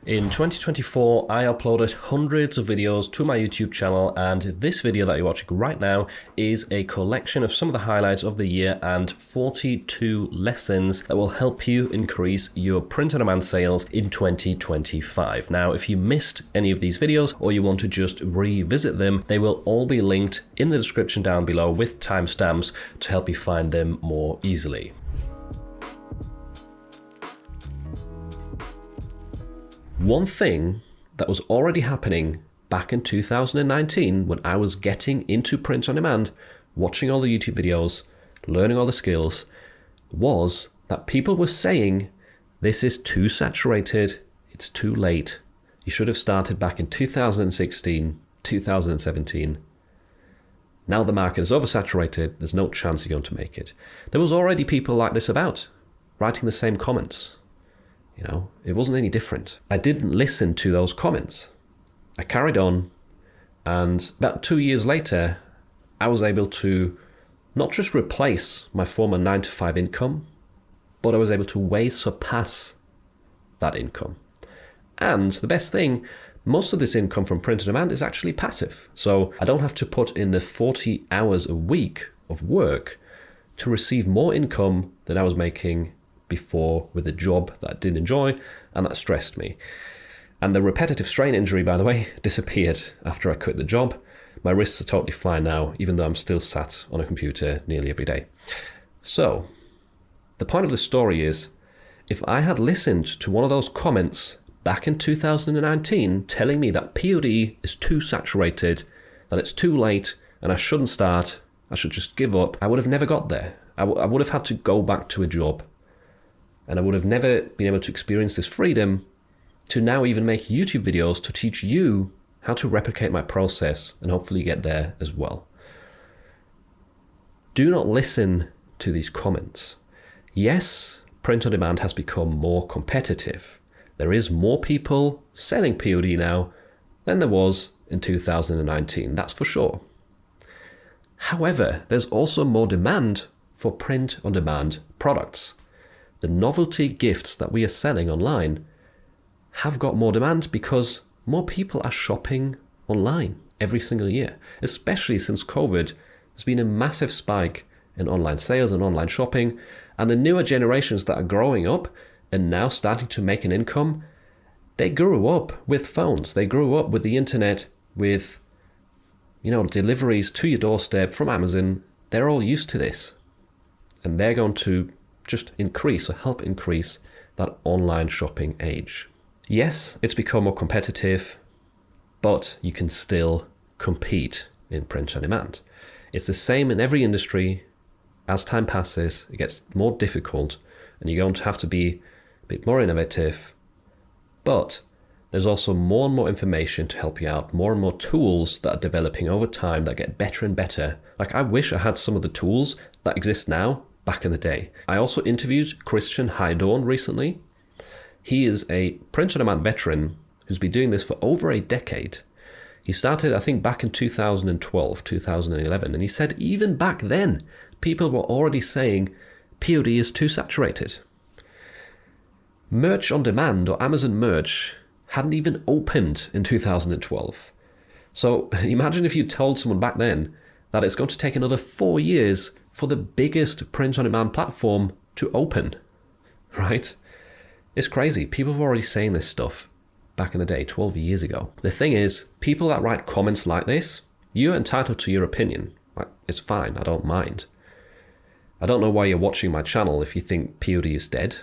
In 2024, I uploaded hundreds of videos to my YouTube channel, and this video that you're watching right now is a collection of some of the highlights of the year and 42 lessons that will help you increase your print-on-demand sales in 2025. Now, if you missed any of these videos or you want to just revisit them, they will all be linked in the description down below with timestamps to help you find them more easily. One thing that was already happening back in 2019 when I was getting into print on demand, watching all the YouTube videos, learning all the skills, was that people were saying, this is too saturated, it's too late. You should have started back in 2016, 2017. Now the market is oversaturated, there's no chance you're going to make it. There was already people like this about, writing the same comments. You know, it wasn't any different. I didn't listen to those comments. I carried on, and about 2 years later, I was able to not just replace my former 9-to-5 income, but I was able to way surpass that income. And the best thing, most of this income from print on demand is actually passive. So I don't have to put in the 40 hours a week of work to receive more income than I was making before with a job that I didn't enjoy and that stressed me. And the repetitive strain injury, by the way, disappeared after I quit the job. My wrists are totally fine now, even though I'm still sat on a computer nearly every day. So the point of the story is, if I had listened to one of those comments back in 2019 telling me that POD is too saturated, that it's too late and I shouldn't start, I should just give up, I would have never got there. I would have had to go back to a job. And I would have never been able to experience this freedom to now even make YouTube videos to teach you how to replicate my process and hopefully get there as well. Do not listen to these comments. Yes, print on demand has become more competitive. There is more people selling POD now than there was in 2019, that's for sure. However, there's also more demand for print on demand products. The novelty gifts that we are selling online have got more demand because more people are shopping online every single year, especially since COVID. There's been a massive spike in online sales and online shopping, and the newer generations that are growing up and now starting to make an income, they grew up with phones. They grew up with the internet, with, deliveries to your doorstep from Amazon. They're all used to this, and they're going to just increase or help increase that online shopping age. Yes, it's become more competitive, but you can still compete in print on demand. It's the same in every industry. As time passes, it gets more difficult and you're going to have to be a bit more innovative, but there's also more and more information to help you out, more and more tools that are developing over time that get better and better. Like, I wish I had some of the tools that exist now back in the day. I also interviewed Christian Heidorn recently. He is a print-on-demand veteran who's been doing this for over a decade. He started, I think, back in 2012, 2011, and he said even back then, people were already saying POD is too saturated. Merch on demand or Amazon merch hadn't even opened in 2012. So imagine if you told someone back then that it's going to take another 4 years for the biggest print-on-demand platform to open, right? It's crazy. People were already saying this stuff back in the day, 12 years ago. The thing is, people that write comments like this, you're entitled to your opinion. It's fine, I don't mind. I don't know why you're watching my channel if you think POD is dead.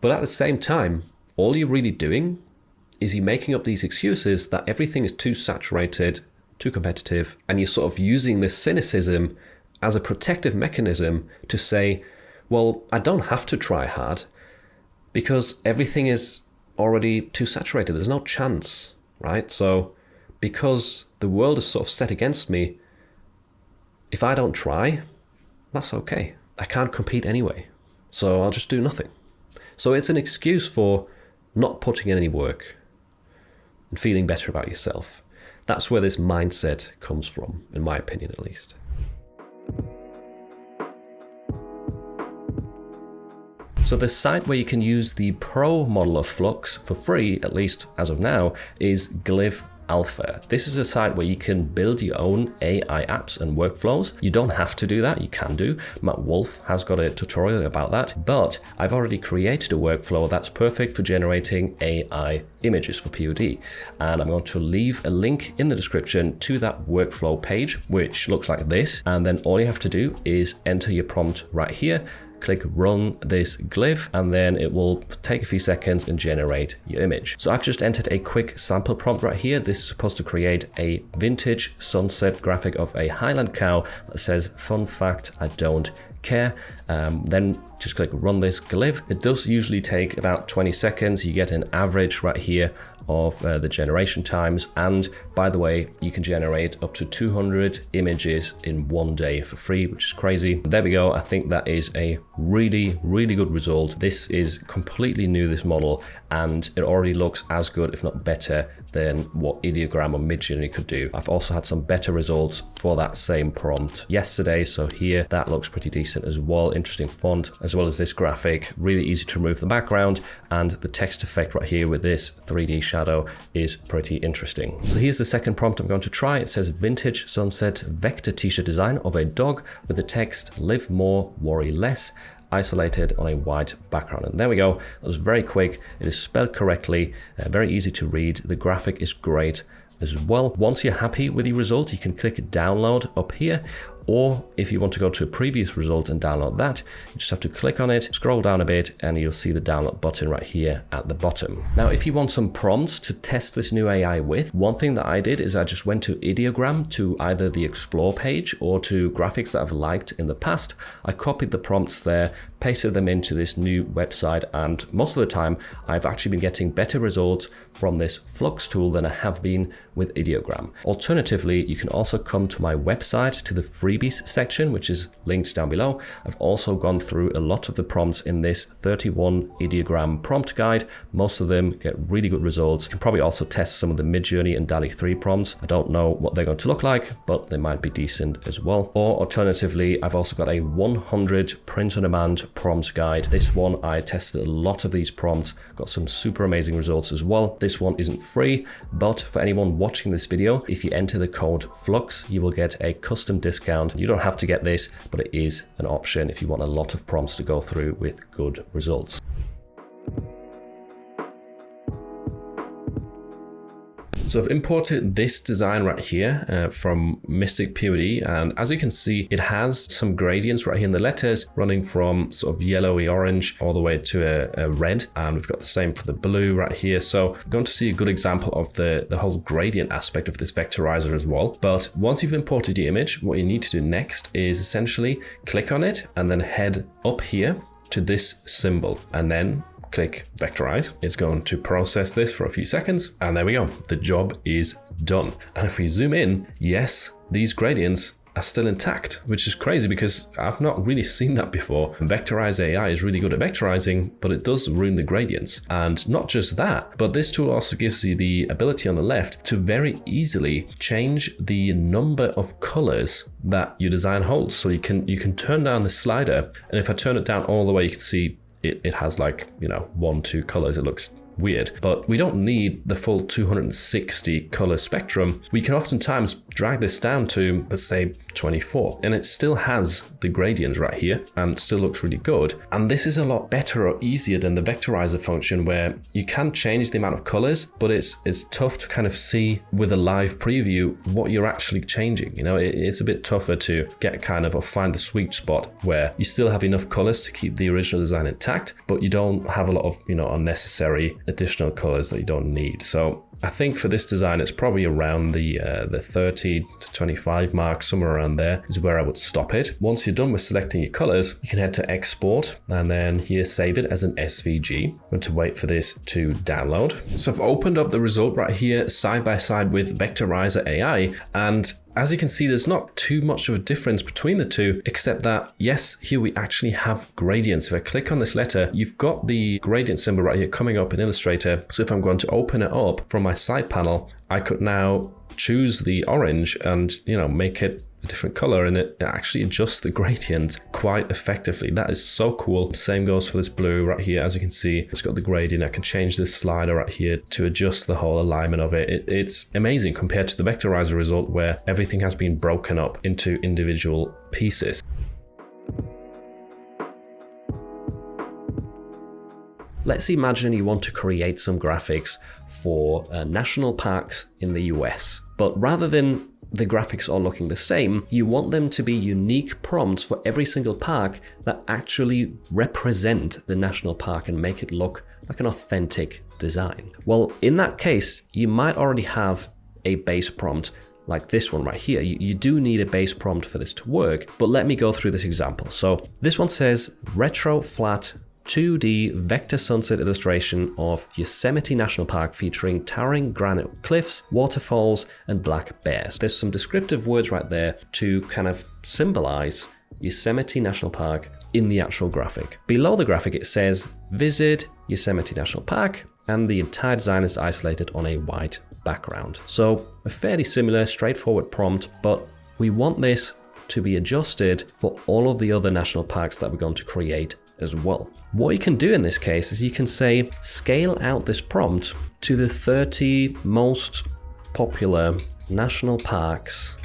But at the same time, all you're really doing is you're making up these excuses that everything is too saturated, too competitive, and you're sort of using this cynicism as a protective mechanism to say, well, I don't have to try hard because everything is already too saturated. There's no chance, right? So because the world is sort of set against me, if I don't try, that's okay. I can't compete anyway, so I'll just do nothing. So it's an excuse for not putting in any work and feeling better about yourself. That's where this mindset comes from, in my opinion at least. So the site where you can use the Pro model of Flux for free, at least as of now, is Glif Alpha. This is a site where you can build your own AI apps and workflows. You don't have to do that, you can do. Matt Wolf has got a tutorial about that, but I've already created a workflow that's perfect for generating AI images for POD. And I'm going to leave a link in the description to that workflow page, which looks like this. And then all you have to do is enter your prompt right here, click run this glyph, and then it will take a few seconds and generate your image. So I've just entered a quick sample prompt right here. This is supposed to create a vintage sunset graphic of a Highland cow that says, "Fun fact, I don't care." Then just click run this glyph. It does usually take about 20 seconds. You get an average right here of the generation times. And by the way, you can generate up to 200 images in one day for free, which is crazy. But there we go. I think that is a really, really good result. This is completely new, this model, and it already looks as good, if not better, than what Ideogram or Midjourney could do. I've also had some better results for that same prompt yesterday. So here, that looks pretty decent as well. Interesting font, as well as this graphic. Really easy to remove the background, and the text effect right here with this 3D shadow is pretty interesting. So here's the second prompt I'm going to try. It says vintage sunset vector t-shirt design of a dog with the text "Live more, worry less," isolated on a white background. And there we go. That was very quick. It is spelled correctly, very easy to read. The graphic is great as well. Once you're happy with the result, you can click download up here, or if you want to go to a previous result and download that, you just have to click on it, scroll down a bit, and you'll see the download button right here at the bottom. Now, if you want some prompts to test this new AI with, one thing that I did is I just went to Ideogram, to either the explore page or to graphics that I've liked in the past. I copied the prompts there, pasted them into this new website, and most of the time I've actually been getting better results from this Flux tool than I have been with Ideogram. Alternatively, you can also come to my website, to the freebies section, which is linked down below. I've also gone through a lot of the prompts in this 31 Ideogram prompt guide. Most of them get really good results. You can probably also test some of the Midjourney and DALL-E 3 prompts. I don't know what they're going to look like, but they might be decent as well. Or alternatively, I've also got a 100 print-on-demand prompt guide. This one, I tested a lot of these prompts, got some super amazing results as well. This one isn't free, but for anyone watching this video, if you enter the code FLUX, you will get a custom discount. You don't have to get this, but it is an option if you want a lot of prompts to go through with good results. So I've imported this design right here from Mystic POD, and as you can see, it has some gradients right here in the letters running from sort of yellowy orange all the way to a red, and we've got the same for the blue right here. So we're going to see a good example of the whole gradient aspect of this vectorizer as well. But once you've imported the image, what you need to do next is essentially click on it and then head up here to this symbol, and then click vectorize. It's going to process this for a few seconds, and there we go. The job is done. And if we zoom in, yes, these gradients are still intact, which is crazy because I've not really seen that before. Vectorize AI is really good at vectorizing, but it does ruin the gradients. And not just that, but this tool also gives you the ability on the left to very easily change the number of colors that your design holds. So you can turn down the slider, and if I turn it down all the way, you can see it has like, 1-2 colors. It looks weird, but we don't need the full 260 color spectrum. We can oftentimes drag this down to, let's say, 24, and it still has the gradient right here and still looks really good. And this is a lot better or easier than the vectorizer function, where you can change the amount of colors, but it's tough to kind of see with a live preview what you're actually changing. It's a bit tougher to get kind of, or find the sweet spot where you still have enough colors to keep the original design intact, but you don't have a lot of, unnecessary additional colors that you don't need. So I think for this design, it's probably around the 30 to 25 mark, somewhere around there is where I would stop it. Once you're done with selecting your colors, you can head to export and then here save it as an SVG. I'm going to wait for this to download. So I've opened up the result right here side by side with Vectorizer AI, and as you can see, there's not too much of a difference between the two, except that, yes, here we actually have gradients. If I click on this letter, you've got the gradient symbol right here coming up in Illustrator. So if I'm going to open it up from my side panel, I could now choose the orange and, make it a different color, and it actually adjusts the gradient quite effectively. That is so cool. Same goes for this blue right here. As you can see, it's got the gradient. I can change this slider right here to adjust the whole alignment of it. It's amazing compared to the Vectorizer result where everything has been broken up into individual pieces. Let's imagine you want to create some graphics for national parks in the US, but rather than the graphics all looking the same, you want them to be unique prompts for every single park that actually represent the national park and make it look like an authentic design. Well, in that case, you might already have a base prompt like this one right here. You do need a base prompt for this to work, but let me go through this example. So this one says retro flat 2D vector sunset illustration of Yosemite National Park featuring towering granite cliffs, waterfalls, and black bears. There's some descriptive words right there to kind of symbolize Yosemite National Park in the actual graphic. Below the graphic, it says visit Yosemite National Park, and the entire design is isolated on a white background. So a fairly similar, straightforward prompt, but we want this to be adjusted for all of the other national parks that we're going to create as well. What you can do in this case is you can say, scale out this prompt to the 30 most popular national parks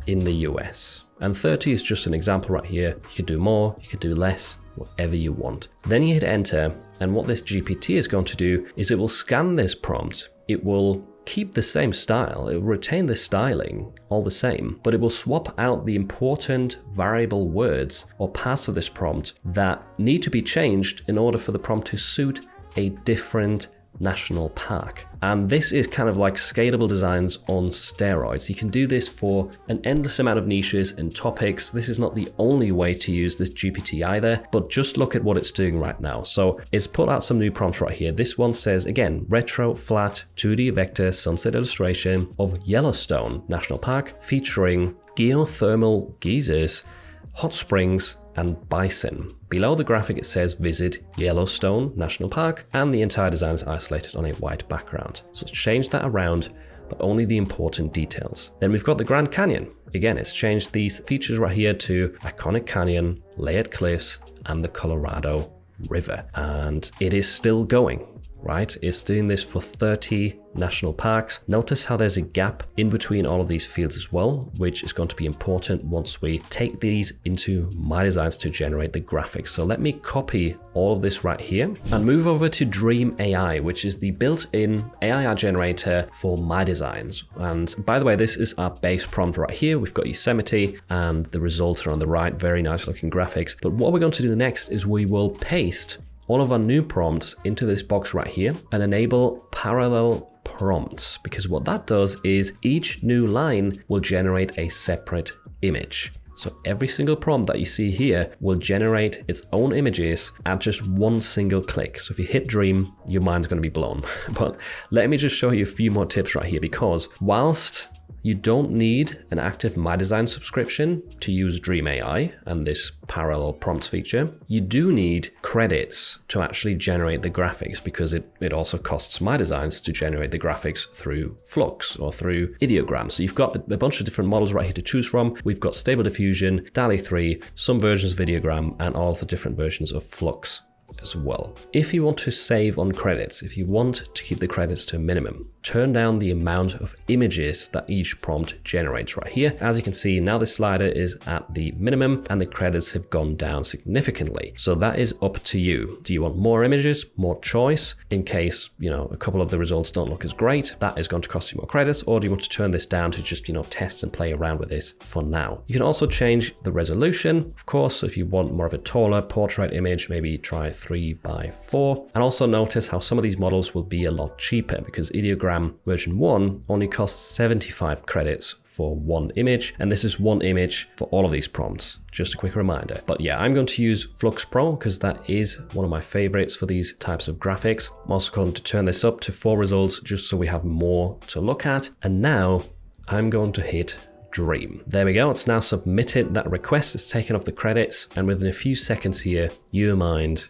in the US. And 30 is just an example right here. You could do more, you could do less, whatever you want. Then you hit enter, and what this GPT is going to do is it will scan this prompt. It will keep the same style, it will retain the styling all the same, but it will swap out the important variable words or parts of this prompt that need to be changed in order for the prompt to suit a different national park. And this is kind of like scalable designs on steroids. You can do this for an endless amount of niches and topics. This is not the only way to use this GPT either, but just look at what it's doing right now. So it's put out some new prompts right here. This one says, again, retro flat 2D vector sunset illustration of Yellowstone National Park featuring geothermal geysers, hot springs, and bison. Below the graphic, it says visit Yellowstone National Park, and the entire design is isolated on a white background. So let's change that around, but only the important details. Then we've got the Grand Canyon. Again, it's changed these features right here to iconic canyon, layered cliffs, and the Colorado River. And it is still going, right? It's doing this for 30 national parks. Notice how there's a gap in between all of these fields as well, which is going to be important once we take these into My Designs to generate the graphics. So let me copy all of this right here and move over to Dream AI, which is the built-in AI generator for My Designs. And by the way, this is our base prompt right here. We've got Yosemite and the results are on the right, very nice looking graphics. But what we're going to do next is we will paste all of our new prompts into this box right here and enable parallel prompts, because what that does is each new line will generate a separate image. So every single prompt that you see here will generate its own images at just one single click. So if you hit Dream, your mind's going to be blown. But let me just show you a few more tips right here, because whilst you don't need an active My Design subscription to use Dream AI and this parallel prompts feature, you do need credits to actually generate the graphics, because it also costs My Designs to generate the graphics through Flux or through Ideogram. So you've got a bunch of different models right here to choose from. We've got Stable Diffusion, DALL-E 3, some versions of Ideogram, and all of the different versions of Flux as well. If you want to save on credits, if you want to keep the credits to a minimum, turn down the amount of images that each prompt generates right here. As you can see, now this slider is at the minimum and the credits have gone down significantly. So that is up to you. Do you want more images, more choice in case, a couple of the results don't look as great? That is going to cost you more credits. Or do you want to turn this down to just, test and play around with this for now? You can also change the resolution, of course. So if you want more of a taller portrait image, maybe try 3:4. And also notice how some of these models will be a lot cheaper, because Ideogram version 1 only costs 75 credits for one image, and this is one image for all of these prompts. Just a quick reminder. But yeah, I'm going to use Flux Pro because that is one of my favorites for these types of graphics. I'm also going to turn this up to 4 results just so we have more to look at. And now I'm going to hit Dream. There we go. It's now submitted that request. It's taken off the credits, and within a few seconds here, your mind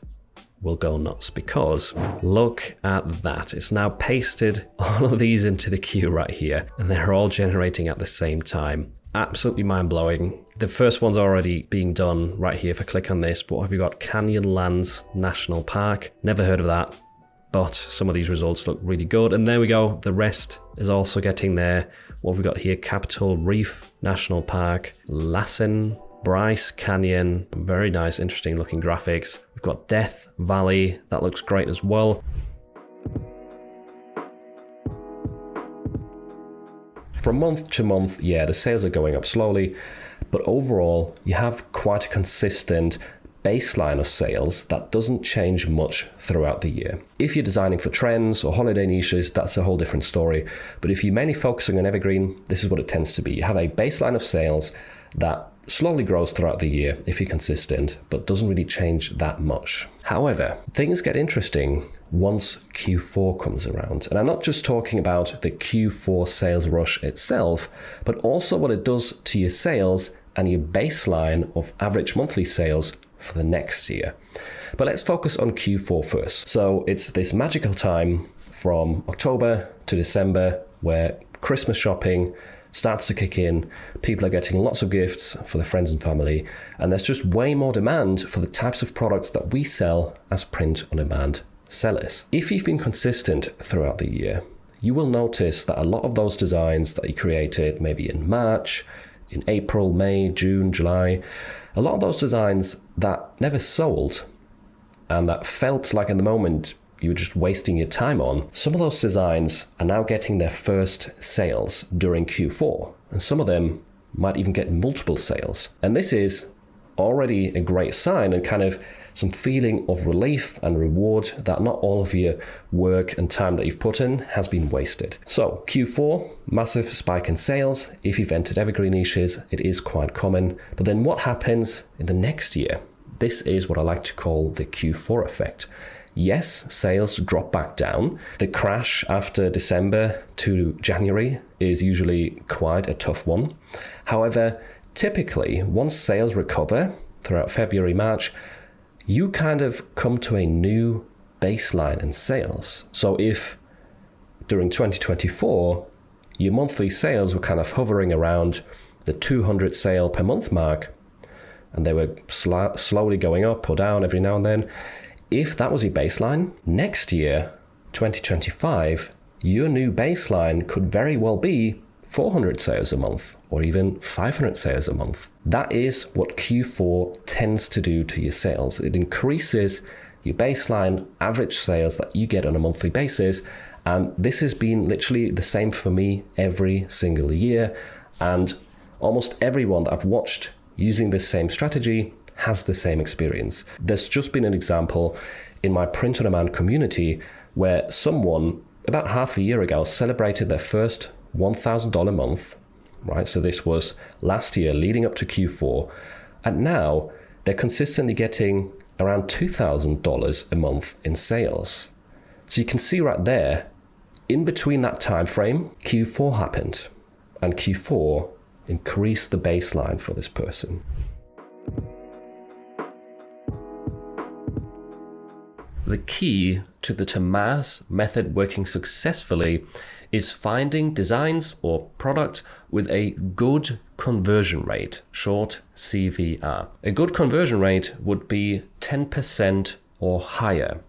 will go nuts, because look at that. It's now pasted all of these into the queue right here, and they're all generating at the same time. Absolutely mind-blowing. The first one's already being done right here. If I click on this, but what have we got? Canyonlands National Park. Never heard of that, but some of these results look really good. And there we go. The rest is also getting there. What have we got here? Capitol Reef National Park, Lassen, Bryce Canyon. Very nice, interesting looking graphics. We've got Death Valley. That looks great as well. From month to month, yeah, the sales are going up slowly, but overall, you have quite a consistent baseline of sales that doesn't change much throughout the year. If you're designing for trends or holiday niches, that's a whole different story. But if you're mainly focusing on Evergreen, this is what it tends to be. You have a baseline of sales that slowly grows throughout the year if you're consistent, but doesn't really change that much. However, things get interesting once Q4 comes around. And I'm not just talking about the Q4 sales rush itself, but also what it does to your sales and your baseline of average monthly sales for the next year. But let's focus on Q4 first. So it's this magical time from October to December where Christmas shopping starts to kick in. People are getting lots of gifts for their friends and family, and there's just way more demand for the types of products that we sell as print-on-demand sellers. If you've been consistent throughout the year, you will notice that a lot of those designs that you created maybe in March, in April, May, June, July, a lot of those designs that never sold and that felt like in the moment you were just wasting your time on, some of those designs are now getting their first sales during Q4, and some of them might even get multiple sales. And this is already a great sign and kind of some feeling of relief and reward that not all of your work and time that you've put in has been wasted. So Q4, massive spike in sales. If you've entered Evergreen niches, it is quite common. But then what happens in the next year? This is what I like to call the Q4 effect. Yes, sales drop back down. The crash after December to January is usually quite a tough one. However, typically, once sales recover throughout February, March, you kind of come to a new baseline in sales. So if during 2024, your monthly sales were kind of hovering around the 200 sale per month mark, and they were slowly going up or down every now and then, if that was your baseline, next year, 2025, your new baseline could very well be 400 sales a month or even 500 sales a month. That is what Q4 tends to do to your sales. It increases your baseline average sales that you get on a monthly basis. And this has been literally the same for me every single year. And almost everyone that I've watched using this same strategy has the same experience. There's just been an example in my print-on-demand community where someone about half a year ago celebrated their first $1,000 month, right? So this was last year leading up to Q4. And now they're consistently getting around $2,000 a month in sales. So you can see right there, in between that time frame, Q4 happened, and Q4 increased the baseline for this person. The key to the Tamas method working successfully is finding designs or products with a good conversion rate, short CVR. A good conversion rate would be 10% or higher.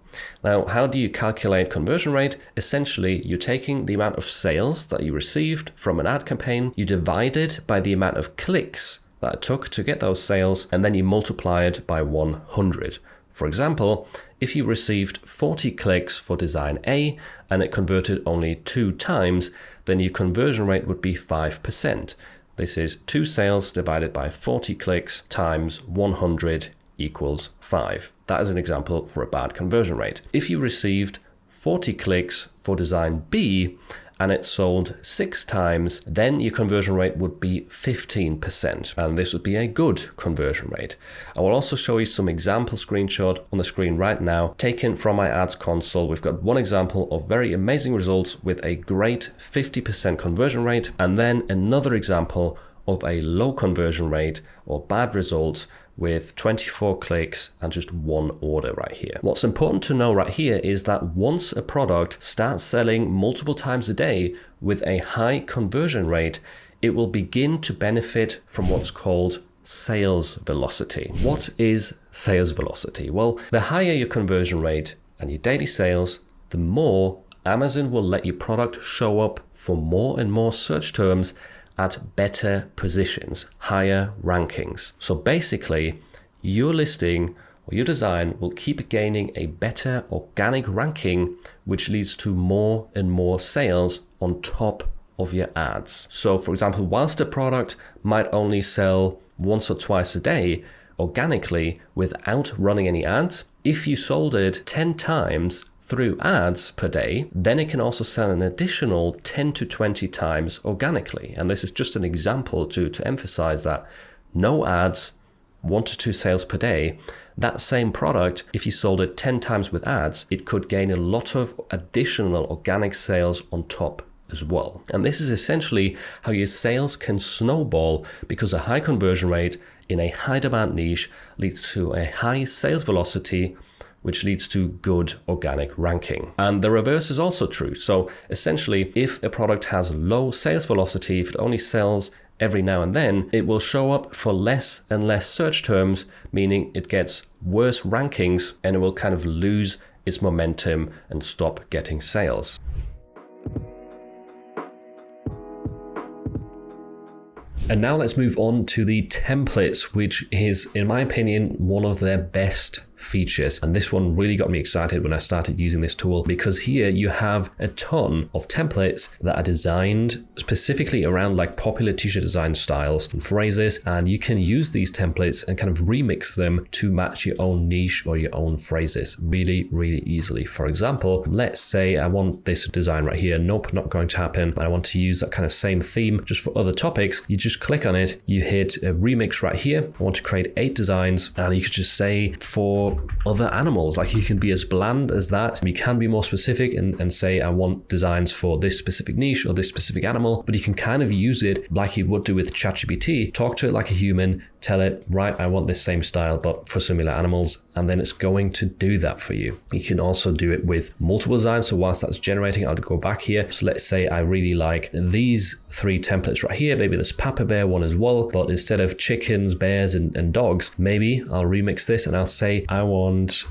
Now, how do you calculate conversion rate? Essentially, you're taking the amount of sales that you received from an ad campaign, you divide it by the amount of clicks that it took to get those sales, and then you multiply it by 100. For example, if you received 40 clicks for design A and it converted only 2 times, then your conversion rate would be 5%. This is 2 sales divided by 40 clicks times 100 equals 5. That is an example for a bad conversion rate. If you received 40 clicks for design B and it sold 6 times, then your conversion rate would be 15%, and this would be a good conversion rate. I will also show you some example screenshot on the screen right now, taken from my ads console. We've got one example of very amazing results with a great 50% conversion rate, and then another example of a low conversion rate or bad results with 24 clicks and just one order right here. What's important to know right here is that once a product starts selling multiple times a day with a high conversion rate, it will begin to benefit from what's called sales velocity. What is sales velocity? Well, the higher your conversion rate and your daily sales, the more Amazon will let your product show up for more and more search terms at better positions, higher rankings. So basically, your listing or your design will keep gaining a better organic ranking, which leads to more and more sales on top of your ads. So for example, whilst a product might only sell once or twice a day organically without running any ads, if you sold it 10 times through ads per day, then it can also sell an additional 10 to 20 times organically. And this is just an example to emphasize that no ads, 1 to 2 sales per day. That same product, if you sold it 10 times with ads, it could gain a lot of additional organic sales on top as well. And this is essentially how your sales can snowball, because a high conversion rate in a high demand niche leads to a high sales velocity, which leads to good organic ranking. And the reverse is also true. So essentially, if a product has low sales velocity, if it only sells every now and then, it will show up for less and less search terms, meaning it gets worse rankings and it will kind of lose its momentum and stop getting sales. And now let's move on to the templates, which is, in my opinion, one of their best features. And this one really got me excited when I started using this tool, because here you have a ton of templates that are designed specifically around like popular t-shirt design styles and phrases, and you can use these templates and kind of remix them to match your own niche or your own phrases really, really easily. For example, let's say I want this design right here. Nope, not going to happen. And I want to use that kind of same theme just for other topics. You just click on it, you hit a remix right here. I want to create 8 designs, and you could just say for other animals, like you can be as bland as that. You can be more specific and say, I want designs for this specific niche or this specific animal, but you can kind of use it like you would do with ChatGPT, talk to it like a human, tell it, right, I want this same style, but for similar animals, and then it's going to do that for you. You can also do it with multiple designs. So whilst that's generating, I'll go back here. So let's say I really like these 3 templates right here, maybe this Papa Bear one as well, but instead of chickens, bears, and dogs, maybe I'll remix this and I'll say, I want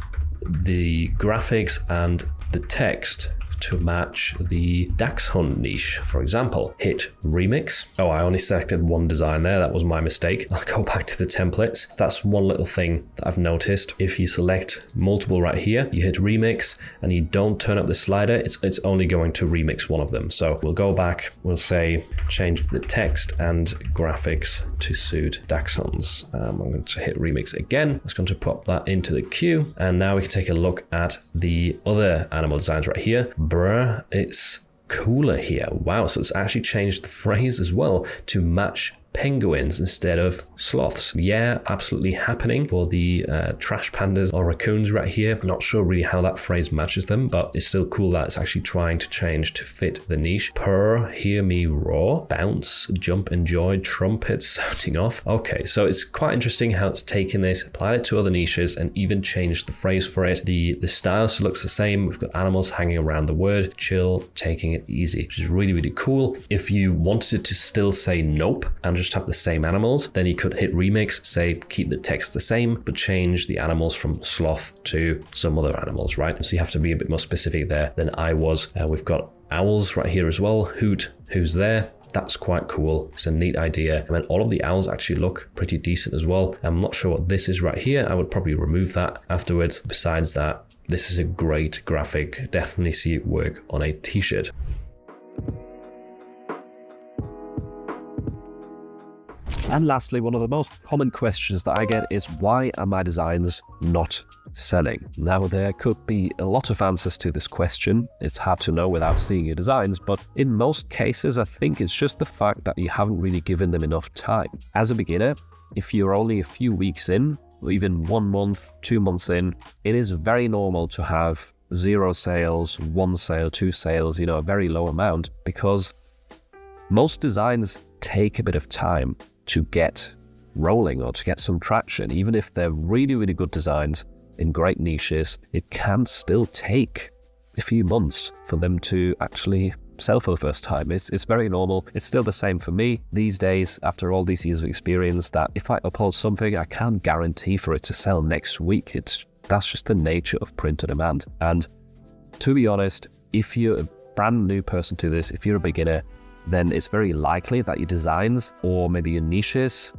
the graphics and the text to match the dachshund niche, for example. Hit remix. Oh, I only selected one design there. That was my mistake. I'll go back to the templates. So that's one little thing that I've noticed. If you select multiple right here, you hit remix and you don't turn up the slider, it's only going to remix one of them. So we'll go back, we'll say change the text and graphics to suit dachshunds. I'm going to hit remix again. It's going to pop that into the queue. And now we can take a look at the other animal designs right here. Bruh, it's cooler here. Wow, so it's actually changed the phrase as well to match penguins instead of sloths. Yeah, absolutely happening for the trash pandas or raccoons right here. Not sure really how that phrase matches them, but it's still cool that it's actually trying to change to fit the niche. Purr, hear me roar, bounce, jump, enjoy, trumpets sounding off. Okay, so it's quite interesting how it's taken this, applied it to other niches, and even changed the phrase for it. The style still looks the same. We've got animals hanging around the word, chill, taking it easy, which is really, really cool. If you wanted to still say nope and just have the same animals, then you could hit remix, say keep the text the same, but change the animals from sloth to some other animals, right? So you have to be a bit more specific there than I was. We've got owls right here as well. Hoot, who's there? That's quite cool. It's a neat idea. I mean, all of the owls actually look pretty decent as well. I'm not sure what this is right here. I would probably remove that afterwards. Besides that, this is a great graphic. Definitely see it work on a t-shirt. And lastly, one of the most common questions that I get is, why are my designs not selling? Now, there could be a lot of answers to this question. It's hard to know without seeing your designs, but in most cases, I think it's just the fact that you haven't really given them enough time. As a beginner, if you're only a few weeks in, or even 1 month, 2 months in, it is very normal to have 0 sales, 1 sale, 2 sales, a very low amount, because most designs take a bit of time to get rolling or to get some traction. Even if they're really, really good designs in great niches, it can still take a few months for them to actually sell for the first time. It's very normal. It's still the same for me these days after all these years of experience, that if I upload something, I can't guarantee for it to sell next week. That's just the nature of print on demand. And to be honest, if you're a brand new person to this, if you're a beginner, then it's very likely that your designs or maybe your niches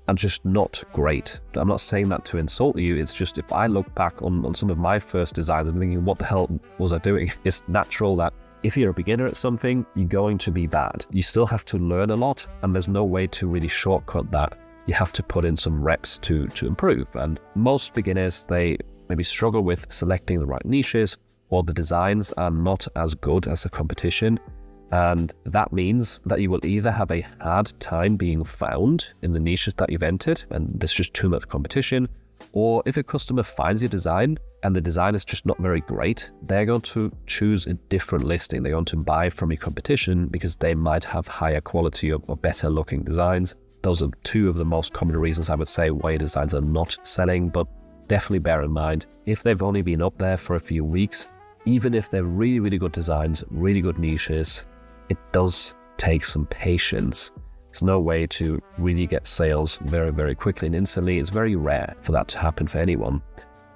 are just not great. I'm not saying that to insult you. It's just, if I look back on some of my first designs, I'm thinking, what the hell was I doing? It's natural that if you're a beginner at something, you're going to be bad. You still have to learn a lot, and there's no way to really shortcut that. You have to put in some reps to improve. And most beginners, they maybe struggle with selecting the right niches, or the designs are not as good as the competition. And that means that you will either have a hard time being found in the niches that you've entered, and there's just too much competition, or if a customer finds your design and the design is just not very great, they're going to choose a different listing. They're going to buy from your competition because they might have higher quality or better looking designs. Those are two of the most common reasons, I would say, why your designs are not selling. But definitely bear in mind, if they've only been up there for a few weeks, even if they're really, really good designs, really good niches, it does take some patience. There's no way to really get sales very, very quickly and instantly. It's very rare for that to happen for anyone.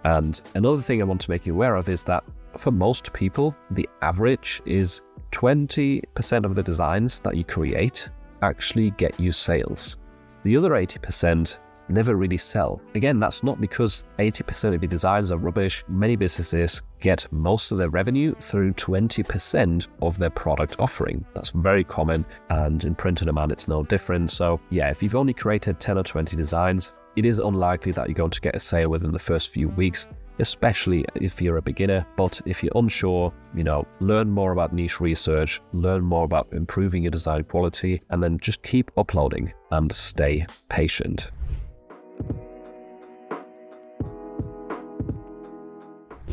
And another thing I want to make you aware of is that for most people, the average is 20% of the designs that you create actually get you sales. The other 80% never really sell. Again, that's not because 80% of your designs are rubbish. Many businesses get most of their revenue through 20% of their product offering. That's very common, and in print on demand it's no different. So yeah, if you've only created 10 or 20 designs, it is unlikely that you're going to get a sale within the first few weeks, especially if you're a beginner. But if you're unsure, learn more about niche research, learn more about improving your design quality, and then just keep uploading and stay patient.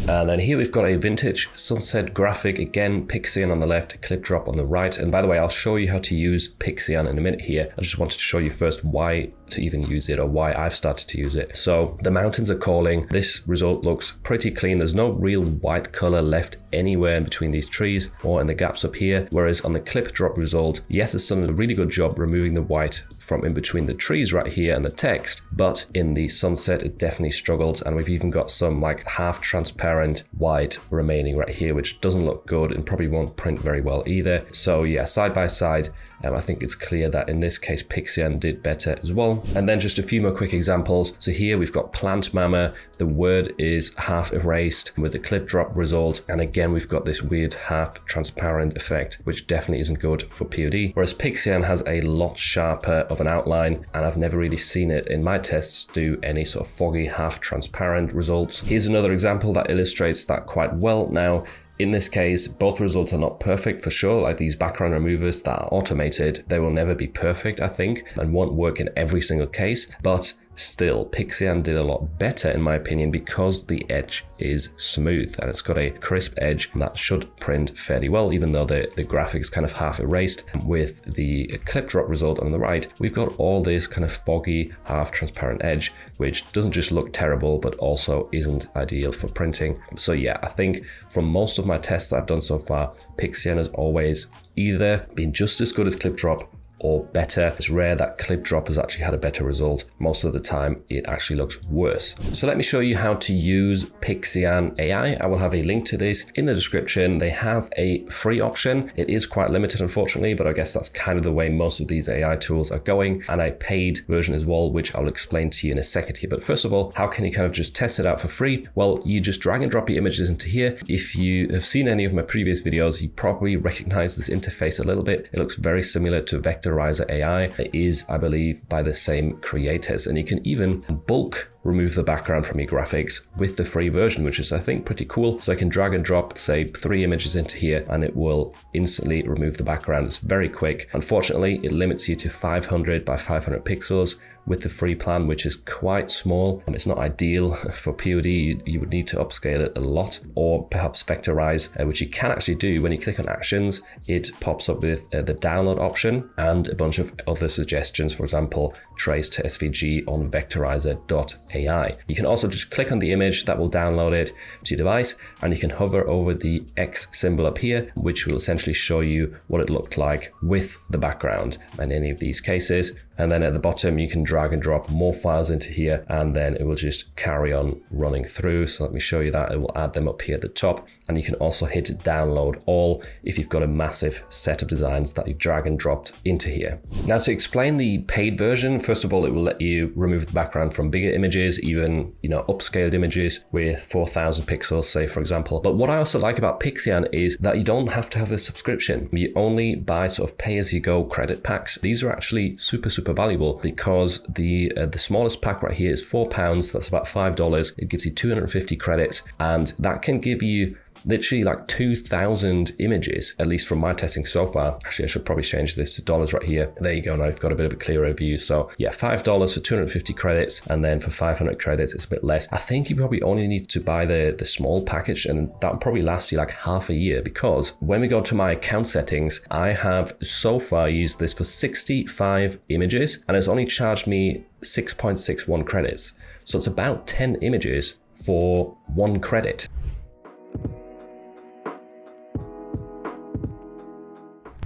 And then here we've got a vintage sunset graphic, again, Pixian on the left, clip drop on the right. And by the way, I'll show you how to use Pixian in a minute here. I just wanted to show you first why to even use it, or why I've started to use it. So the mountains are calling. This result looks pretty clean. There's no real white color left anywhere in between these trees or in the gaps up here. Whereas on the clip drop result, yes, it's done a really good job removing the white from in between the trees right here and the text, but in the sunset it definitely struggled, and we've even got some like half transparent white remaining right here, which doesn't look good and probably won't print very well either. So yeah, side by side, I think it's clear that in this case Pixian did better as well. And then just a few more quick examples. So here we've got plant mama, the word is half erased with the clip drop result, and again we've got this weird half transparent effect, which definitely isn't good for POD. Whereas Pixian has a lot sharper of an outline, and I've never really seen it in my tests do any sort of foggy half transparent results. Here's another example that illustrates that quite well. Now, in this case, both results are not perfect for sure. Like these background removers that are automated, they will never be perfect, I think, and won't work in every single case. But still, Pixian did a lot better in my opinion because the edge is smooth and it's got a crisp edge that should print fairly well, even though the graphic is kind of half erased. With the clip drop result on the right, we've got all this kind of foggy, half transparent edge, which doesn't just look terrible, but also isn't ideal for printing. So yeah, I think from most of my tests that I've done so far, Pixian has always either been just as good as clip drop or better. It's rare that clip drop has actually had a better result. Most of the time it actually looks worse. So let me show you how to use Pixian AI. I will have a link to this in the description. They have a free option. It is quite limited unfortunately, but I guess that's kind of the way most of these AI tools are going, and a paid version as well, which I'll explain to you in a second here. But first of all, how can you kind of just test it out for free? Well, you just drag and drop your images into here. If you have seen any of my previous videos, you probably recognize this interface a little bit. It looks very similar to Vectorizer AI. It is, I believe, by the same creators, and you can even bulk remove the background from your graphics with the free version, which is, I think, pretty cool. So I can drag and drop, say, 3 images into here, and it will instantly remove the background. It's very quick. Unfortunately, it limits you to 500 by 500 pixels with the free plan, which is quite small. It's not ideal for POD. You would need to upscale it a lot, or perhaps vectorize, which you can actually do. When you click on actions, it pops up with the download option and a bunch of other suggestions. For example, trace to SVG on Vectorizer.ai. You can also just click on the image that will download it to your device, and you can hover over the X symbol up here, which will essentially show you what it looked like with the background in any of these cases. And then at the bottom, you can drag and drop more files into here, and then it will just carry on running through. So let me show you that. It will add them up here at the top, and you can also hit download all if you've got a massive set of designs that you've drag and dropped into here. Now, to explain the paid version, first of all, it will let you remove the background from bigger images, even, upscaled images with 4,000 pixels, say, for example. But what I also like about Pixian is that you don't have to have a subscription. You only buy sort of pay-as-you-go credit packs. These are actually super valuable, because the smallest pack right here is £4. That's about $5. It gives you 250 credits, and that can give you literally like 2,000 images, at least from my testing so far. Actually, I should probably change this to dollars right here. There you go. Now you've got a bit of a clearer view. So yeah, $5 for 250 credits, and then for 500 credits, it's a bit less. I think you probably only need to buy the small package, and that will probably last you like half a year, because when we go to my account settings, I have so far used this for 65 images, and it's only charged me 6.61 credits. So it's about 10 images for 1 credit.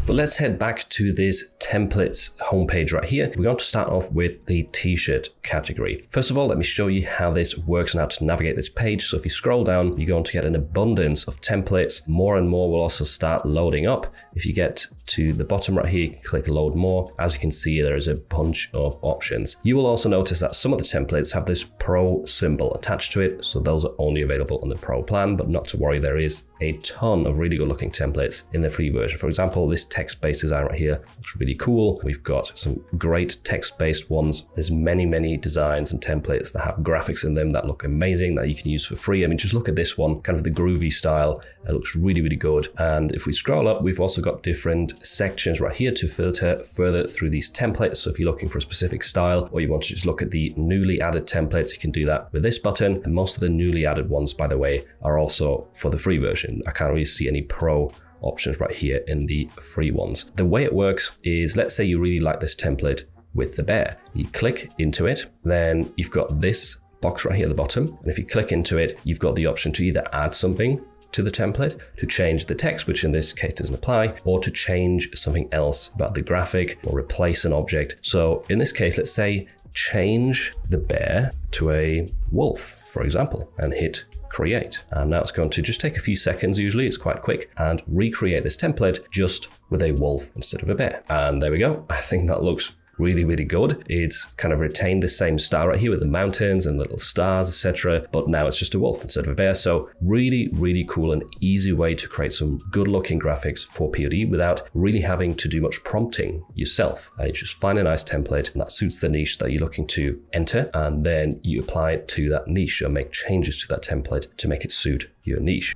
But let's head back to this templates homepage right here. We're going to start off with the t-shirt category. First of all, let me show you how this works and how to navigate this page. So if you scroll down, you're going to get an abundance of templates. More and more will also start loading up. If you get to the bottom right here, you can click load more. As you can see, there is a bunch of options. You will also notice that some of the templates have this pro symbol attached to it. So those are only available on the pro plan, but not to worry, there is a ton of really good looking templates in the free version. For example, this text-based design right here looks really cool. We've got some great text-based ones. There's many designs and templates that have graphics in them that look amazing that you can use for free. I mean, just look at this one, kind of the groovy style. It looks really good. And if we scroll up, we've also got different sections right here to filter further through these templates. So if you're looking for a specific style, or you want to just look at the newly added templates, you can do that with this button. And most of the newly added ones, by the way, are also for the free version. I can't really see any pro options right here in the free ones. The way it works is, let's say you really like this template with the bear. You click into it, then you've got this box right here at the bottom. And if you click into it, you've got the option to either add something to the template, to change the text, which in this case doesn't apply, or to change something else about the graphic or replace an object. So in this case, let's say change the bear to a wolf, for example, and hit create. And now it's going to just take a few seconds, usually it's quite quick, and recreate this template just with a wolf instead of a bear. And there we go. I think that looks really good. It's kind of retained the same style right here with the mountains and little stars, etc. But now it's just a wolf instead of a bear. So really cool and easy way to create some good looking graphics for POD without really having to do much prompting yourself. You just find a nice template that suits the niche that you're looking to enter, and then you apply it to that niche or make changes to that template to make it suit your niche.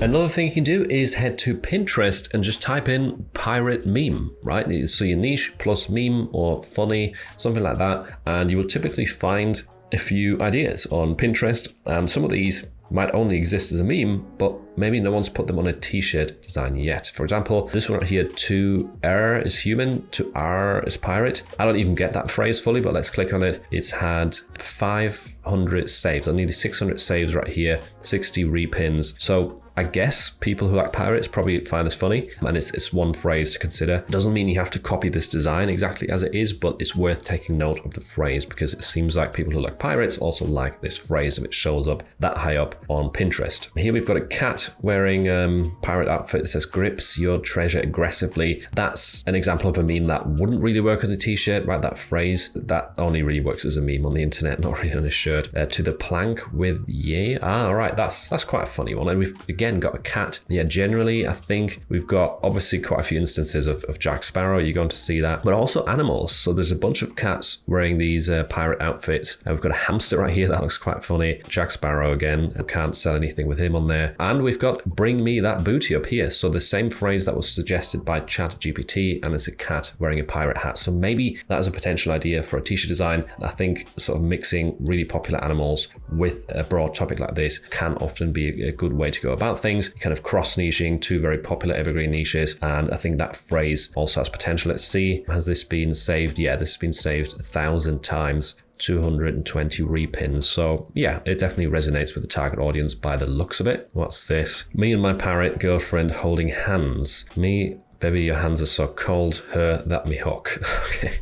Another thing you can do is head to Pinterest and just type in pirate meme, right? So your niche plus meme or funny, something like that. And you will typically find a few ideas on Pinterest. And some of these might only exist as a meme, but maybe no one's put them on a t-shirt design yet. For example, this one right here, to err is human, to R is pirate. I don't even get that phrase fully, but let's click on it. It's had 500 saves. I needed 600 saves right here, 60 repins. So I guess people who like pirates probably find this funny, and it's one phrase to consider. Doesn't mean you have to copy this design exactly as it is, but it's worth taking note of the phrase because it seems like people who like pirates also like this phrase if it shows up that high up on Pinterest. Here we've got a cat wearing pirate outfit that says grips your treasure aggressively. That's an example of a meme that wouldn't really work on a t-shirt, right? That phrase, that only really works as a meme on the internet, not really on a shirt. To the plank with yeah. All right, that's quite a funny one. And we've again again got a cat. Yeah, generally I think we've got obviously quite a few instances of Jack Sparrow, you're going to see that, but also animals. So there's a bunch of cats wearing these pirate outfits. And we've got a hamster right here, that looks quite funny. Jack Sparrow again, I can't sell anything with him on there. And we've got bring me that booty up here. So the same phrase that was suggested by ChatGPT, and it's a cat wearing a pirate hat. So maybe that is a potential idea for a t-shirt design. I think sort of mixing really popular animals with a broad topic like this can often be a good way to go about things, kind of cross-niching two very popular evergreen niches. And I think that phrase also has potential. Let's see, has this been saved? Yeah, this has been saved 1,000 times. 220 repins. So yeah, it definitely resonates with the target audience by the looks of it. What's this? Me and my parrot girlfriend holding hands. Me, baby, your hands are so cold. Her, that me hook. Okay.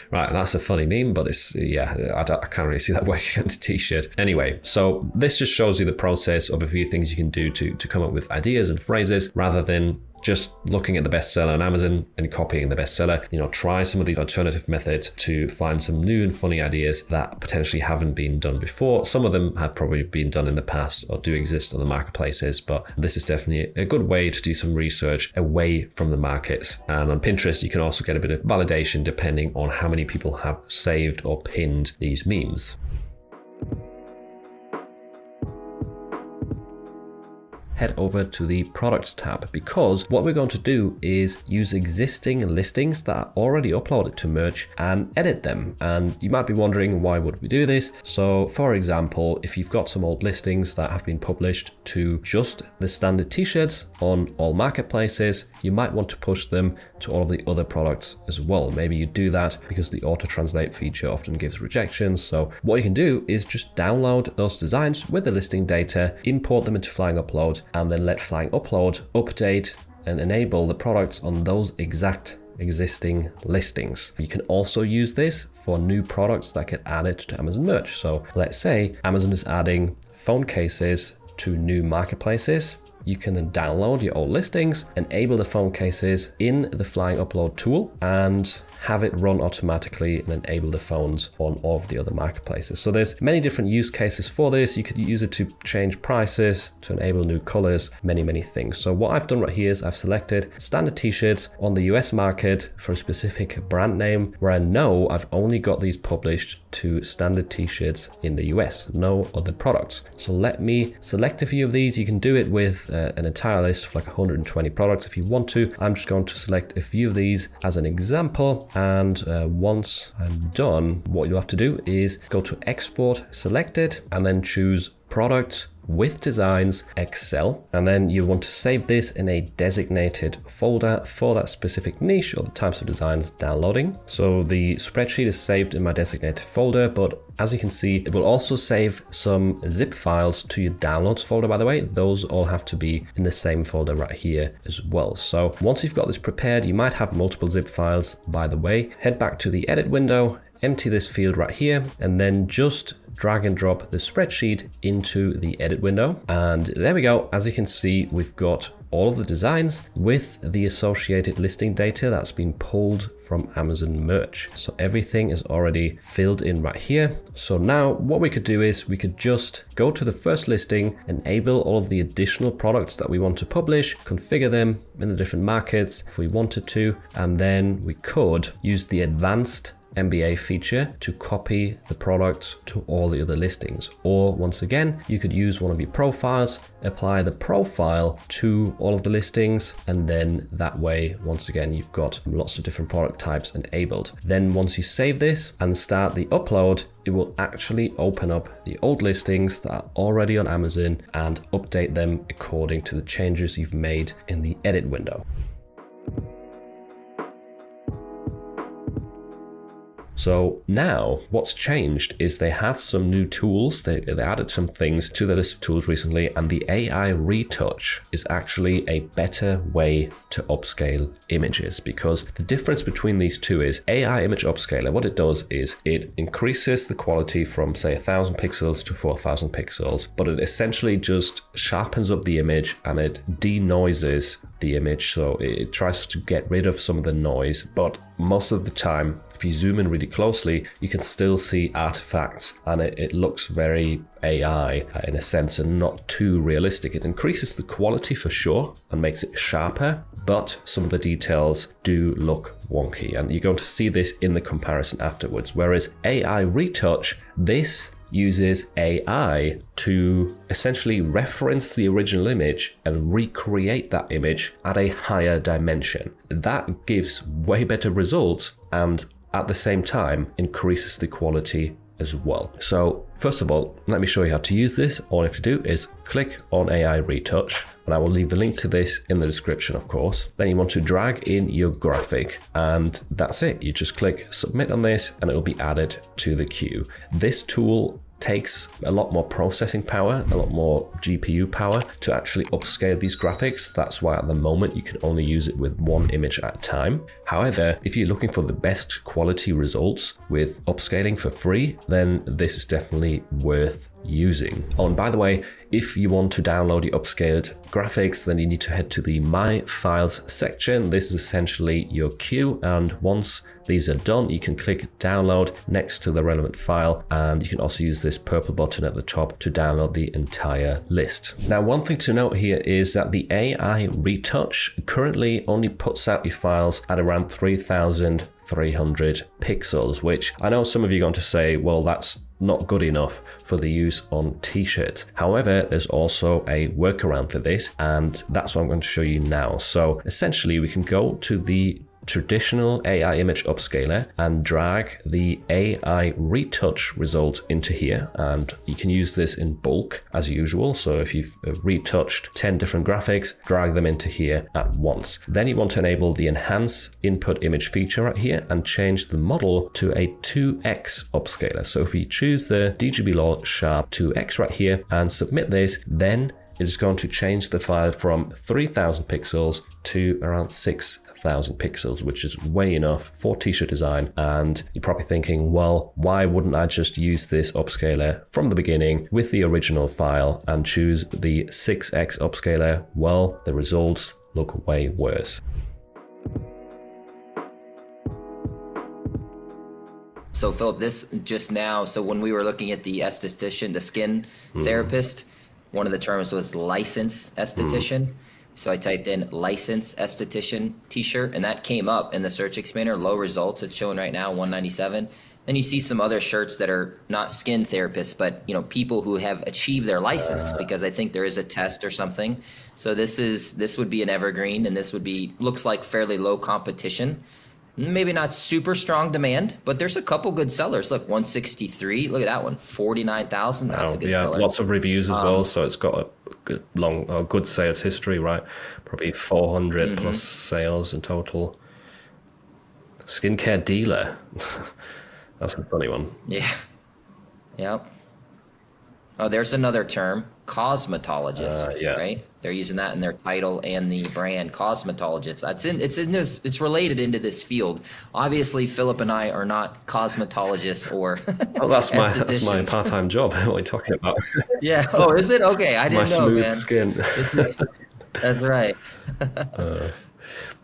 Right, that's a funny meme, but it's, yeah, I can't really see that working into t-shirt. Anyway, so this just shows you the process of a few things you can do to come up with ideas and phrases rather than just looking at the bestseller on Amazon and copying the bestseller. You know, try some of these alternative methods to find some new and funny ideas that potentially haven't been done before. Some of them have probably been done in the past or do exist on the marketplaces, but this is definitely a good way to do some research away from the markets. And on Pinterest, you can also get a bit of validation depending on how many people have saved or pinned these memes. Head over to the products tab, because what we're going to do is use existing listings that are already uploaded to Merch and edit them. And you might be wondering, why would we do this? So for example, if you've got some old listings that have been published to just the standard t-shirts on all marketplaces, you might want to push them to all of the other products as well. Maybe you do that because the auto translate feature often gives rejections. So what you can do is just download those designs with the listing data, import them into Flying Upload, and then let Flying Upload update and enable the products on those exact existing listings. You can also use this for new products that get added to Amazon Merch. So let's say Amazon is adding phone cases to new marketplaces. You can then download your old listings, enable the phone cases in the Flying Upload tool, and have it run automatically and enable the phones on all of the other marketplaces. So there's many different use cases for this. You could use it to change prices, to enable new colors, many things. So what I've done right here is I've selected standard t-shirts on the US market for a specific brand name where I know I've only got these published to standard t-shirts in the US, no other products. So let me select a few of these. You can do it with an entire list of like 120 products if you want to. I'm just going to select a few of these as an example, and once I'm done, what you'll have to do is go to Export Selected and then choose Product with Designs Excel, and then you want to save this in a designated folder for that specific niche or the types of designs downloading. So the spreadsheet is saved in my designated folder, but as you can see, it will also save some zip files to your downloads folder, by the way. Those all have to be in the same folder right here as well. So once you've got this prepared, you might have multiple zip files, by the way. Head back to the edit window, empty this field right here, and then just drag and drop the spreadsheet into the edit window. And there we go. As you can see, we've got all of the designs with the associated listing data that's been pulled from Amazon Merch. So everything is already filled in right here. So now what we could do is we could just go to the first listing, enable all of the additional products that we want to publish, configure them in the different markets if we wanted to, and then we could use the advanced MBA feature to copy the products to all the other listings. Or once again, you could use one of your profiles, apply the profile to all of the listings, and then that way, once again, you've got lots of different product types enabled. Then once you save this and start the upload, it will actually open up the old listings that are already on Amazon and update them according to the changes you've made in the edit window. So now what's changed is they have some new tools. They added some things to the list of tools recently, and the AI retouch is actually a better way to upscale images, because the difference between these two is AI image upscaler. What it does is it increases the quality from say 1,000 pixels to 4,000 pixels, but it essentially just sharpens up the image and it denoises the image. So it tries to get rid of some of the noise, but most of the time, if you zoom in really closely, you can still see artifacts, and it looks very AI in a sense and not too realistic. It increases the quality for sure and makes it sharper, but some of the details do look wonky, and you're going to see this in the comparison afterwards. Whereas AI retouch, this uses AI to essentially reference the original image and recreate that image at a higher dimension. That gives way better results and at the same time increases the quality as well. So first of all, let me show you how to use this. All you have to do is click on AI Retouch, and I will leave the link to this in the description, of course. Then you want to drag in your graphic, and that's it. You just click Submit on this and it will be added to the queue. This tool takes a lot more processing power, a lot more GPU power to actually upscale these graphics. That's why at the moment you can only use it with one image at a time. However, if you're looking for the best quality results with upscaling for free, then this is definitely worth using. Oh, and by the way, if you want to download your upscaled graphics, then you need to head to the My Files section. This is essentially your queue, and once these are done, you can click download next to the relevant file, and you can also use this purple button at the top to download the entire list. Now, one thing to note here is that the AI Retouch currently only puts out your files at around 3,300 pixels, which I know some of you are going to say, well, that's not good enough for the use on t-shirts. However, there's also a workaround for this, and that's what I'm going to show you now. So essentially we can go to the traditional AI image upscaler and drag the AI retouch result into here, and you can use this in bulk as usual. So if you've retouched 10 different graphics, drag them into here at once. Then you want to enable the enhance input image feature right here and change the model to a 2x upscaler. So if you choose the DGB-Lol Sharp 2x right here and submit this, then it is going to change the file from 3,000 pixels to around 6,000 pixels, which is way enough for t-shirt design. And you're probably thinking, well, why wouldn't I just use this upscaler from the beginning with the original file and choose the 6x upscaler? Well, the results look way worse. So Philip, this just now, so when we were looking at the esthetician, the skin therapist, one of the terms was licensed esthetician. So I typed in licensed esthetician t-shirt, and that came up in the search expander, low results. It's showing right now 197. Then you see some other shirts that are not skin therapists, but people who have achieved their license, because I think there is a test or something. So this would be an evergreen, and this would be, looks like fairly low competition. Maybe not super strong demand, but there's a couple good sellers. Look, 163. Look at that one, 49,000. That's a good seller. Lots of reviews as well, so it's got a good sales history, right? Probably 400 plus sales in total. Skincare dealer. That's a funny one. Yeah. Yep. Oh, there's another term, cosmetologist, right? They're using that in their title and the brand, cosmetologist. It's related into this field. Obviously, Philip and I are not cosmetologists or well, that's my part-time job. What are you talking about? Yeah. Oh, is it? Okay, I didn't know, man. My smooth skin. That's right.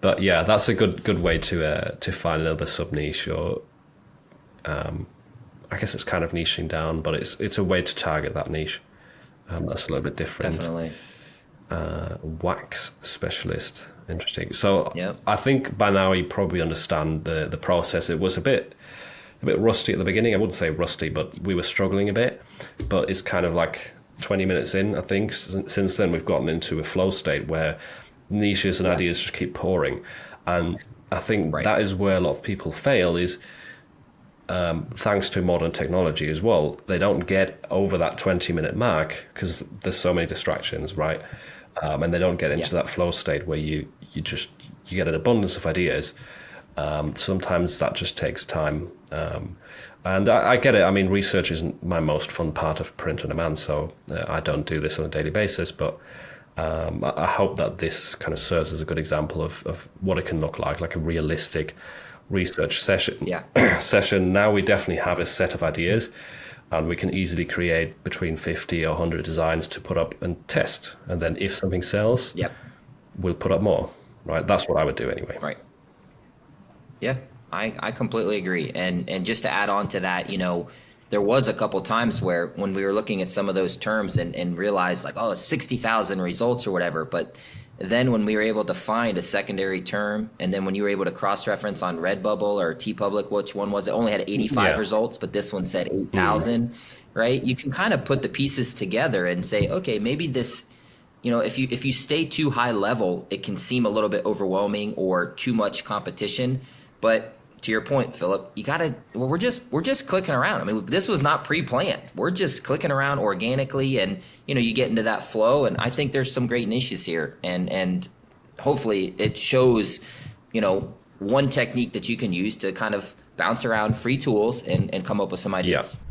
But yeah, that's a good way to find another sub niche, or I guess it's kind of niching down, but it's a way to target that niche. That's a little bit different. Definitely. Wax specialist. Interesting. So yep. I think by now you probably understand the process. It was a bit rusty at the beginning. I wouldn't say rusty, but we were struggling a bit. But it's kind of like 20 minutes in, I think. Since then, we've gotten into a flow state where niches and ideas just keep pouring. And I think that is where a lot of people fail is, thanks to modern technology as well, they don't get over that 20-minute mark because there's so many distractions, right? And they don't get into that flow state where you get an abundance of ideas. Sometimes that just takes time. And I get it. I mean, research isn't my most fun part of print on demand, so I don't do this on a daily basis, but I hope that this kind of serves as a good example of what it can look like a realistic research session. Now we definitely have a set of ideas, and we can easily create between 50 or 100 designs to put up and test. And then if something sells, we'll put up more, right? That's what I would do anyway. Right. Yeah. I completely agree. And just to add on to that, there was a couple times where when we were looking at some of those terms and realized like, oh, 60,000 results or whatever. But then when we were able to find a secondary term, and then when you were able to cross-reference on Redbubble or TeePublic, which one was it? Only had 85 results, but this one said 8,000, right? You can kind of put the pieces together and say, okay, maybe this, if you stay too high level, it can seem a little bit overwhelming or too much competition. But to your point, Philip, we're just clicking around. I mean, this was not pre-planned. We're just clicking around organically, and you get into that flow. And I think there's some great niches here, and hopefully it shows, one technique that you can use to kind of bounce around free tools and come up with some ideas. Yeah.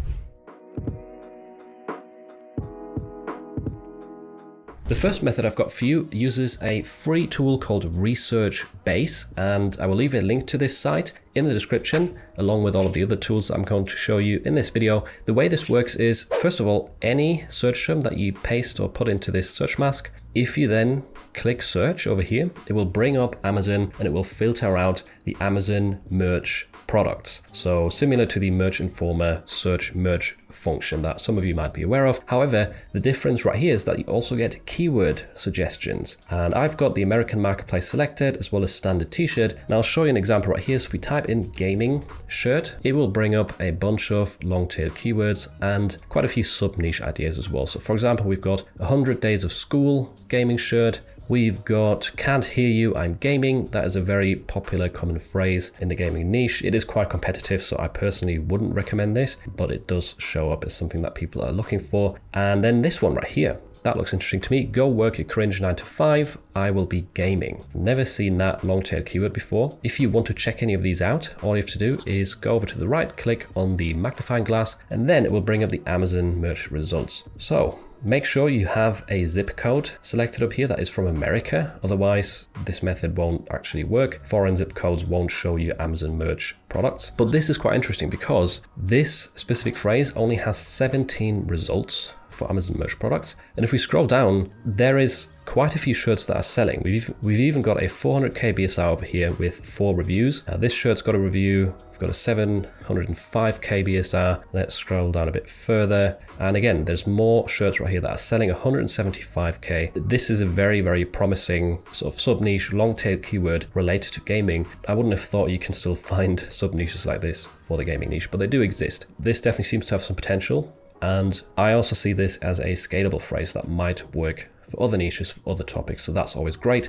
The first method I've got for you uses a free tool called Research Base, and I will leave a link to this site in the description, along with all of the other tools that I'm going to show you in this video. The way this works is, first of all, any search term that you paste or put into this search mask, if you then click search over here, it will bring up Amazon and it will filter out the Amazon merch products. So similar to the Merch Informer search merch function that some of you might be aware of. However, the difference right here is that you also get keyword suggestions. And I've got the American marketplace selected as well as standard t-shirt. And I'll show you an example right here. So if we type in gaming shirt, it will bring up a bunch of long tail keywords and quite a few sub niche ideas as well. So for example, we've got 100 days of school gaming shirt. We've got can't hear you, I'm gaming. That is a very popular common phrase in the gaming niche. It is quite competitive, so I personally wouldn't recommend this, but it does show up as something that people are looking for. And then this one right here, that looks interesting to me. Go work your cringe 9 to 5, I will be gaming. Never seen that long tail keyword before. If you want to check any of these out, all you have to do is go over to the right, click on the magnifying glass, and then it will bring up the Amazon merch results. So make sure you have a zip code selected up here that is from America. Otherwise, this method won't actually work. Foreign zip codes won't show you Amazon merch products. But this is quite interesting because this specific phrase only has 17 results for Amazon merch products. And if we scroll down, there is quite a few shirts that are selling. We've even got a 400k BSR over here with 4 reviews. This shirt's got a review. We've got a 705k BSR. Let's scroll down a bit further. And again, there's more shirts right here that are selling 175k. This is a very, very promising sort of sub niche, long tail keyword related to gaming. I wouldn't have thought you can still find sub niches like this for the gaming niche, but they do exist. This definitely seems to have some potential. And I also see this as a scalable phrase that might work for other niches, for other topics. So that's always great.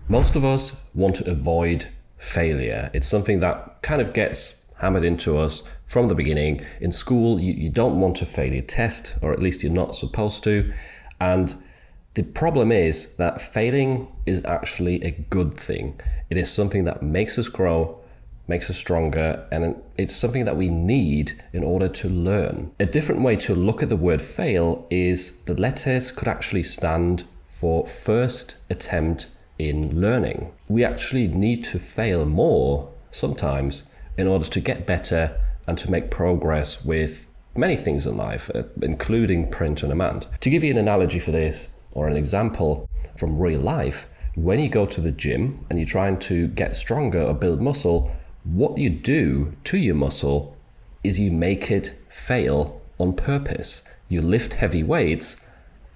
Most of us want to avoid failure. It's something that kind of gets hammered into us from the beginning. In school, you don't want to fail your test, or at least you're not supposed to. And the problem is that failing is actually a good thing. It is something that makes us grow, makes us stronger, and it's something that we need in order to learn. A different way to look at the word fail is the letters could actually stand for first attempt in learning. We actually need to fail more sometimes in order to get better and to make progress with many things in life, including print on demand. To give you an analogy for this, or an example from real life, when you go to the gym and you're trying to get stronger or build muscle, what you do to your muscle is you make it fail on purpose. You lift heavy weights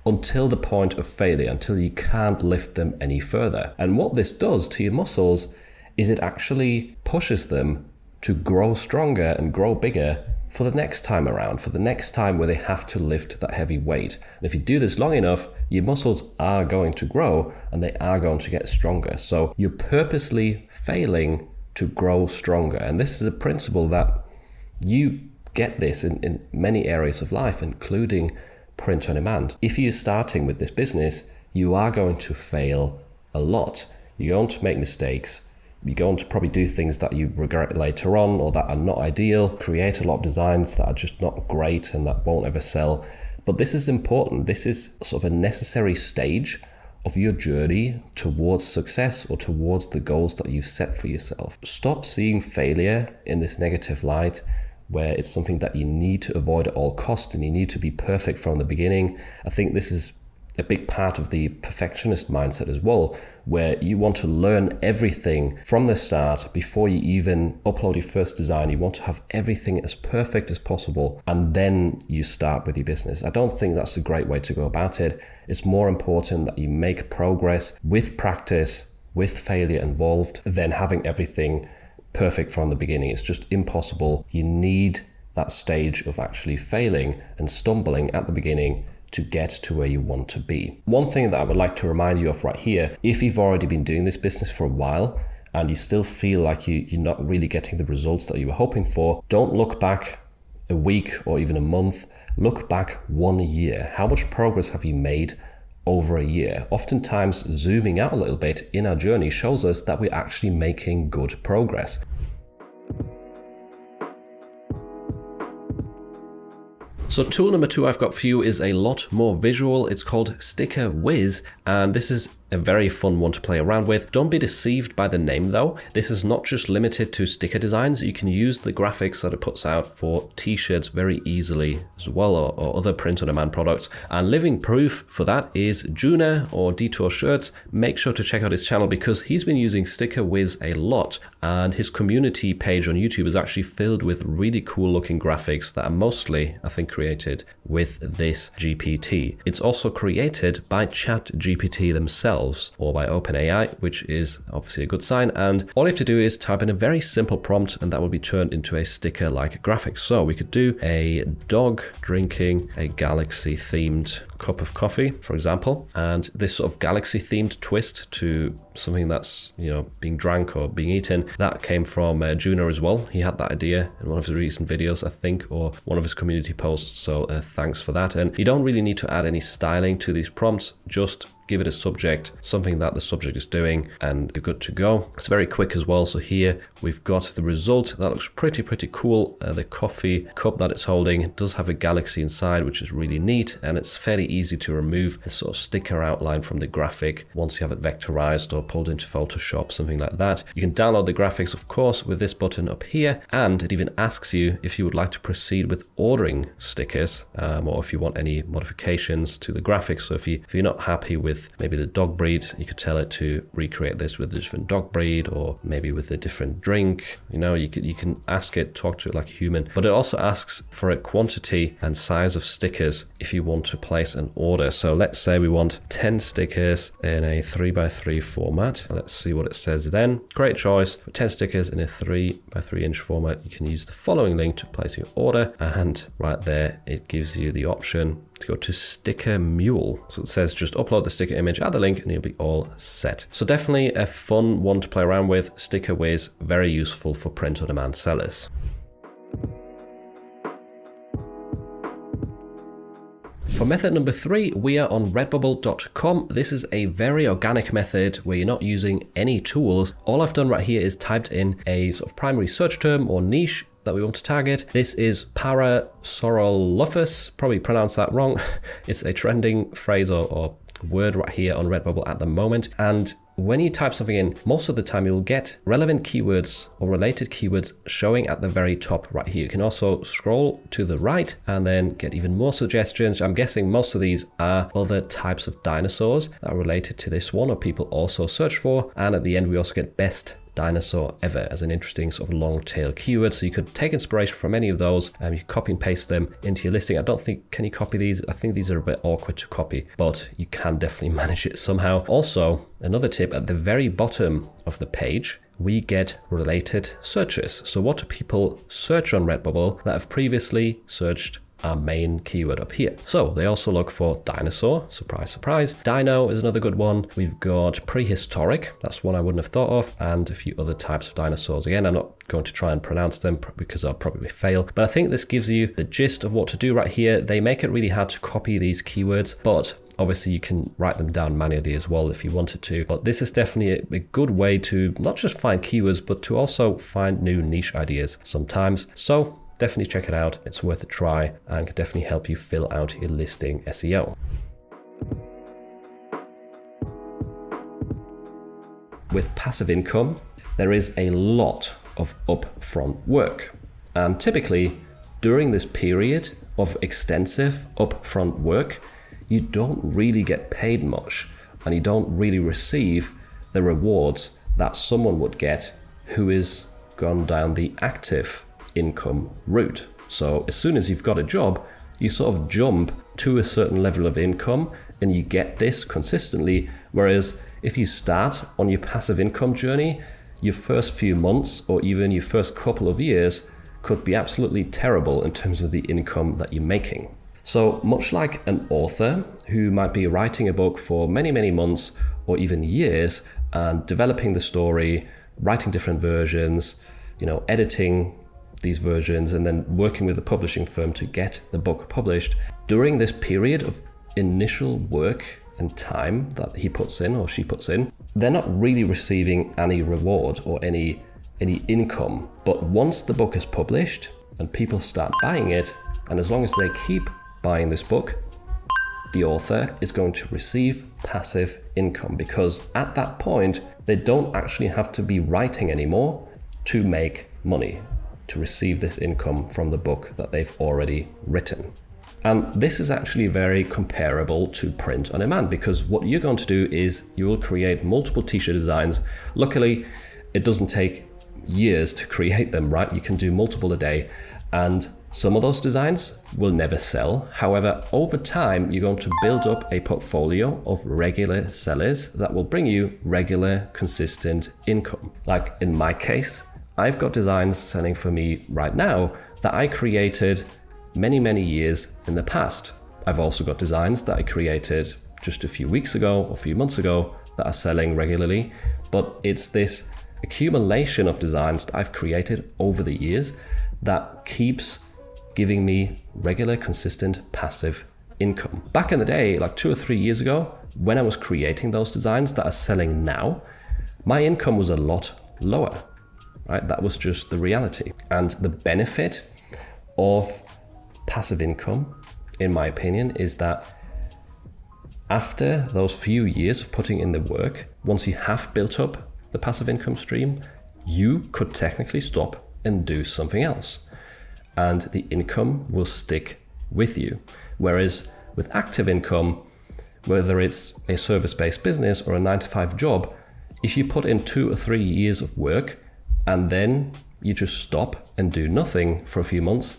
until the point of failure, until you can't lift them any further. And what this does to your muscles is it actually pushes them to grow stronger and grow bigger for the next time around, for the next time where they have to lift that heavy weight. And if you do this long enough, your muscles are going to grow and they are going to get stronger. So you're purposely failing to grow stronger. And this is a principle that you get this in many areas of life, including print on demand. If you're starting with this business, you are going to fail a lot. You're going to make mistakes. You're going to probably do things that you regret later on or that are not ideal, create a lot of designs that are just not great and that won't ever sell. But this is important. This is sort of a necessary stage of your journey towards success or towards the goals that you've set for yourself. Stop seeing failure in this negative light where it's something that you need to avoid at all costs and you need to be perfect from the beginning. I think this is a big part of the perfectionist mindset as well, where you want to learn everything from the start before you even upload your first design. You want to have everything as perfect as possible, and then you start with your business. I don't think that's a great way to go about it. It's more important that you make progress with practice, with failure involved, than having everything perfect from the beginning. It's just impossible. You need that stage of actually failing and stumbling at the beginning to get to where you want to be. One thing that I would like to remind you of right here, if you've already been doing this business for a while and you still feel like you're not really getting the results that you were hoping for, don't look back a week or even a month. Look back 1 year. How much progress have you made over a year? Oftentimes, zooming out a little bit in our journey shows us that we're actually making good progress. So tool number 2 I've got for you is a lot more visual. It's called Sticker Whiz, and this is a very fun one to play around with. Don't be deceived by the name though. This is not just limited to sticker designs. You can use the graphics that it puts out for t-shirts very easily as well, or other print-on-demand products. And living proof for that is Juna or Detour Shirts. Make sure to check out his channel because he's been using Sticker Whiz a lot, and his community page on YouTube is actually filled with really cool looking graphics that are mostly, I think, created with this GPT. It's also created by ChatGPT themselves or by OpenAI, which is obviously a good sign. And all you have to do is type in a very simple prompt and that will be turned into a sticker-like graphic. So we could do a dog drinking a galaxy themed cup of coffee, for example, and this sort of galaxy themed twist to something that's, you know, being drank or being eaten, that came from Juna as well. He had that idea in one of his recent videos, I think, or one of his community posts, so thanks for that. And you don't really need to add any styling to these prompts, just give it a subject, something that the subject is doing, and you're good to go. It's very quick as well. So here we've got the result. That looks pretty cool. The coffee cup that it's holding, it does have a galaxy inside, which is really neat, and it's fairly easy to remove the sort of sticker outline from the graphic once you have it vectorized or pulled into Photoshop, something like that. You can download the graphics, of course, with this button up here, and it even asks you if you would like to proceed with ordering stickers, or if you want any modifications to the graphics. So if you're not happy with maybe the dog breed, you could tell it to recreate this with a different dog breed, or maybe with a different drink. You know, you can ask it, talk to it like a human. But it also asks for a quantity and size of stickers if you want to place an order. So let's say we want 10 stickers in a 3x3 format. Let's see what it says then. Great choice. For 10 stickers in a 3x3 inch format, you can use the following link to place your order, and right there it gives you the option to go to Sticker Mule. So it says just upload the sticker image, add the link, and you'll be all set. So definitely a fun one to play around with. Sticker Whiz, very useful for print-on-demand sellers. For method number 3, we are on redbubble.com. This is a very organic method where you're not using any tools. All I've done right here is typed in a sort of primary search term or niche that we want to target. This is Parasaurolophus, probably pronounced that wrong. It's a trending phrase or word right here on Redbubble at the moment. And when you type something in, most of the time you'll get relevant keywords or related keywords showing at the very top right here. You can also scroll to the right and then get even more suggestions. I'm guessing most of these are other types of dinosaurs that are related to this one or people also search for. And at the end, we also get best dinosaur ever as an interesting sort of long tail keyword. So you could take inspiration from any of those and you copy and paste them into your listing. I don't think, can you copy these? I think these are a bit awkward to copy, but you can definitely manage it somehow. Also, another tip, at the very bottom of the page, we get related searches. So what do people search on Redbubble that have previously searched our main keyword up here? So they also look for dinosaur, surprise, surprise. Dino is another good one. We've got prehistoric, that's one I wouldn't have thought of, and a few other types of dinosaurs. Again, I'm not going to try and pronounce them because I'll probably fail, but I think this gives you the gist of what to do right here. They make it really hard to copy these keywords, but obviously you can write them down manually as well if you wanted to. But this is definitely a good way to not just find keywords, but to also find new niche ideas sometimes. So definitely check it out. It's worth a try and can definitely help you fill out your listing SEO. With passive income, there is a lot of upfront work. And typically during this period of extensive upfront work, you don't really get paid much, and you don't really receive the rewards that someone would get who is gone down the active income route. So as soon as you've got a job, you sort of jump to a certain level of income and you get this consistently. Whereas if you start on your passive income journey, your first few months or even your first couple of years could be absolutely terrible in terms of the income that you're making. So much like an author who might be writing a book for many, many months or even years and developing the story, writing different versions, editing these versions and then working with the publishing firm to get the book published. During this period of initial work and time that he puts in or she puts in, they're not really receiving any reward or any income. But once the book is published and people start buying it, and as long as they keep buying this book, the author is going to receive passive income, because at that point, they don't actually have to be writing anymore to make money, to receive this income from the book that they've already written. And this is actually very comparable to print on demand, because what you're going to do is you will create multiple t-shirt designs. Luckily, it doesn't take years to create them, right? You can do multiple a day, and some of those designs will never sell. However, over time, you're going to build up a portfolio of regular sellers that will bring you regular, consistent income. Like in my case, I've got designs selling for me right now that I created many, many years in the past. I've also got designs that I created just a few weeks ago or a few months ago that are selling regularly, but it's this accumulation of designs that I've created over the years that keeps giving me regular, consistent, passive income. Back in the day, like 2 or 3 years ago, when I was creating those designs that are selling now, my income was a lot lower, right? That was just the reality. And the benefit of passive income, in my opinion, is that after those few years of putting in the work, once you have built up the passive income stream, you could technically stop and do something else, and the income will stick with you. Whereas with active income, whether it's a service-based business or a 9-to-5 job, if you put in 2 or 3 years of work and then you just stop and do nothing for a few months,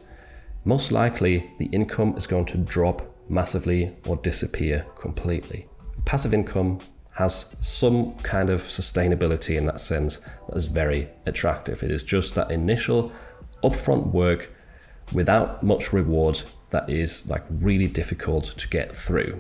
most likely the income is going to drop massively or disappear completely. Passive income has some kind of sustainability in that sense that is very attractive. It is just that initial upfront work without much reward that is like really difficult to get through.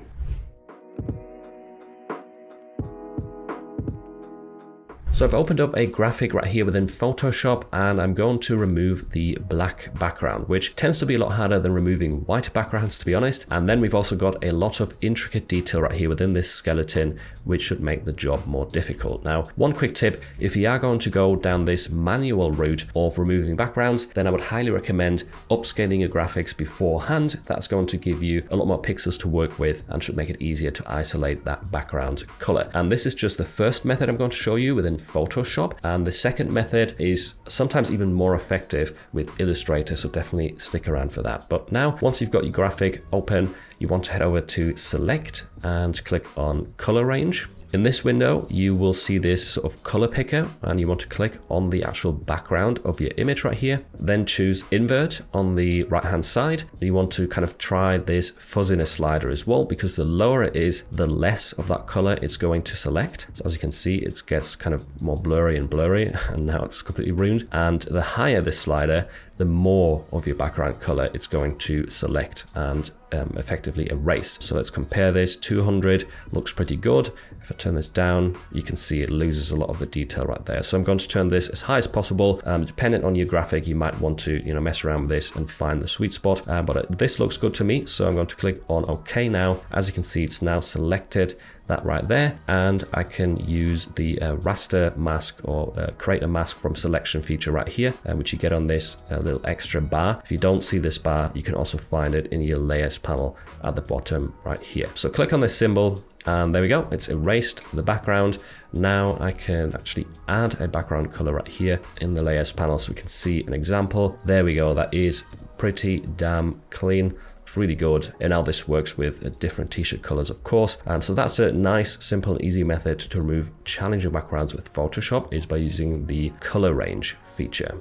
So I've opened up a graphic right here within Photoshop, and I'm going to remove the black background, which tends to be a lot harder than removing white backgrounds, to be honest. And then we've also got a lot of intricate detail right here within this skeleton, which should make the job more difficult. Now, one quick tip, if you are going to go down this manual route of removing backgrounds, then I would highly recommend upscaling your graphics beforehand. That's going to give you a lot more pixels to work with and should make it easier to isolate that background color. And this is just the first method I'm going to show you within Photoshop, and the second method is sometimes even more effective with Illustrator, so definitely stick around for that. But now, once you've got your graphic open, you want to head over to Select and click on Color Range. In this window, you will see this sort of color picker, and you want to click on the actual background of your image right here. Then choose Invert on the right-hand side. You want to kind of try this fuzziness slider as well, because the lower it is, the less of that color it's going to select. So as you can see, it gets kind of more blurry and blurry, and now it's completely ruined. And the higher this slider, the more of your background color it's going to select and effectively erase. So let's compare this. 200 looks pretty good. If I turn this down, you can see it loses a lot of the detail right there. So I'm going to turn this as high as possible. Depending on your graphic, you might want to mess around with this and find the sweet spot. But this looks good to me, so I'm going to click on OK now. As you can see, it's now selected that right there, and I can use the raster mask or create a mask from selection feature right here, which you get on this little extra bar. If you don't see this bar, you can also find it in your layers panel at the bottom right here. So click on this symbol, and there we go, it's erased the background. Now I can actually add a background color right here in the layers panel so we can see an example. There we go, that is pretty damn clean. looks really good. And now this works with different t-shirt colors, of course. So that's a nice, simple, easy method to remove challenging backgrounds with Photoshop, is by using the color range feature.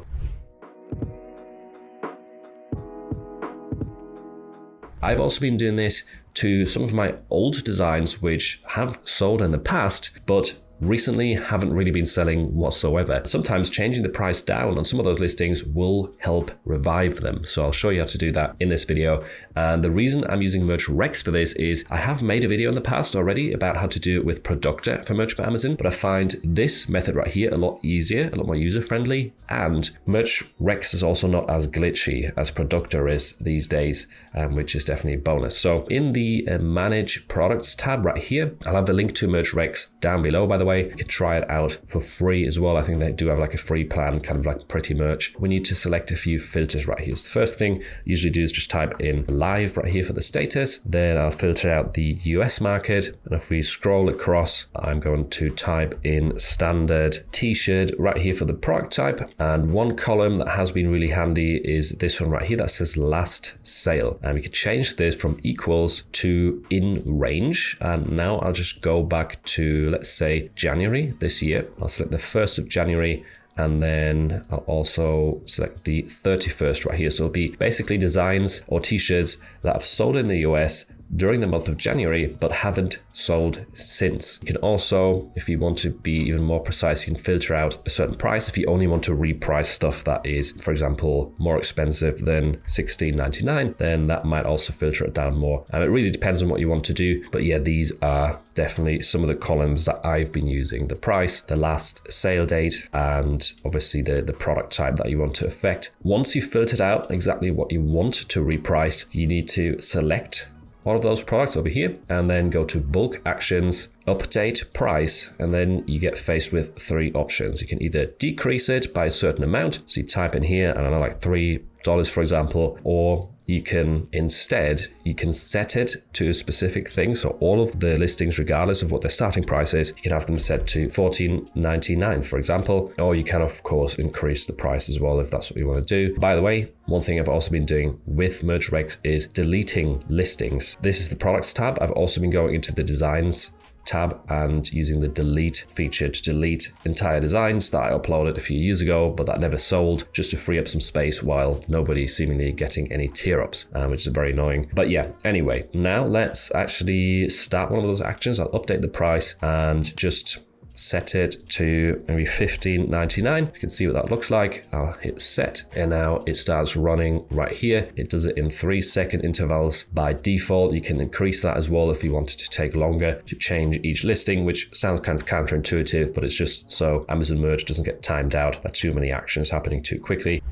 I've also been doing this to some of my old designs which have sold in the past, but recently haven't really been selling whatsoever. Sometimes changing the price down on some of those listings will help revive them. So I'll show you how to do that in this video. And the reason I'm using Merch Rex for this is I have made a video in the past already about how to do it with Productor for Merch by Amazon, but I find this method right here a lot easier, a lot more user-friendly, and Merch Rex is also not as glitchy as Productor is these days, which is definitely a bonus. So in the Manage Products tab right here, I'll have the link to Merch Rex down below, by the way. You can try it out for free as well. I think they do have like a free plan, kind of like Pretty Merch. We need to select a few filters right here. So the first thing I usually do is just type in live right here for the status. Then I'll filter out the US market. And if we scroll across, I'm going to type in standard t-shirt right here for the product type. And one column that has been really handy is this one right here that says last sale. And we can change this from equals to in range. And now I'll just go back to, let's say, January this year. I'll select the 1st of January, and then I'll also select the 31st right here. So it'll be basically designs or t-shirts that have sold in the US during the month of January, but haven't sold since. You can also, if you want to be even more precise, you can filter out a certain price. If you only want to reprice stuff that is, for example, more expensive than $16.99, then that might also filter it down more. It really depends on what you want to do. But yeah, these are definitely some of the columns that I've been using: the price, the last sale date, and obviously the product type that you want to affect. Once you've filtered out exactly what you want to reprice, you need to select all of those products over here and then go to bulk actions, update price, and then you get faced with three options. You can either decrease it by a certain amount, so you type in here, I don't know, like $3 for example, or you can set it to a specific thing. So all of the listings, regardless of what their starting price is, you can have them set to $14.99, for example, or you can of course increase the price as well if that's what you want to do. By the way, one thing I've also been doing with Merch Rex is deleting listings. This is the products tab. I've also been going into the designs tab and using the delete feature to delete entire designs that I uploaded a few years ago but that never sold, just to free up some space while nobody's seemingly getting any tear ups, which is very annoying. But yeah, anyway, now let's actually start one of those actions. I'll update the price and just set it to maybe $15.99. You can see what that looks like. I'll hit set, and now it starts running right here. It does it in 3-second intervals by default. You can increase that as well if you wanted to take longer to change each listing, which sounds kind of counterintuitive, but it's just so Amazon Merch doesn't get timed out by too many actions happening too quickly.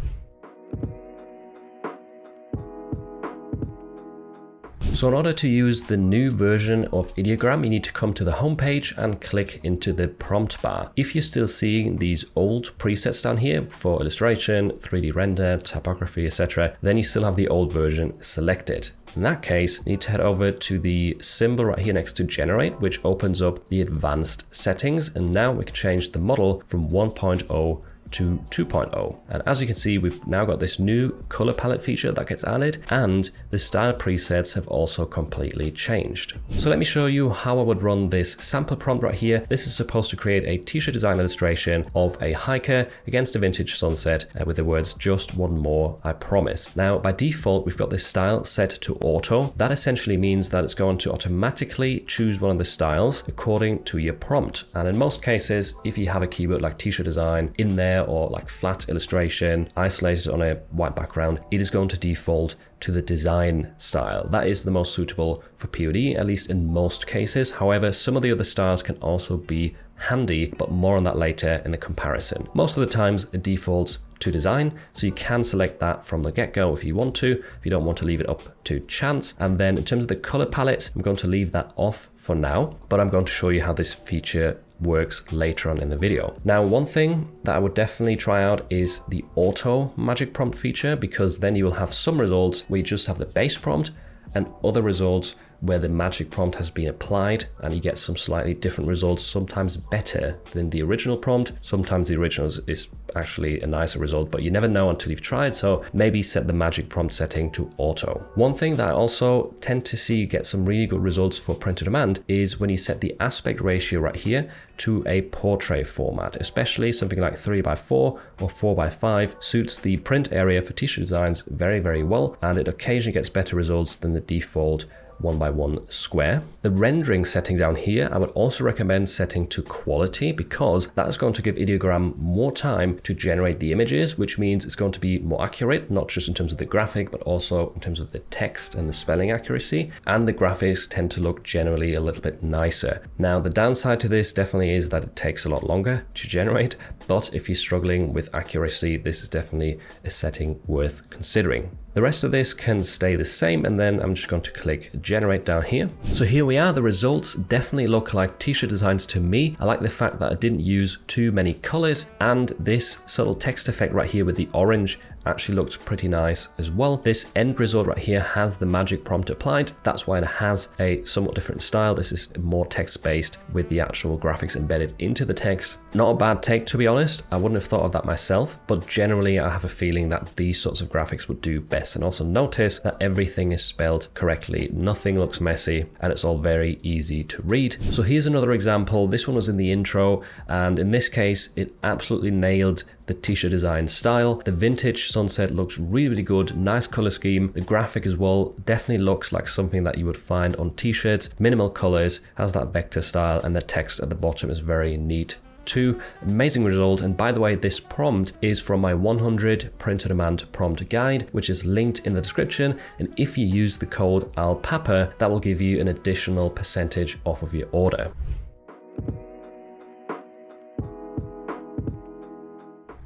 So in order to use the new version of Ideogram, you need to come to the homepage and click into the prompt bar. If you're still seeing these old presets down here for illustration, 3D render, typography, etc., then you still have the old version selected. In that case, you need to head over to the symbol right here next to generate, which opens up the advanced settings. And now we can change the model from 1.0 to 2.0. And as you can see, we've now got this new color palette feature that gets added, and the style presets have also completely changed. So let me show you how I would run this sample prompt right here. This is supposed to create a t-shirt design illustration of a hiker against a vintage sunset with the words "just one more, I promise." Now, by default, we've got this style set to auto. That essentially means that it's going to automatically choose one of the styles according to your prompt. And in most cases, if you have a keyword like t-shirt design in there, or like flat illustration isolated on a white background, it is going to default to the design style. That is the most suitable for POD, at least in most cases. However, some of the other styles can also be handy, but more on that later in the comparison. Most of the times it defaults to design, so you can select that from the get-go if you want to, if you don't want to leave it up to chance. And then in terms of the color palette, I'm going to leave that off for now, but I'm going to show you how this feature works later on in the video. Now, one thing that I would definitely try out is the auto magic prompt feature, because then you will have some results where you just have the base prompt and other results where the magic prompt has been applied and you get some slightly different results, sometimes better than the original prompt. Sometimes the original is actually a nicer result, but you never know until you've tried, so maybe set the magic prompt setting to auto. One thing that I also tend to see you get some really good results for print on demand is when you set the aspect ratio right here to a portrait format, especially something like 3x4 or 4x5 suits the print area for t-shirt designs very, very well, and it occasionally gets better results than the default 1x1 square. The rendering setting down here, I would also recommend setting to quality, because that's going to give Ideogram more time to generate the images, which means it's going to be more accurate, not just in terms of the graphic, but also in terms of the text and the spelling accuracy. And the graphics tend to look generally a little bit nicer. Now, the downside to this definitely is that it takes a lot longer to generate, but if you're struggling with accuracy, this is definitely a setting worth considering. The rest of this can stay the same, and then I'm just going to click generate down here. So here we are. The results definitely look like t-shirt designs to me. I like the fact that I didn't use too many colors, and this subtle text effect right here with the orange actually looks pretty nice as well. This end result right here has the magic prompt applied. That's why it has a somewhat different style. This is more text-based with the actual graphics embedded into the text. Not a bad take, to be honest. I wouldn't have thought of that myself, but generally I have a feeling that these sorts of graphics would do best. And also notice that everything is spelled correctly. Nothing looks messy, and it's all very easy to read. So here's another example. This one was in the intro, and in this case, it absolutely nailed the t-shirt design style. The vintage sunset looks really, really good. Nice color scheme. The graphic as well definitely looks like something that you would find on t-shirts. Minimal colors, has that vector style, and the text at the bottom is very neat too. Amazing result. And by the way, this prompt is from my 100 print on demand prompt guide, which is linked in the description. And if you use the code ALPAPA, that will give you an additional percentage off of your order.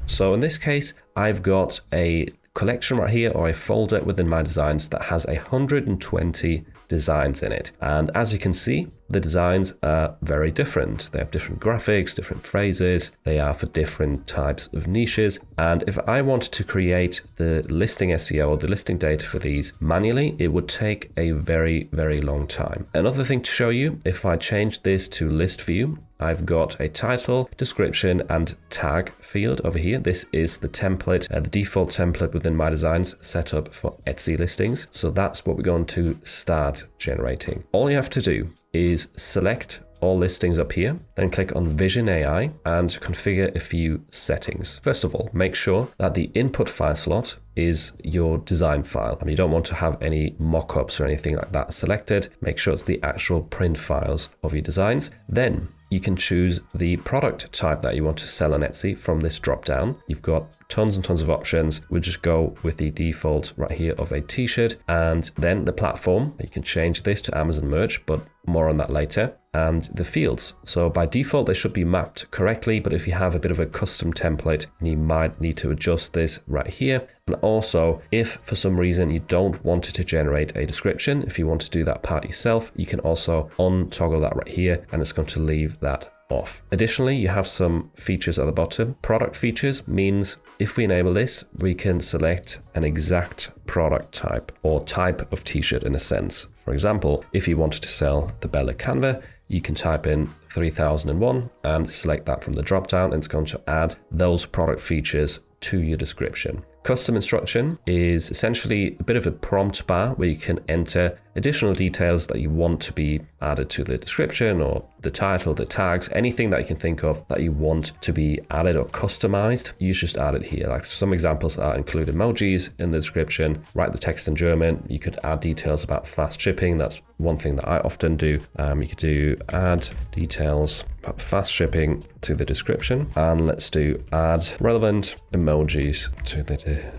So in this case, I've got a collection right here, or a folder within my designs that has 120 designs in it. And as you can see, the designs are very different. They have different graphics, different phrases. They are for different types of niches. And if I wanted to create the listing SEO or the listing data for these manually, it would take a very, very long time. Another thing to show you, if I change this to list view, I've got a title, description, and tag field over here. This is the template, the default template within my designs set up for Etsy listings. So that's what we're going to start generating. All you have to do is select all listings up here, then click on Vision AI and configure a few settings. First of all, make sure that the input file slot is your design file. You don't want to have any mockups or anything like that selected. Make sure it's the actual print files of your designs. Then you can choose the product type that you want to sell on Etsy from this drop down. You've got tons and tons of options. We'll just go with the default right here of a t-shirt, and then the platform. You can change this to Amazon Merch, but more on that later. And the fields. So by default, they should be mapped correctly, but if you have a bit of a custom template, you might need to adjust this right here. And also, if for some reason you don't want it to generate a description, if you want to do that part yourself, you can also untoggle that right here, and it's going to leave that off. Additionally, you have some features at the bottom. Product features means if we enable this, we can select an exact product type or type of t-shirt in a sense. For example, if you wanted to sell the Bella Canva, you can type in 3001 and select that from the drop down, and it's going to add those product features to your description. Custom instruction is essentially a bit of a prompt bar where you can enter additional details that you want to be added to the description or the title, the tags, anything that you can think of that you want to be added or customized. You just add it here. Like some examples are include emojis in the description, write the text in German. You could add details about fast shipping. That's one thing that I often do. You could do add details about fast shipping to the description, and let's do add relevant emojis to the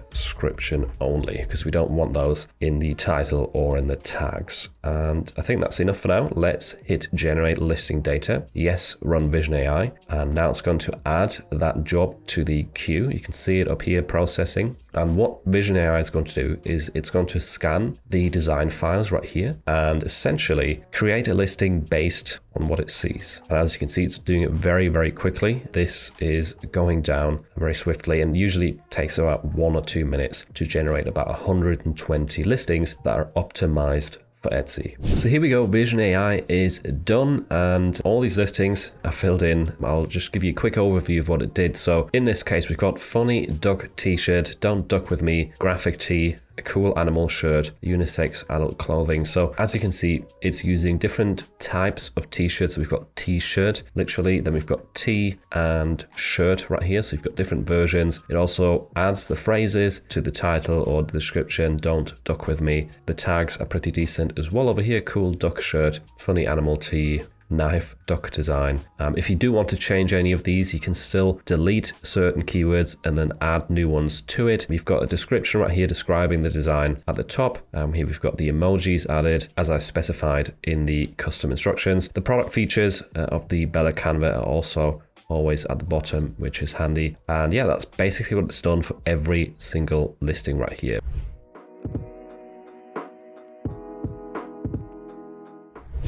description only, because we don't want those in the title or in the tags. And I think that's enough for now. Let's hit generate listing data. Yes, run Vision AI. And now it's going to add that job to the queue. You can see it up here processing. And what Vision AI is going to do is it's going to scan the design files right here and essentially create a listing based on what it sees. And as you can see, it's doing it very, very quickly. This is going down very swiftly and usually takes about 1 1 or 2 minutes to generate about 120 listings that are optimized for Etsy. So here we go, Vision AI is done and all these listings are filled in. I'll just give you a quick overview of what it did. So in this case, we've got funny duck t-shirt, don't duck with me, graphic tee, a cool animal shirt, unisex adult clothing. So as you can see, it's using different types of t-shirts. We've got t-shirt, literally, then we've got tee and shirt right here. So you've got different versions. It also adds the phrases to the title or the description, don't duck with me. The tags are pretty decent as well over here. Cool duck shirt, funny animal tee, knife duck design. If you do want to change any of these, you can still delete certain keywords and then add new ones to it. We've got a description right here describing the design at the top. Here we've got the emojis added as I specified in the custom instructions. The product features of the Bella Canva are also always at the bottom, which is handy. And yeah, that's basically what it's done for every single listing right here.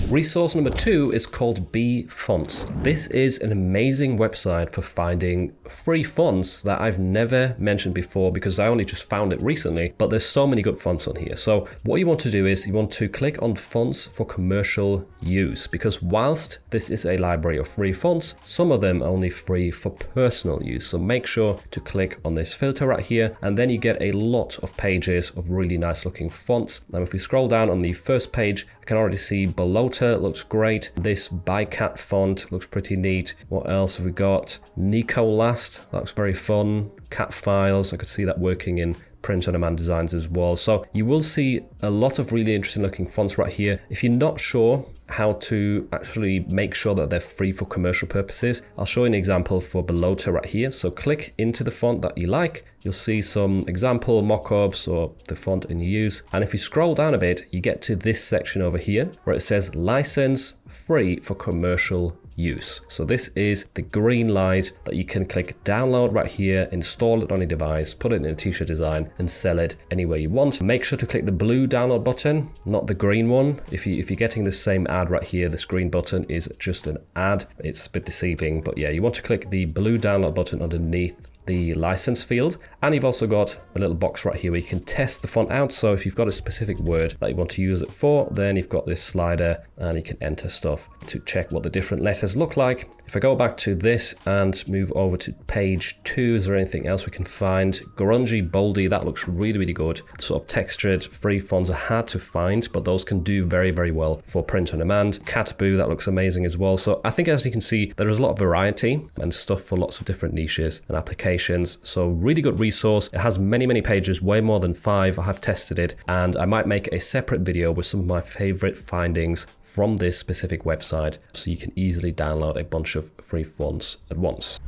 Resource number 2 is called B Fonts. This is an amazing website for finding free fonts that I've never mentioned before because I only just found it recently, but there's so many good fonts on here. So what you want to do is you want to click on fonts for commercial use, because whilst this is a library of free fonts, some of them are only free for personal use. So make sure to click on this filter right here, and then you get a lot of pages of really nice looking fonts. Now if we scroll down on the first page, I can already see below looks great. This Bycat font looks pretty neat. What else have we got? Nicolast, that looks very fun. Cat Files, I could see that working in print-on-demand designs as well. So you will see a lot of really interesting looking fonts right here. If you're not sure how to actually make sure that they're free for commercial purposes, I'll show you an example for Belota right here. So click into the font that you like. You'll see some example mockups or the font in use. And if you scroll down a bit, you get to this section over here where it says license free for commercial use. So this is the green light that you can click download right here, install it on your device, put it in a t-shirt design and sell it anywhere you want. Make sure to click the blue download button, not the green one. If you're getting the same ad right here, this green button is just an ad. It's a bit deceiving, but yeah, you want to click the blue download button underneath the license field. And you've also got a little box right here where you can test the font out. So if you've got a specific word that you want to use it for, then you've got this slider and you can enter stuff to check what the different letters look like. If I go back to this and move over to page 2, is there anything else we can find? Grungy Boldy, that looks really, really good. Sort of textured free fonts are hard to find, but those can do very, very well for print on demand. Catboo, that looks amazing as well. So I think as you can see, there is a lot of variety and stuff for lots of different niches and applications. So really good resource. It has many, many pages, way more than 5. I have tested it, and I might make a separate video with some of my favorite findings from this specific website, so you can easily download a bunch of free fonts at once.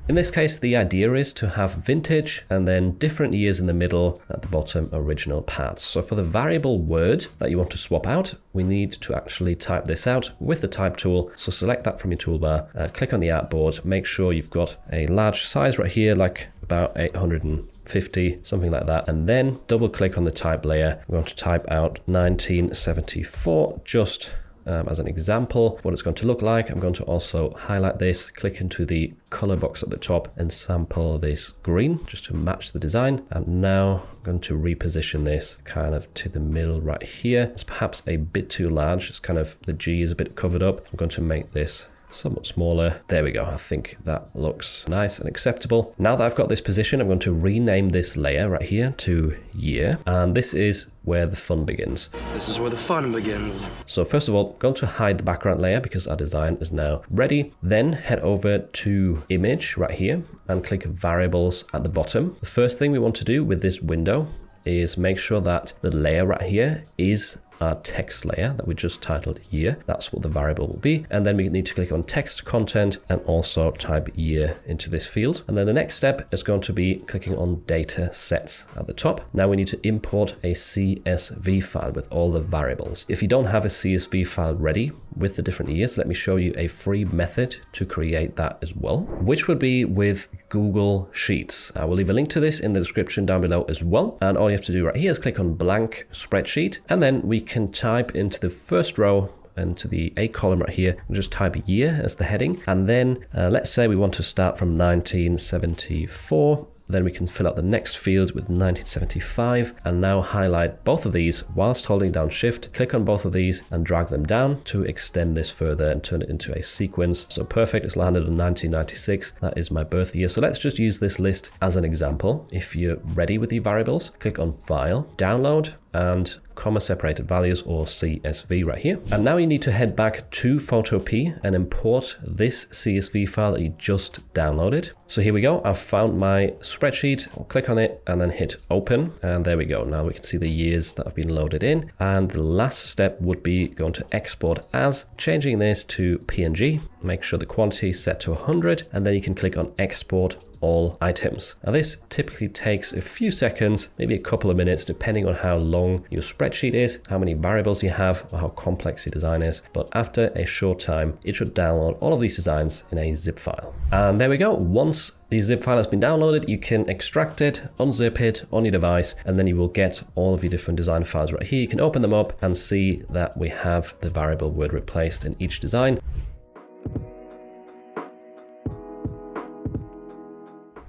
In this case, the idea is to have vintage and then different years in the middle, at the bottom, original paths. So for the variable word that you want to swap out, we need to actually type this out with the type tool. So select that from your toolbar, click on the artboard, make sure you've got a large size right here, like about 850, something like that. And then double click on the type layer. We're going to type out 1974, just as an example of what it's going to look like. I'm going to also highlight this, click into the color box at the top and sample this green just to match the design. And now I'm going to reposition this kind of to the middle right here. It's perhaps a bit too large. It's kind of, the G is a bit covered up. I'm going to make this somewhat smaller. There we go. I think that looks nice and acceptable. Now that I've got this position, I'm going to rename this layer right here to year. And this is where the fun begins. This is where the fun begins. So first of all, I'm going to hide the background layer because our design is now ready. Then head over to image right here and click variables at the bottom. The first thing we want to do with this window is make sure that the layer right here is our text layer that we just titled year. That's what the variable will be. And then we need to click on text content and also type year into this field. And then the next step is going to be clicking on data sets at the top. Now we need to import a CSV file with all the variables. If you don't have a CSV file ready with the different years, let me show you a free method to create that as well, which would be with Google Sheets. I will leave a link to this in the description down below as well. And all you have to do right here is click on blank spreadsheet, and then we can type into the first row into the A column right here and just type year as the heading. And then let's say we want to start from 1974. Then we can fill out the next field with 1975 and now highlight both of these whilst holding down Shift. Click on both of these and drag them down to extend this further and turn it into a sequence. So perfect, it's landed on 1996. That is my birth year. So let's just use this list as an example. If you're ready with your variables, click on File, Download, and comma separated values, or CSV right here. And now you need to head back to Photopea and import this CSV file that you just downloaded. So here we go. I've found my spreadsheet. I'll click on it and then hit open. And there we go. Now we can see the years that have been loaded in. And the last step would be going to export as, changing this to PNG. Make sure the quantity is set to 100, and then you can click on export all items. Now this typically takes a few seconds, maybe a couple of minutes, depending on how long your spreadsheet is, how many variables you have, or how complex your design is. But after a short time, it should download all of these designs in a zip file. And there we go. Once the zip file has been downloaded, you can extract it, unzip it on your device, and then you will get all of your different design files right here. You can open them up and see that we have the variable word replaced in each design.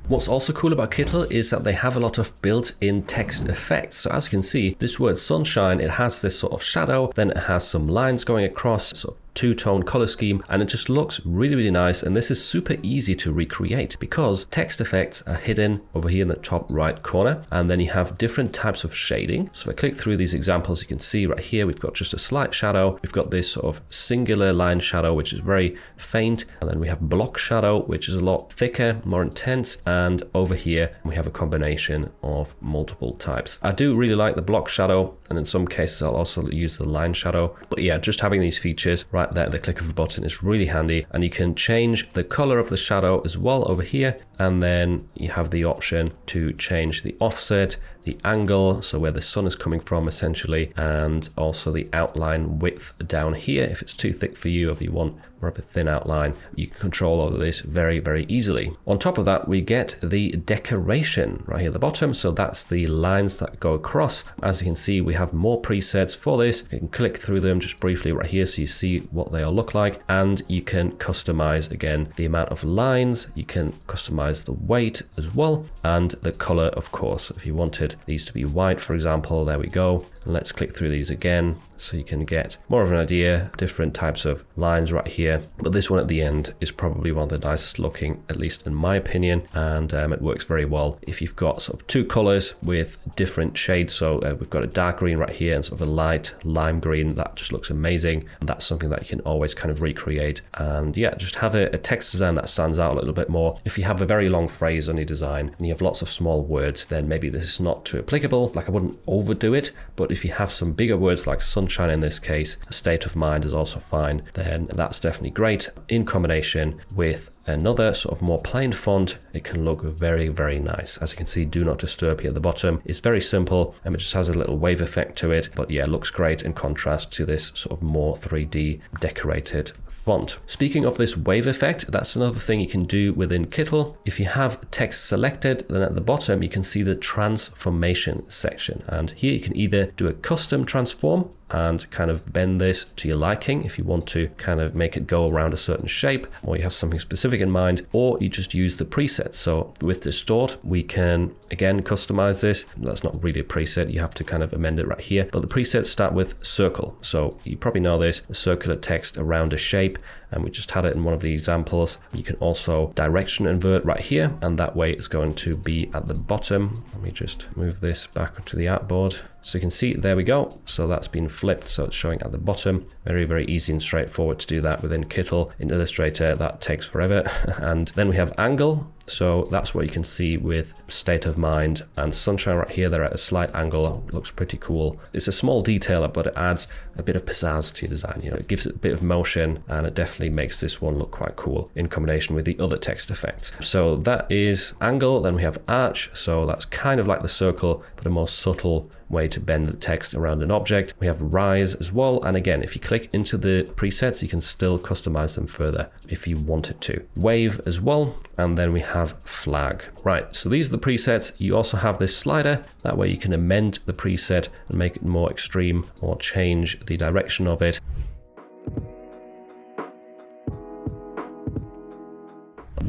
What's also cool about Kittl is that they have a lot of built-in text effects. So as you can see, this word sunshine, it has this sort of shadow, then it has some lines going across, sort of two-tone color scheme, and it just looks really, really nice. And this is super easy to recreate because text effects are hidden over here in the top right corner, and then you have different types of shading. So if I click through these examples, you can see right here we've got just a slight shadow, we've got this sort of singular line shadow which is very faint, and then we have block shadow which is a lot thicker, more intense, and over here we have a combination of multiple types. I do really like the block shadow, and in some cases I'll also use the line shadow. But yeah, just having these features right there at the click of a button is really handy, and you can change the color of the shadow as well over here, and then you have the option to change the offset, the angle, so where the sun is coming from essentially, and also the outline width down here. If it's too thick for you, if you want more of a thin outline, you can control all of this very, very easily. On top of that, we get the decoration right here at the bottom. So that's the lines that go across. As you can see, we have more presets for this. You can click through them just briefly right here so you see what they all look like, and you can customize again the amount of lines. You can customize the weight as well, and the color, of course. If you wanted these to be white, for example, there we go. And let's click through these again so you can get more of an idea, different types of lines right here. But this one at the end is probably one of the nicest looking, at least in my opinion, and it works very well if you've got sort of two colors with different shades. So we've got a dark green right here and sort of a light lime green. That just looks amazing, and that's something that you can always kind of recreate. And yeah, just have a text design that stands out a little bit more. If you have a very long phrase on your design and you have lots of small words, then maybe this is not too applicable. Like, I wouldn't overdo it, but if you have some bigger words like sunshine in this case, a state of mind is also fine, then that's definitely great. In combination with another sort of more plain font, it can look very, very nice. As you can see, do not disturb here at the bottom. It's very simple, and it just has a little wave effect to it, but yeah, it looks great in contrast to this sort of more 3D decorated font. Speaking of this wave effect, that's another thing you can do within Kittl. If you have text selected, then at the bottom you can see the transformation section, and here you can either do a custom transform and kind of bend this to your liking if you want to kind of make it go around a certain shape, or you have something specific in mind, or you just use the preset. So with distort, we can again customize this. That's not really a preset, you have to kind of amend it right here, but the presets start with circle. So you probably know this, a circular text around a shape, and we just had it in one of the examples. You can also direction invert right here, and that way it's going to be at the bottom. Let me just move this back onto the artboard. So you can see, there we go. So that's been flipped, so it's showing at the bottom. Very, very easy and straightforward to do that within Kittl. In Illustrator, that takes forever. And then we have angle. So that's what you can see with state of mind and sunshine right here. They're at a slight angle, looks pretty cool. It's a small detail, but it adds a bit of pizzazz to your design. You know, it gives it a bit of motion, and it definitely makes this one look quite cool in combination with the other text effects. So that is angle. Then we have arch. So that's kind of like the circle, but a more subtle way to bend the text around an object. We have rise as well, and again, if you click into the presets, you can still customize them further if you wanted to. Wave as well, and then we have flag. Right, so these are the presets. You also have this slider, that way you can amend the preset and make it more extreme or change the direction of it.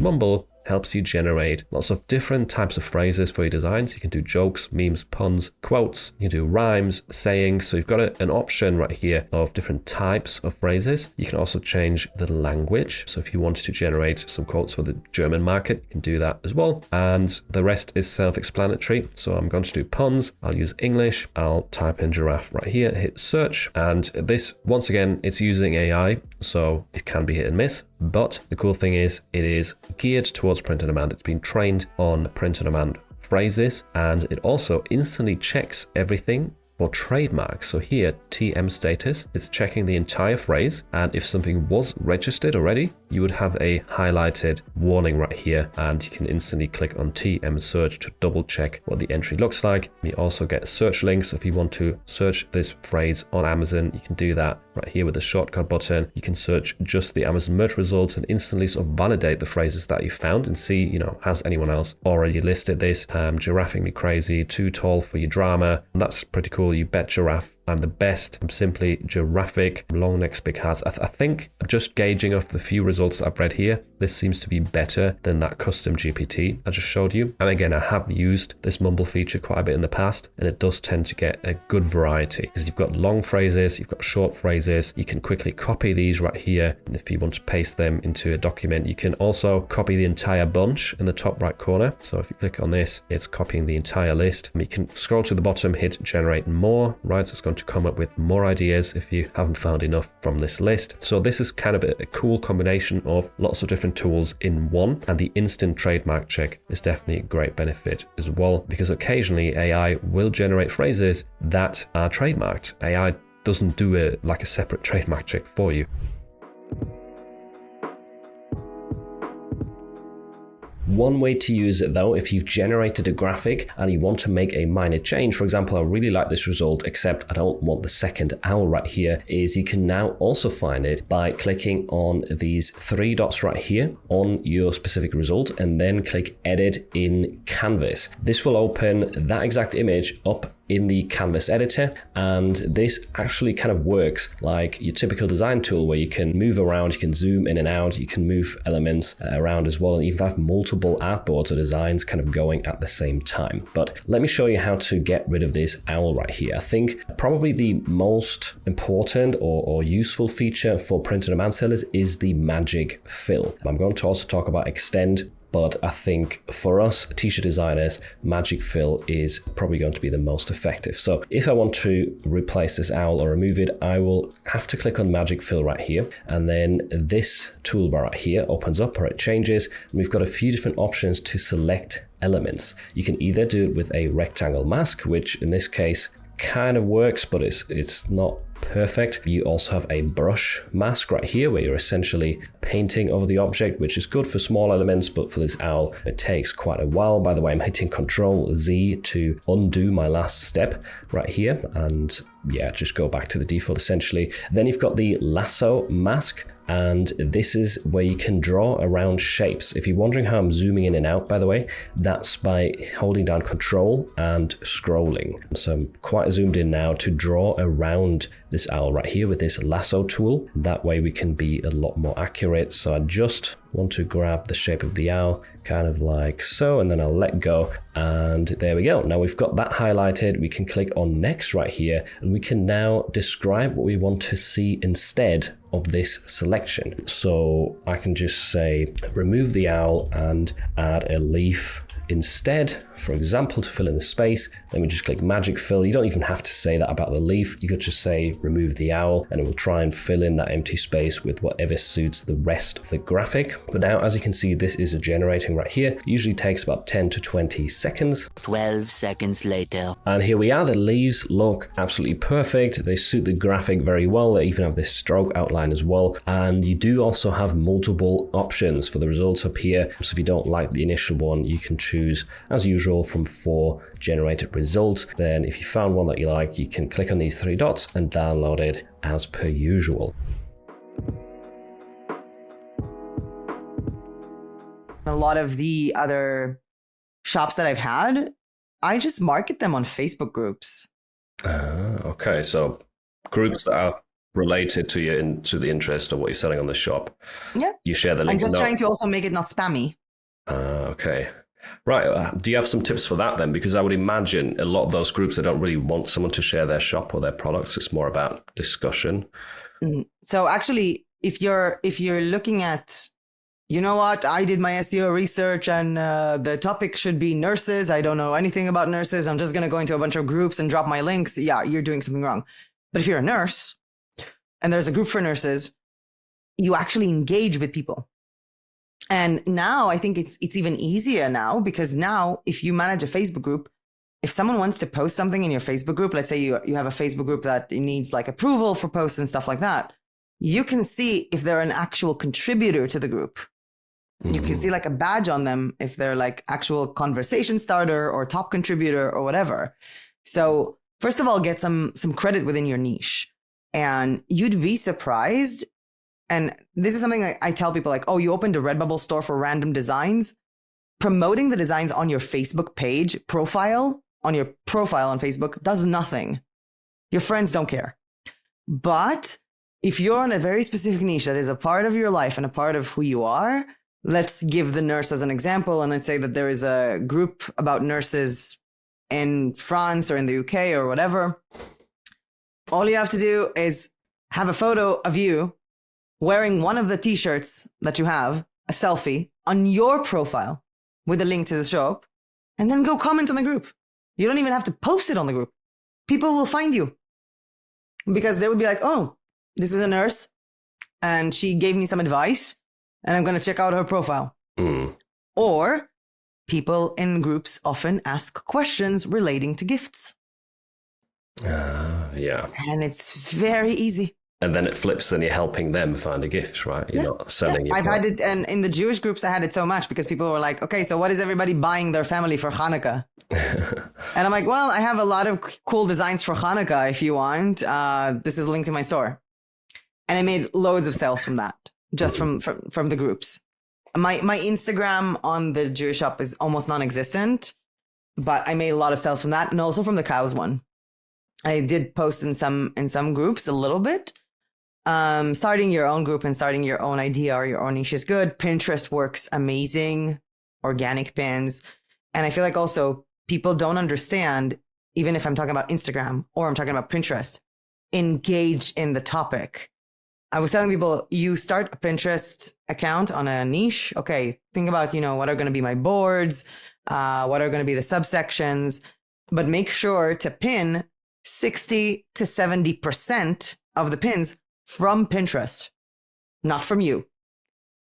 Mumble helps you generate lots of different types of phrases for your designs. You can do jokes, memes, puns, quotes. You can do rhymes, sayings. So you've got an option right here of different types of phrases. You can also change the language. So if you wanted to generate some quotes for the German market, you can do that as well. And the rest is self-explanatory. So I'm going to do puns. I'll use English. I'll type in giraffe right here, hit search. And this, once again, it's using AI. So it can be hit and miss. But the cool thing is it is geared towards print on demand. It's been trained on print on demand phrases, and it also instantly checks everything for trademarks. So here, TM status, it's checking the entire phrase, and if something was registered already, you would have a highlighted warning right here, and you can instantly click on TM search to double check what the entry looks like. You also get search links. If you want to search this phrase on Amazon, you can do that right here with the shortcut button. You can search just the Amazon merch results and instantly sort of validate the phrases that you found and see, you know, has anyone else already listed this? Giraffing me crazy, too tall for your drama. And that's pretty cool. You bet giraffe I'm the best. I'm simply giraffic, long necks, big hats. I think just gauging off the few results I've read here, this seems to be better than that custom GPT I just showed you. And again, I have used this mumble feature quite a bit in the past, and it does tend to get a good variety because you've got long phrases, you've got short phrases. You can quickly copy these right here. And if you want to paste them into a document, you can also copy the entire bunch in the top right corner. So if you click on this, it's copying the entire list. And you can scroll to the bottom, hit generate more, right? So it's going to come up with more ideas if you haven't found enough from this list. So this is kind of a cool combination of lots of different tools in one, and the instant trademark check is definitely a great benefit as well, because occasionally AI will generate phrases that are trademarked. AI doesn't do a separate trademark check for you. One way to use it though, if you've generated a graphic and you want to make a minor change, for example, I really like this result, except I don't want the second owl right here, is you can now also find it by clicking on these three dots right here on your specific result and then click edit in Canvas. This will open that exact image up in the Canvas editor, and this actually kind of works like your typical design tool where you can move around, you can zoom in and out, you can move elements around as well, and even have multiple artboards or designs kind of going at the same time. But let me show you how to get rid of this owl right here. I think probably the most important or useful feature for print-on-demand sellers is the magic fill. I'm going to also talk about extend, but I think for us t-shirt designers, magic fill is probably going to be the most effective. So if I want to replace this owl or remove it, I will have to click on magic fill right here. And then this toolbar right here opens up, or it changes. And we've got a few different options to select elements. You can either do it with a rectangle mask, which in this case kind of works, but it's not perfect. You also have a brush mask right here where you're essentially painting over the object, which is good for small elements, but for this owl, it takes quite a while. By the way, I'm hitting Control Z to undo my last step right here. And yeah, just go back to the default essentially. Then you've got the lasso mask, and this is where you can draw around shapes. If you're wondering how I'm zooming in and out, by the way, that's by holding down Control and scrolling. So I'm quite zoomed in now to draw around this owl right here with this lasso tool. That way we can be a lot more accurate. So I just want to grab the shape of the owl, kind of like so, and then I'll let go, and there we go. Now we've got that highlighted. We can click on next right here, and we can now describe what we want to see instead of this selection. So I can just say remove the owl and add a leaf instead, for example, to fill in the space. Then we just click magic fill. You don't even have to say that about the leaf. You could just say remove the owl, and it will try and fill in that empty space with whatever suits the rest of the graphic. But now, as you can see, this is generating right here. It usually takes about 10 to 20 seconds. 12 seconds later. And here we are. The leaves look absolutely perfect. They suit the graphic very well. They even have this stroke outline as well. And you do also have multiple options for the results up here. So if you don't like the initial one, you can choose, as usual, from 4 generated results. Then if you found one that you like, you can click on these 3 dots and download it as per usual. A lot of the other shops that I've had, I just market them on Facebook groups. Okay, so groups that are related to to the interest of what you're selling on the shop. Yeah. You share the I'm link. just trying to also make it not spammy. Okay. Right. Do you have some tips for that then? Because I would imagine a lot of those groups, they don't really want someone to share their shop or their products. It's more about discussion. So actually, if you're looking at, you know what, I did my SEO research and the topic should be nurses. I don't know anything about nurses. I'm just going to go into a bunch of groups and drop my links. Yeah, you're doing something wrong. But if you're a nurse and there's a group for nurses, you actually engage with people. And now I think it's even easier now, because now if you manage a Facebook group, if someone wants to post something in your Facebook group, let's say you have a Facebook group that needs like approval for posts and stuff like that, you can see if they're an actual contributor to the group. You can see like a badge on them if they're like actual conversation starter or top contributor or whatever. So first of all, get some credit within your niche. And you'd be surprised. And this is something I tell people, like, oh, you opened a Redbubble store for random designs. Promoting the designs on your Facebook page profile, on your profile on Facebook, does nothing. Your friends don't care. But if you're on a very specific niche that is a part of your life and a part of who you are, let's give the nurse as an example. And let's say that there is a group about nurses in France or in the UK or whatever. All you have to do is have a photo of you wearing one of the t-shirts that you have, a selfie on your profile with a link to the shop, and then go comment on the group. You don't even have to post it on the group. People will find you because they would be like, oh, this is a nurse and she gave me some advice and I'm going to check out her profile. Or people in groups often ask questions relating to gifts. Yeah. And it's very easy. And then it flips and you're helping them find a gift, right? You're not selling your I've product. had it, and in the Jewish groups, I had it so much because people were like, okay, so what is everybody buying their family for Hanukkah? And I'm like, well, I have a lot of cool designs for Hanukkah if you want. This is a link to my store. And I made loads of sales from that, just from the groups. My Instagram on the Jewish shop is almost non-existent, but I made a lot of sales from that, and also from the cows one. I did post in some groups a little bit. Starting your own group and starting your own idea or your own niche is good. Pinterest works amazing. Organic pins. And I feel like also people don't understand, even if I'm talking about Instagram or I'm talking about Pinterest, engage in the topic. I was telling people, you start a Pinterest account on a niche. Okay, think about, what are going to be my boards? What are going to be the subsections? But make sure to pin 60 to 70% of the pins from Pinterest, not from you.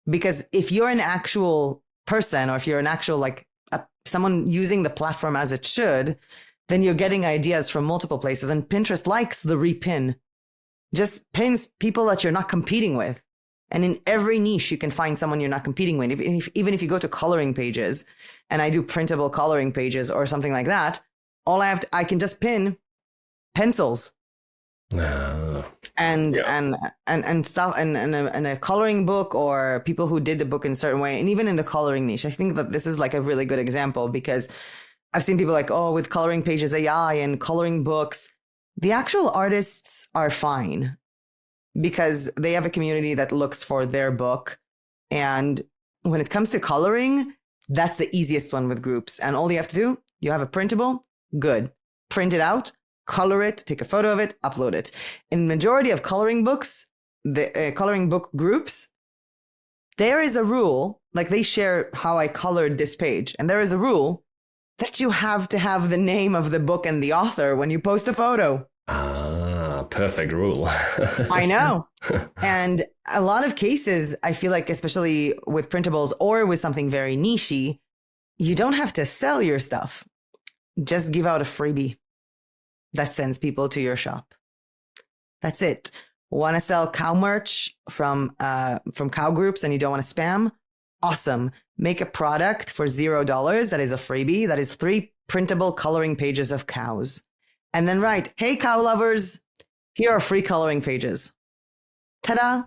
Because if you're an actual person, or if you're an actual, someone using the platform as it should, then you're getting ideas from multiple places. And Pinterest likes the repin. Just pins people that you're not competing with. And in every niche, you can find someone you're not competing with. Even if you go to coloring pages, and I do printable coloring pages or something like that, I can just pin pencils. And stuff and a coloring book, or people who did the book in a certain way. And even in the coloring niche, I think that this is like a really good example, because I've seen people like, oh, with coloring pages AI and coloring books, the actual artists are fine because they have a community that looks for their book. And when it comes to coloring, that's the easiest one with groups. And all you have to do, you have a printable, good, print it out, color it, take a photo of it, upload it. In majority of coloring books, the coloring book groups, there is a rule, like they share how I colored this page. And there is a rule that you have to have the name of the book and the author when you post a photo. Perfect rule. I know. And a lot of cases, I feel like, especially with printables or with something very nichey, you don't have to sell your stuff. Just give out a freebie that sends people to your shop. That's it. Want to sell cow merch from cow groups and you don't want to spam? Awesome. Make a product for $0 that is a freebie, that is 3 printable coloring pages of cows. And then write, hey, cow lovers, here are free coloring pages. Ta-da!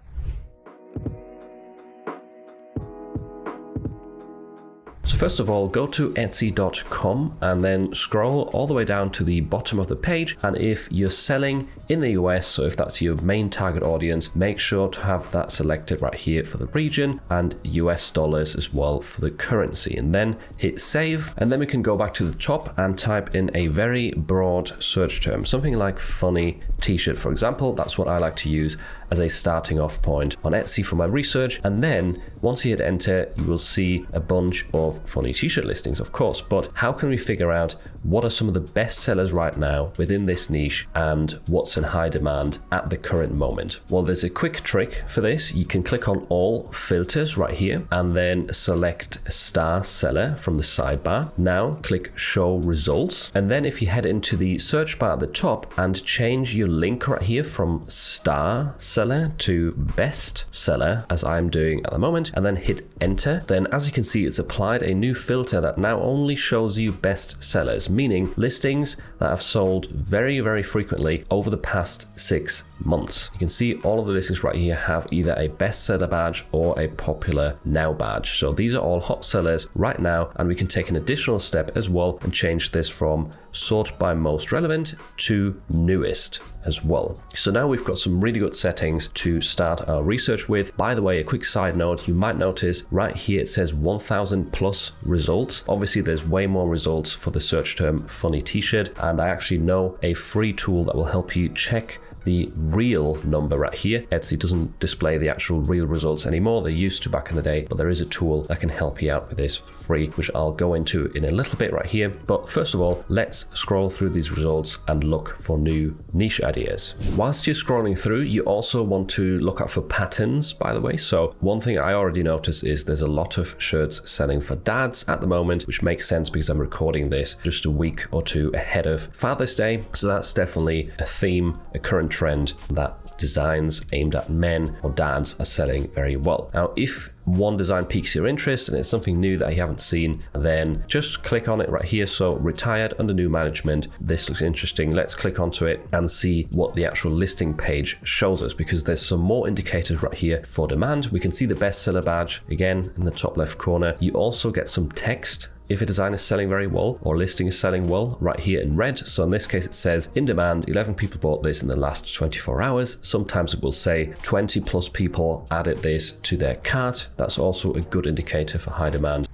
So first of all, go to Etsy.com and then scroll all the way down to the bottom of the page. And if you're selling in the US, so if that's your main target audience, make sure to have that selected right here for the region and US dollars as well for the currency. And then hit save. And then we can go back to the top and type in a very broad search term, something like funny t-shirt, for example. That's what I like to use as a starting off point on Etsy for my research. And then once you hit enter, you will see a bunch of funny t-shirt listings, of course. But how can we figure out what are some of the best sellers right now within this niche and what's in high demand at the current moment? Well, there's a quick trick for this. You can click on all filters right here and then select star seller from the sidebar. Now click show results. And then if you head into the search bar at the top and change your link right here from star seller to best seller, as I'm doing at the moment, and then hit enter, then as you can see, it's applied a new filter that now only shows you best sellers, meaning listings that have sold very, very frequently over the past 6 months. You can see all of the listings right here have either a bestseller badge or a popular now badge. So these are all hot sellers right now, and we can take an additional step as well and change this from sort by most relevant to newest as well. So now we've got some really good settings to start our research with. By the way, a quick side note, you might notice right here it says 1000 plus results. Obviously there's way more results for the search term funny t-shirt, and I actually know a free tool that will help you check the real number right here. Etsy doesn't display the actual real results anymore. They used to back in the day, but there is a tool that can help you out with this for free, which I'll go into in a little bit right here. But first of all, let's scroll through these results and look for new niche ideas. Whilst you're scrolling through, you also want to look out for patterns, by the way. So one thing I already noticed is there's a lot of shirts selling for dads at the moment, which makes sense because I'm recording this just a week or two ahead of Father's Day. So that's definitely a theme, a current trend that designs aimed at men or dads are selling very well. Now, if one design piques your interest and it's something new that you haven't seen, then just click on it right here. So retired under new management. This looks interesting. Let's click onto it and see what the actual listing page shows us, because there's some more indicators right here for demand. We can see the bestseller badge again in the top left corner. You also get some text if a design is selling very well or listing is selling well right here in red. So in this case, it says in demand, 11 people bought this in the last 24 hours. Sometimes it will say 20 plus people added this to their cart. That's also a good indicator for high demand.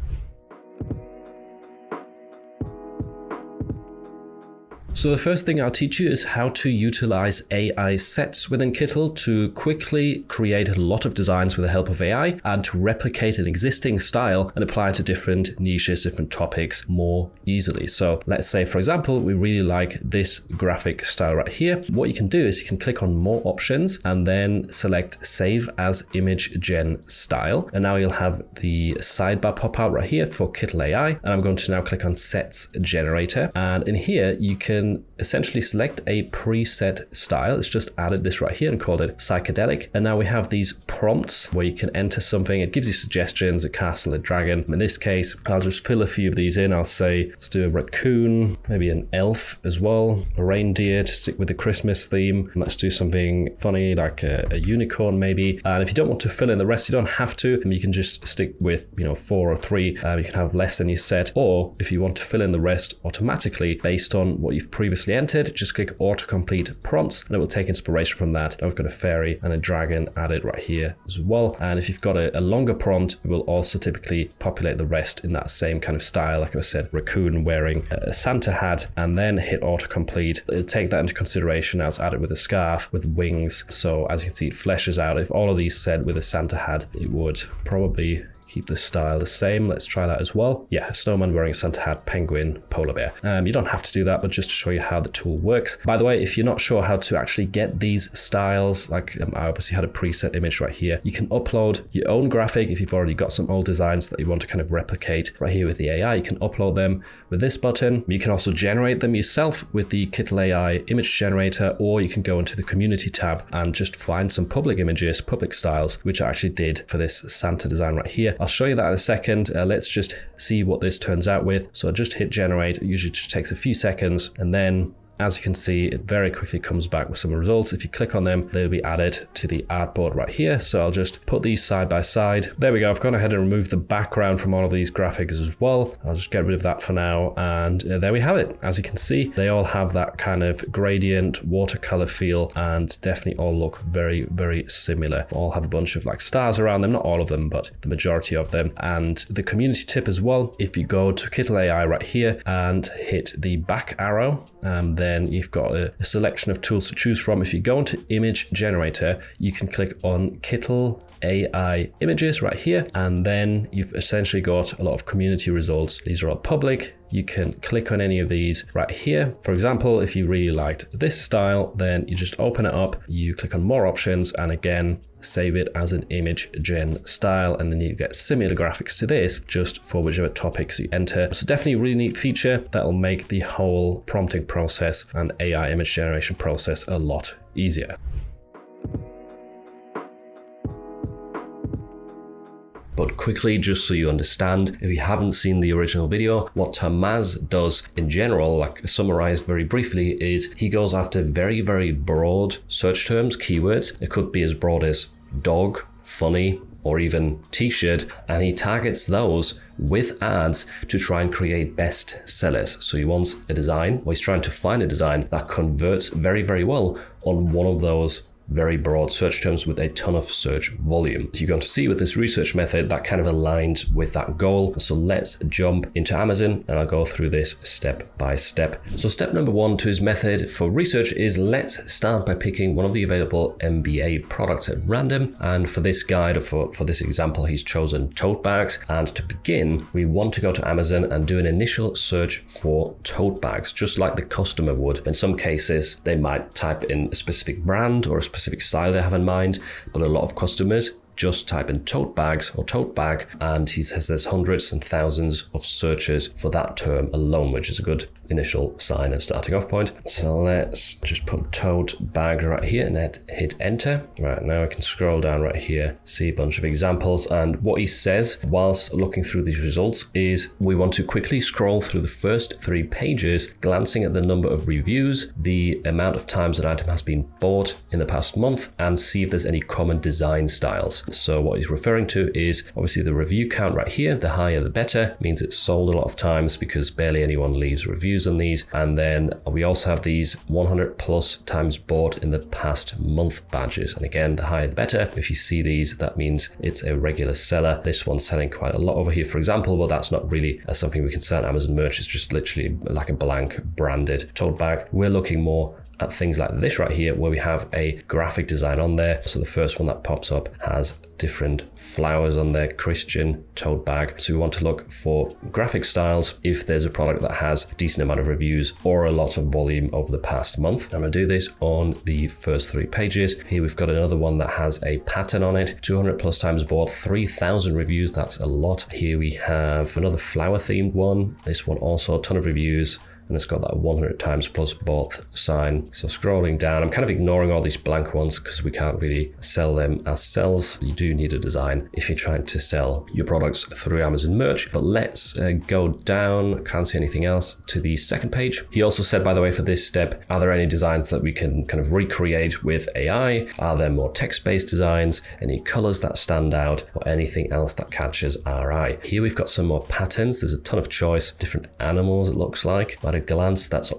So the first thing I'll teach you is how to utilize AI sets within Kittl to quickly create a lot of designs with the help of AI and to replicate an existing style and apply it to different niches, different topics more easily. So let's say, for example, we really like this graphic style right here. What you can do is you can click on more options and then select save as image gen style. And now you'll have the sidebar pop out right here for Kittl AI. And I'm going to now click on sets generator. And in here, you can essentially select a preset style. It's just added this right here and called it psychedelic. And now we have these prompts where you can enter something. It gives you suggestions, a castle, a dragon. In this case, I'll just fill a few of these in. I'll say, let's do a raccoon, maybe an elf as well, a reindeer to stick with the Christmas theme. And let's do something funny like a unicorn maybe. And if you don't want to fill in the rest, you don't have to. You can just stick with, 4 or 3. You can have less than you set. Or if you want to fill in the rest automatically based on what you've previously entered, just click autocomplete prompts and it will take inspiration from that. Now we've got a fairy and a dragon added right here as well. And if you've got a longer prompt, it will also typically populate the rest in that same kind of style. Like I said, raccoon wearing a Santa hat, and then hit autocomplete. It'll take that into consideration. Now it's added with a scarf with wings. So as you can see, it fleshes out. If all of these said with a Santa hat, it would probably keep the style the same. Let's try that as well. Yeah, a snowman wearing a Santa hat, penguin, polar bear. You don't have to do that, but just to show you how the tool works. By the way, if you're not sure how to actually get these styles, like I obviously had a preset image right here, you can upload your own graphic. If you've already got some old designs that you want to kind of replicate right here with the AI, you can upload them with this button. You can also generate them yourself with the Kittl AI image generator, or you can go into the community tab and just find some public images, public styles, which I actually did for this Santa design right here. I'll show you that in a second. Let's just see what this turns out with. So I just hit generate. It usually just takes a few seconds, and then As you can see, it very quickly comes back with some results. If you click on them, they'll be added to the artboard right here. So I'll just put these side by side. There we go. I've gone ahead and removed the background from all of these graphics as well. I'll just get rid of that for now. And there we have it. As you can see, they all have that kind of gradient watercolor feel and definitely all look very, very similar. All have a bunch of like stars around them, not all of them, but the majority of them. And the community tip as well, if you go to Kittl AI right here and hit the back arrow, then you've got a selection of tools to choose from. If you go into image generator, you can click on Kittl AI images right here, and then you've essentially got a lot of community results. These are all public. You can click on any of these right here. For example, if you really liked this style, then you just open it up, you click on more options, and again, save it as an image gen style, and then you get similar graphics to this just for whichever topics you enter. So definitely a really neat feature that'll make the whole prompting process and AI image generation process a lot easier. But quickly, just so you understand, if you haven't seen the original video, what Tamas does in general, like summarized very briefly, is he goes after very, very broad search terms, keywords. It could be as broad as dog, funny, or even t-shirt, and he targets those with ads to try and create best sellers. So he wants a design, or he's trying to find a design that converts very, very well on one of those very broad search terms with a ton of search volume. You're going to see with this research method that kind of aligns with that goal. So let's jump into Amazon and I'll go through this step by step. So step number one to his method for research is let's start by picking one of the available MBA products at random. And for this guide, or for this example, he's chosen tote bags. And to begin, we want to go to Amazon and do an initial search for tote bags, just like the customer would. In some cases, they might type in a specific brand or a specific style they have in mind, but a lot of customers just type in tote bags or tote bag, and he says there's hundreds and thousands of searches for that term alone, which is a good initial sign and starting off point. So let's just put tote bag right here and hit enter. Right, now I can scroll down right here, see a bunch of examples, and what he says whilst looking through these results is we want to quickly scroll through the first 3 pages, glancing at the number of reviews, the amount of times an item has been bought in the past month, and see if there's any common design styles. So what he's referring to is obviously the review count right here. The higher the better, means it's sold a lot of times because barely anyone leaves reviews on these. And then we also have these 100 plus times bought in the past month badges. And again, the higher the better. If you see these, that means it's a regular seller. This one's selling quite a lot over here, for example, but that's not really something we can sell on Amazon merch. It's just literally like a blank branded tote bag. We're looking more at things like this right here, where we have a graphic design on there. So the first one that pops up has different flowers on there, Christian tote bag. So we want to look for graphic styles if there's a product that has a decent amount of reviews or a lot of volume over the past month. I'm gonna do this on the first 3 pages. Here we've got another one that has a pattern on it, 200 plus times bought, 3,000 reviews. That's a lot. Here we have another flower themed one. This one also a ton of reviews, and it's got that 100 times plus bought sign. So scrolling down, I'm kind of ignoring all these blank ones because we can't really sell them as cells. You do need a design if you're trying to sell your products through Amazon merch. But let's go down, can't see anything else, to the second page. He also said, by the way, for this step, are there any designs that we can kind of recreate with AI? Are there more text-based designs, any colors that stand out, or anything else that catches our eye? Here we've got some more patterns. There's a ton of choice, different animals it looks like. At a glance, that's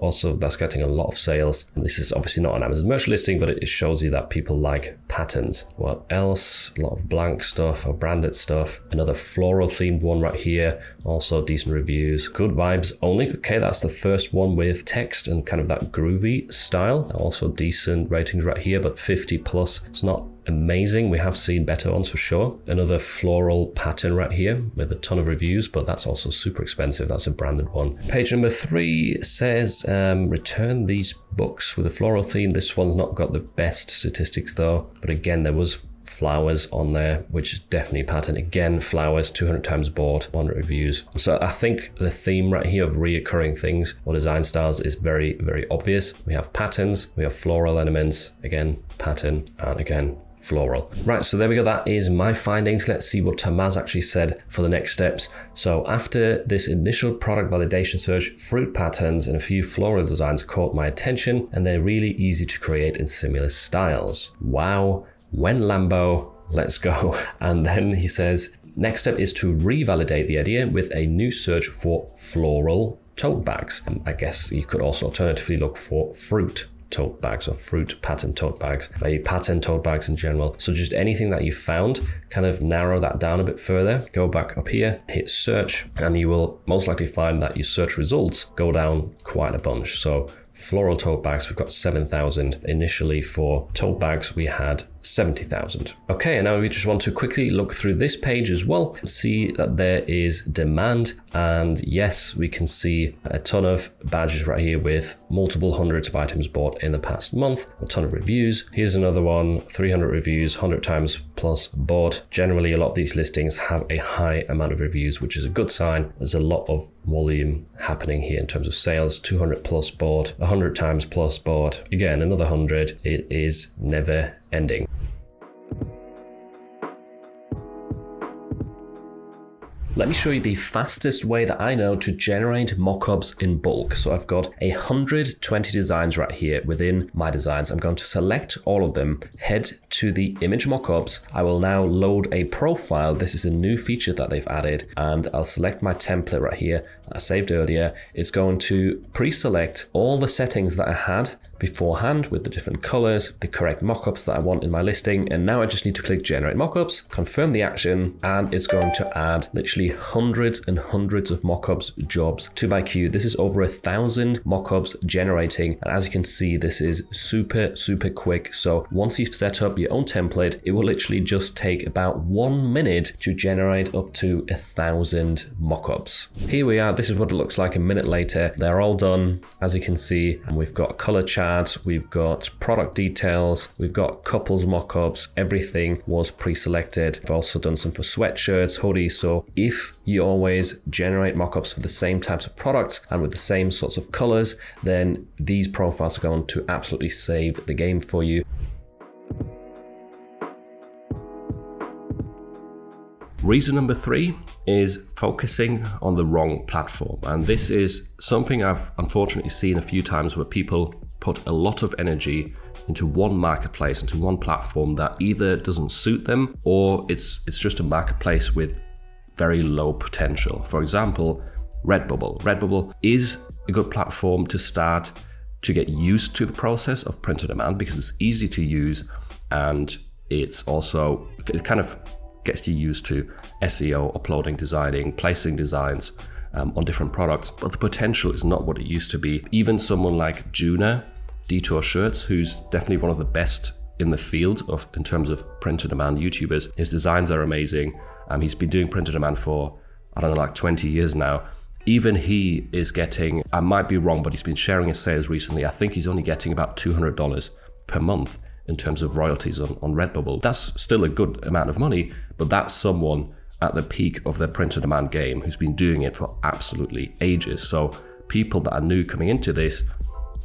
getting a lot of sales. And this is obviously not an Amazon merch listing, but it shows you that people like patterns. What else? A lot of blank stuff or branded stuff. Another floral themed one right here. Also decent reviews. Good vibes only. Okay, that's the first one with text and kind of that groovy style. Also decent ratings right here, but 50 plus. It's not amazing. We have seen better ones for sure. Another floral pattern right here with a ton of reviews, but that's also super expensive. That's a branded one. Page number 3 says return these books with a floral theme. This one's not got the best statistics though, but again, there was flowers on there, which is definitely a pattern. Again, flowers, 200 times bought, 100 reviews. So I think the theme right here of reoccurring things or design styles is very, very obvious. We have patterns, we have floral elements, again, pattern, and again, floral. Right, so there we go. That is my findings. Let's see what Tamas actually said for the next steps. So after this initial product validation search, fruit patterns and a few floral designs caught my attention, and they're really easy to create in similar styles. Wow, when Lambo, let's go. And then he says, next step is to revalidate the idea with a new search for floral tote bags. I guess you could also alternatively look for fruit tote bags or fruit pattern tote bags, maybe pattern tote bags in general. So just anything that you found, kind of narrow that down a bit further, go back up here, hit search, and you will most likely find that your search results go down quite a bunch. So floral tote bags, we've got 7,000. Initially for tote bags, we had 70,000. Okay, and now we just want to quickly look through this page as well, see that there is demand. And yes, we can see a ton of badges right here with multiple hundreds of items bought in the past month, a ton of reviews. Here's another one, 300 reviews, 100 times plus bought. Generally, a lot of these listings have a high amount of reviews, which is a good sign. There's a lot of volume happening here in terms of sales, 200 plus bought, 100 times plus bought. Again, another 100. It is never ending. Let me show you the fastest way that I know to generate mockups in bulk. So I've got 120 designs right here within my designs. I'm going to select all of them, head to the image mockups. I will now load a profile. This is a new feature that they've added, and I'll select my template right here that I saved earlier. It's going to pre-select all the settings that I had beforehand with the different colors, the correct mockups that I want in my listing. And now I just need to click generate mockups, confirm the action, and it's going to add literally hundreds and hundreds of mockups jobs to my queue. This is over 1,000 mockups generating. And as you can see, this is super quick. So once you've set up your own template, it will literally just take about 1 minute to generate up to 1,000 mockups. Here we are. This is what it looks like a minute later. They're all done, as you can see, and we've got color charts, we've got product details, we've got couples mockups. Everything was pre-selected. I've also done some for sweatshirts, hoodies. So if you always generate mockups for the same types of products and with the same sorts of colors, then these profiles are going to absolutely save the game for you. Reason number 3 is focusing on the wrong platform. And this is something I've unfortunately seen a few times where people put a lot of energy into one marketplace, into one platform that either doesn't suit them or it's just a marketplace with very low potential. For example, Redbubble. Redbubble is a good platform to start to get used to the process of print on demand because it's easy to use, and it's also, it kind of gets you used to SEO, uploading, designing, placing designs on different products, but the potential is not what it used to be. Even someone like Juna, Detour Shirts, who's definitely one of the best in the field in terms of print on demand YouTubers, his designs are amazing. He's been doing print on demand for, I don't know, like 20 years now. Even he is getting, I might be wrong, but he's been sharing his sales recently. I think he's only getting about $200 per month in terms of royalties on Redbubble. That's still a good amount of money, but that's someone at the peak of their print on demand game who's been doing it for absolutely ages. So people that are new coming into this,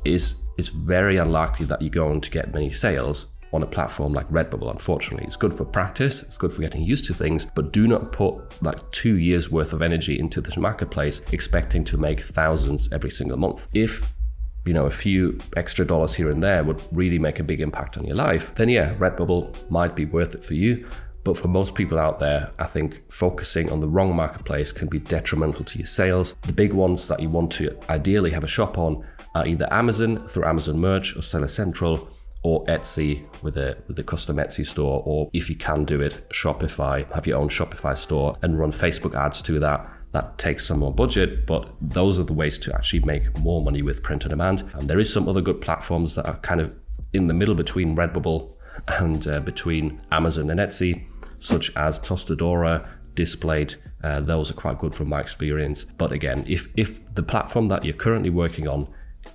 it's very unlikely that you're going to get many sales on a platform like Redbubble, unfortunately. It's good for practice, it's good for getting used to things, but do not put like 2 years worth of energy into this marketplace expecting to make thousands every single month. If a few extra dollars here and there would really make a big impact on your life, then yeah, Redbubble might be worth it for you. But for most people out there, I think focusing on the wrong marketplace can be detrimental to your sales. The big ones that you want to ideally have a shop on are either Amazon through Amazon Merch or Seller Central, or Etsy with a custom Etsy store, or if you can do it, Shopify, have your own Shopify store and run Facebook ads to that. That takes some more budget, but those are the ways to actually make more money with print on demand. And there is some other good platforms that are kind of in the middle between Redbubble and between Amazon and Etsy, such as Tostadora, Displayed. Those are quite good from my experience. But again, if the platform that you're currently working on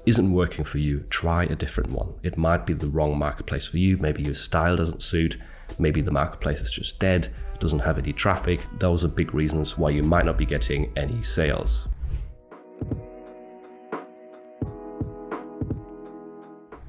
isn't working for you, try a different one. It might be the wrong marketplace for you. Maybe your style doesn't suit. Maybe the marketplace is just dead, doesn't have any traffic. Those are big reasons why you might not be getting any sales.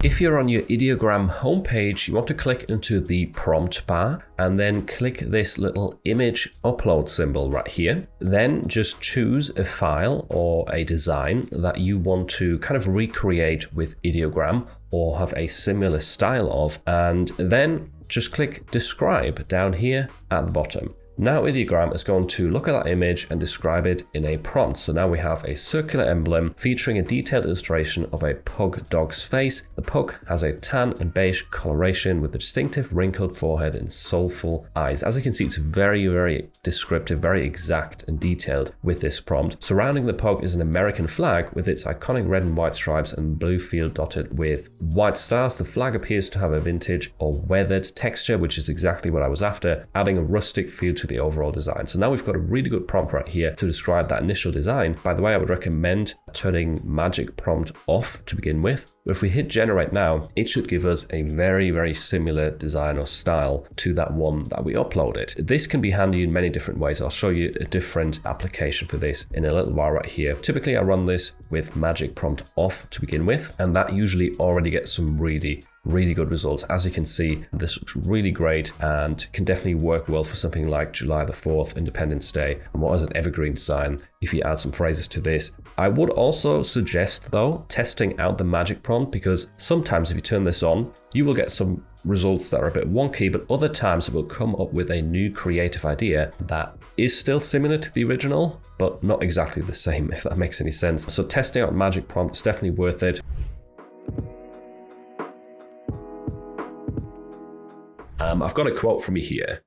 if you're on your Ideogram homepage, you want to click into the prompt bar and then click this little image upload symbol right here. Then just choose a file or a design that you want to kind of recreate with Ideogram or have a similar style of, and then just click describe down here at the bottom. Now Ideogram is going to look at that image and describe it in a prompt. So now we have a circular emblem featuring a detailed illustration of a pug dog's face. The pug has a tan and beige coloration with a distinctive wrinkled forehead and soulful eyes. As you can see, it's very, very descriptive, very exact and detailed with this prompt. Surrounding the pug is an American flag with its iconic red and white stripes and blue field dotted with white stars. The flag appears to have a vintage or weathered texture, which is exactly what I was after, adding a rustic feel to the overall design. So now we've got a really good prompt right here to describe that initial design. By the way, I would recommend turning magic prompt off to begin with. But if we hit generate now, it should give us a very, very similar design or style to that one that we uploaded. This can be handy in many different ways. I'll show you a different application for this in a little while right here. Typically, I run this with magic prompt off to begin with, and that usually already gets some really good results. As you can see, this looks really great and can definitely work well for something like July the 4th, Independence Day, and what is an evergreen design if you add some phrases to this. I would also suggest though testing out the magic prompt, because sometimes if you turn this on, you will get some results that are a bit wonky, but other times it will come up with a new creative idea that is still similar to the original, but not exactly the same, if that makes any sense. So testing out magic prompt is definitely worth it. I've got a quote from you here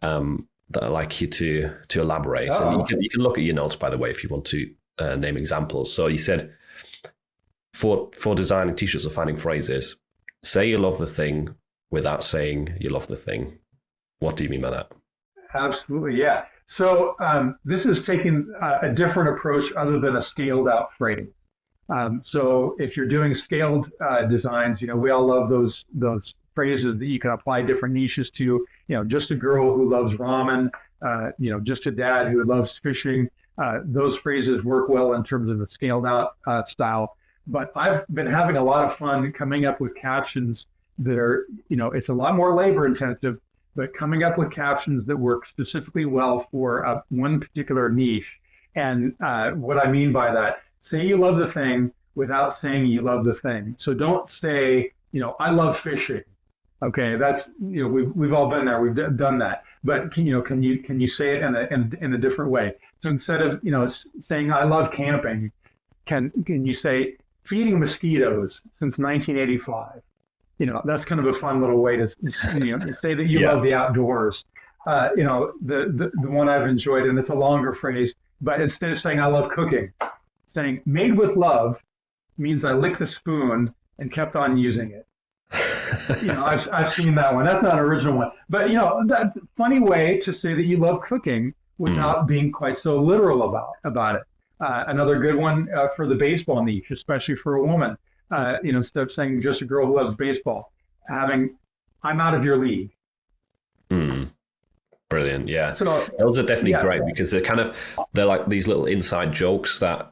that I'd like you to elaborate. Oh. And you can look at your notes, by the way, if you want to name examples. So you said, for designing t-shirts or finding phrases, say you love the thing without saying you love the thing. What do you mean by that? Absolutely, yeah. So this is taking a different approach other than a scaled out phrase. So if you're doing scaled designs, we all love those phrases that you can apply different niches to, just a girl who loves ramen, just a dad who loves fishing. Those phrases work well in terms of the scaled out style. But I've been having a lot of fun coming up with captions that are, it's a lot more labor intensive, but coming up with captions that work specifically well for one particular niche. And what I mean by that, say you love the thing without saying you love the thing. So don't say, I love fishing. Okay, that's we've all been there. We've done that. But can you say it in a different way? So instead of saying I love camping, can you say feeding mosquitoes since 1985? That's kind of a fun little way to say that you love the outdoors. The one I've enjoyed, and it's a longer phrase, but instead of saying I love cooking, saying made with love means I licked the spoon and kept on using it. I've seen that one. That's not an original one, but that funny way to say that you love cooking without being quite so literal about it. Another good one for the baseball niche, especially for a woman. Instead of saying just a girl who loves baseball, having I'm out of your league. Brilliant. Yeah. So those are definitely great because they're like these little inside jokes that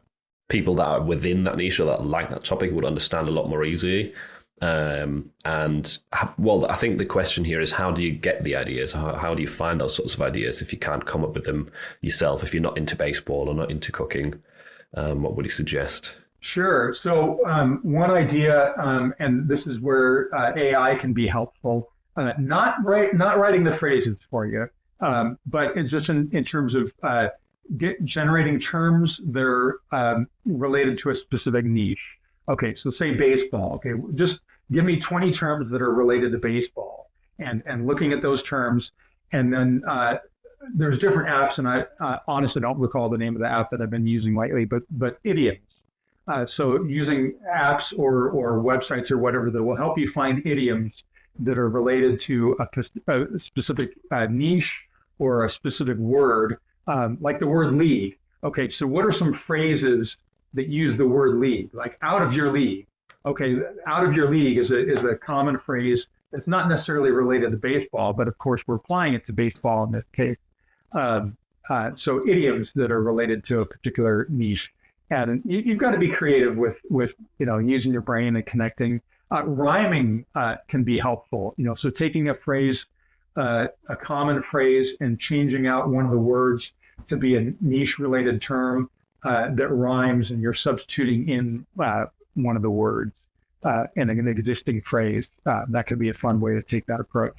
people that are within that niche or that like that topic would understand a lot more easily. I think the question here is, how do you get the ideas? How do you find those sorts of ideas if you can't come up with them yourself? If you're not into baseball or not into cooking, what would you suggest? Sure. So one idea, and this is where AI can be helpful, not writing the phrases for you, but it's just in terms of generating terms that are related to a specific niche. Okay, so say baseball. Okay, just give me 20 terms that are related to baseball, and looking at those terms, and then there's different apps, and I honestly don't recall the name of the app that I've been using lately, but idioms. So using apps or websites or whatever that will help you find idioms that are related to a specific niche or a specific word, like the word league. Okay, so what are some phrases that use the word league, like out of your league? Okay, out of your league is a common phrase that's not necessarily related to baseball, but of course we're applying it to baseball in this case. So idioms that are related to a particular niche. And you've got to be creative with using your brain and connecting. Rhyming can be helpful, so taking a phrase, a common phrase, and changing out one of the words to be a niche-related term that rhymes, and you're substituting in one of the words in an existing phrase. That could be a fun way to take that approach.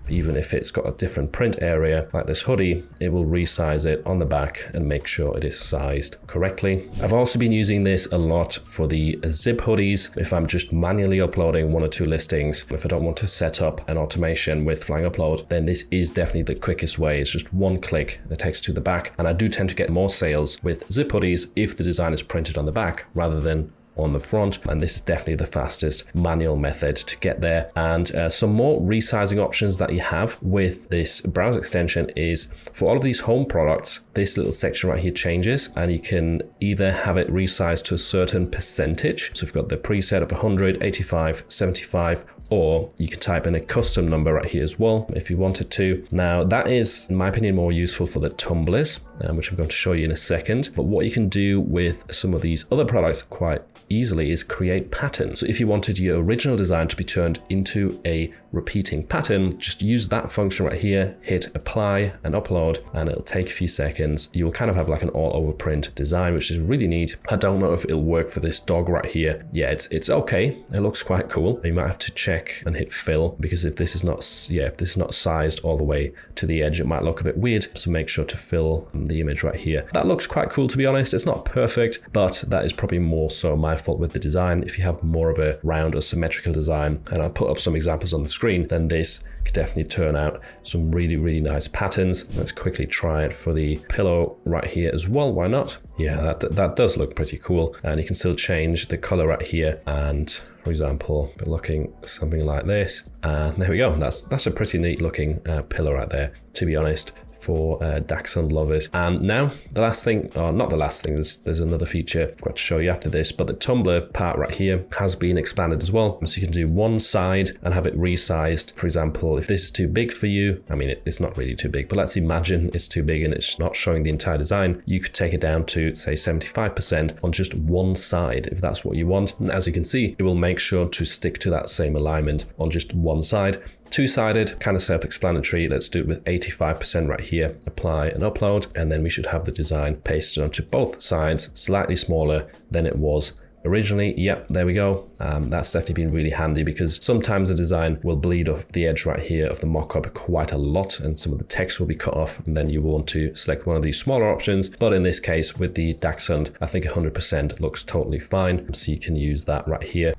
Even if it's got a different print area, like this hoodie, it will resize it on the back and make sure it is sized correctly. I've also been using this a lot for the zip hoodies. If I'm just manually uploading 1 or 2 listings, if I don't want to set up an automation with Flying Upload, then this is definitely the quickest way. It's just 1 click, it takes to the back. And I do tend to get more sales with zip hoodies if the design is printed on the back rather than on the front, and this is definitely the fastest manual method to get there. And some more resizing options that you have with this browser extension is for all of these home products, this little section right here changes, and you can either have it resized to a certain percentage. So we've got the preset of 100, 85, 75, or you can type in a custom number right here as well if you wanted to. Now that is, in my opinion, more useful for the tumblers, which I'm going to show you in a second. But what you can do with some of these other products quite easily is create patterns. So if you wanted your original design to be turned into a repeating pattern, just use that function right here, hit apply and upload, and it'll take a few seconds. You'll kind of have like an all over print design, which is really neat. I don't know if it'll work for this dog right here. Yeah, it's okay. It looks quite cool. You might have to check and hit fill, because if this is not sized all the way to the edge, it might look a bit weird. So make sure to fill the image right here. That looks quite cool, to be honest. It's not perfect, but that is probably more so my fault with the design. If you have more of a round or symmetrical design, and I'll put up some examples on the screen, then this could definitely turn out some really, really nice patterns. Let's quickly try it for the pillow right here as well. Why not? Yeah, that does look pretty cool. And you can still change the color right here. And for example, we're looking something like this. And there we go. That's a pretty neat looking pillow right there, to be honest, for Dachshund lovers. And now the last thing, or not the last thing, there's another feature I've got to show you after this, but the tumbler part right here has been expanded as well. So you can do one side and have it resized. For example, if this is too big for you, I mean, it's not really too big, but let's imagine it's too big and it's not showing the entire design. You could take it down to say 75% on just one side, if that's what you want. And as you can see, it will make sure to stick to that same alignment on just one side. Two-sided, kind of self-explanatory. Let's do it with 85% right here. Apply and upload, and then we should have the design pasted onto both sides, slightly smaller than it was originally. Yep, there we go. That's definitely been really handy, because sometimes the design will bleed off the edge right here of the mockup quite a lot, and some of the text will be cut off, and then you will want to select one of these smaller options. But in this case, with the Dachshund, I think 100% looks totally fine. So you can use that right here.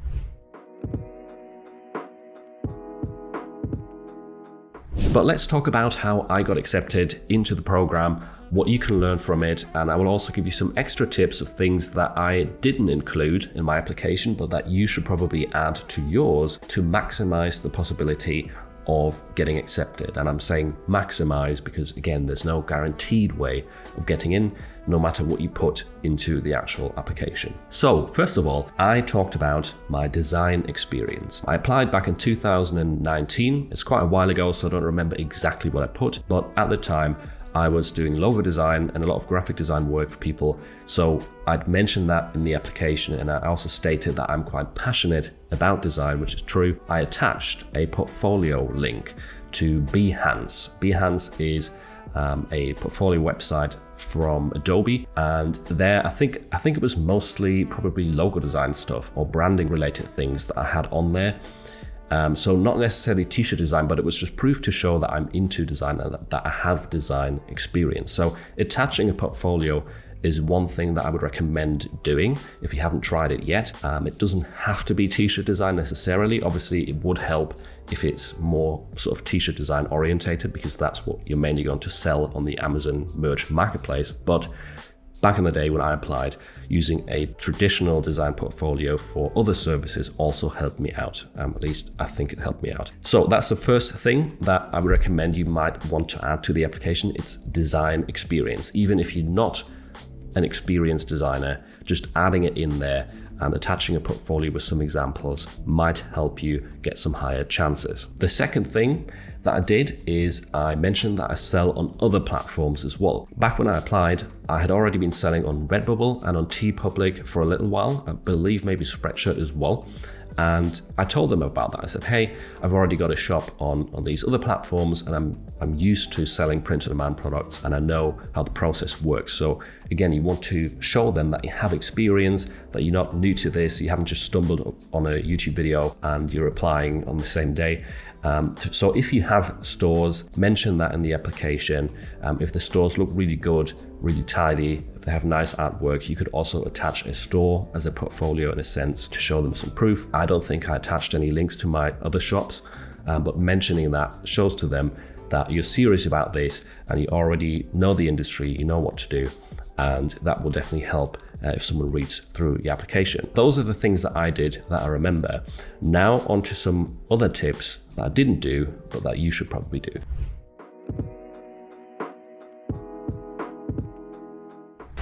But let's talk about how I got accepted into the program, what you can learn from it, and I will also give you some extra tips of things that I didn't include in my application, but that you should probably add to yours to maximize the possibility of getting accepted. And I'm saying maximize because, again, there's no guaranteed way of getting in, no matter what you put into the actual application. So first of all, I talked about my design experience. I applied back in 2019. It's quite a while ago, so I don't remember exactly what I put, but at the time I was doing logo design and a lot of graphic design work for people. So I'd mentioned that in the application, and I also stated that I'm quite passionate about design, which is true. I attached a portfolio link to Behance. Behance is a portfolio website from Adobe, and there I think it was mostly probably logo design stuff or branding related things that I had on there. So not necessarily t-shirt design, but it was just proof to show that I'm into design and that I have design experience. So attaching a portfolio is one thing that I would recommend doing if you haven't tried it yet. It doesn't have to be t-shirt design necessarily. Obviously, it would help if it's more sort of t-shirt design orientated, because that's what you're mainly going to sell on the Amazon merch marketplace. But back in the day when I applied, using a traditional design portfolio for other services also helped me out. At least I think it helped me out. So that's the first thing that I would recommend you might want to add to the application. It's design experience. Even if you're not an experienced designer, just adding it in there and attaching a portfolio with some examples might help you get some higher chances. The second thing that I did is I mentioned that I sell on other platforms as well. Back when I applied, I had already been selling on Redbubble and on TeePublic for a little while, I believe maybe Spreadshirt as well. And I told them about that. I said, hey, I've already got a shop on these other platforms, and I'm used to selling print-on-demand products, and I know how the process works. So again, you want to show them that you have experience, that you're not new to this, you haven't just stumbled on a YouTube video and you're applying on the same day. So if you have stores, mention that in the application. If the stores look really good, really tidy, if they have nice artwork, you could also attach a store as a portfolio in a sense to show them some proof. I don't think I attached any links to my other shops, but mentioning that shows to them that you're serious about this and you already know the industry, you know what to do, and that will definitely help if someone reads through the application. Those are the things that I did that I remember. Now on to some other tips that I didn't do, but that you should probably do.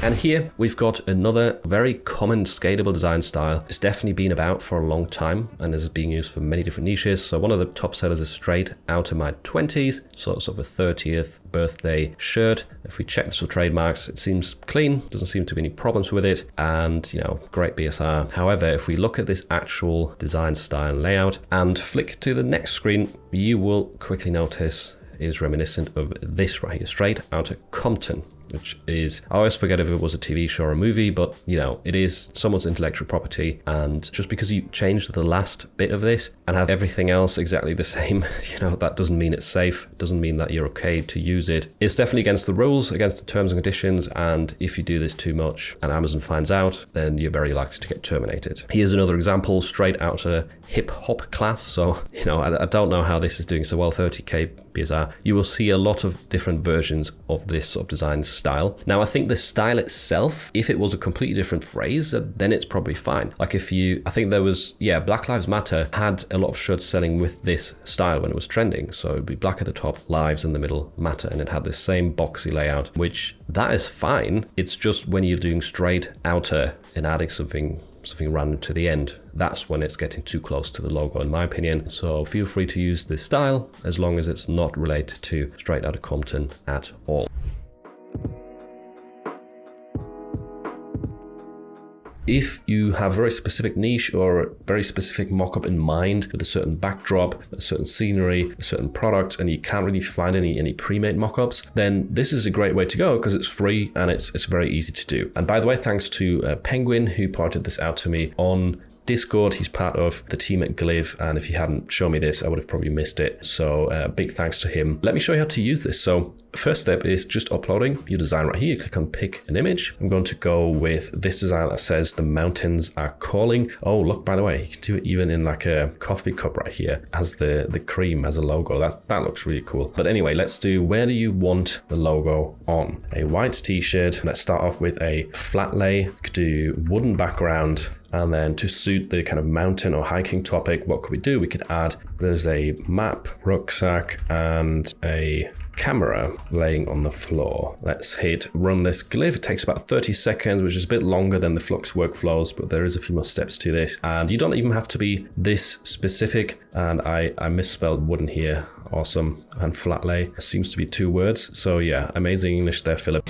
And here we've got another very common scalable design style. It's definitely been about for a long time and is being used for many different niches. So one of the top sellers is straight out of my 20s, sort of a 30th birthday shirt. If we check this for trademarks, it seems clean, doesn't seem to be any problems with it, and great BSR. However, if we look at this actual design style layout and flick to the next screen, you will quickly notice it is reminiscent of this right here, straight out of Compton, which is, I always forget if it was a TV show or a movie, but it is someone's intellectual property. And just because you change the last bit of this and have everything else exactly the same, that doesn't mean it's safe, doesn't mean that you're okay to use it. It's definitely against the rules, against the terms and conditions. And if you do this too much and Amazon finds out, then you're very likely to get terminated. Here's another example, straight out of hip hop class. So, I don't know how this is doing so well, 30K BSR. You will see a lot of different versions of this sort of design style. Now, I think the style itself, if it was a completely different phrase, then it's probably fine. Like I think there was, Black Lives Matter had a lot of shirts selling with this style when it was trending. So it'd be black at the top, lives in the middle, matter, and it had this same boxy layout, which that is fine. It's just when you're doing straight outer and adding something random to the end, that's when it's getting too close to the logo, in my opinion. So feel free to use this style as long as it's not related to straight out of Compton at all. If you have a very specific niche or a very specific mock-up in mind with a certain backdrop, a certain scenery, a certain product, and you can't really find any pre-made mock-ups, then this is a great way to go because it's free and it's very easy to do. And by the way, thanks to Penguin, who pointed this out to me on Discord. He's part of the team at Glif, and if he hadn't shown me this, I would have probably missed it. So big thanks to him. Let me show you how to use this. So first step is just uploading your design right here. You click on pick an image. I'm going to go with this design that says the mountains are calling. Oh, look, by the way, you can do it even in like a coffee cup right here as the cream as a logo. That looks really cool. But anyway, let's do, where do you want the logo on? A white t-shirt. Let's start off with a flat lay. Could do wooden background. And then to suit the kind of mountain or hiking topic, what could we do? We could add, there's a map, rucksack, and a camera laying on the floor. Let's hit run this glyph. It takes about 30 seconds, which is a bit longer than the Flux workflows, but there is a few more steps to this. And you don't even have to be this specific. And I misspelled wooden here. Awesome. And flat lay seems to be 2 words. So yeah, amazing English there, Philip.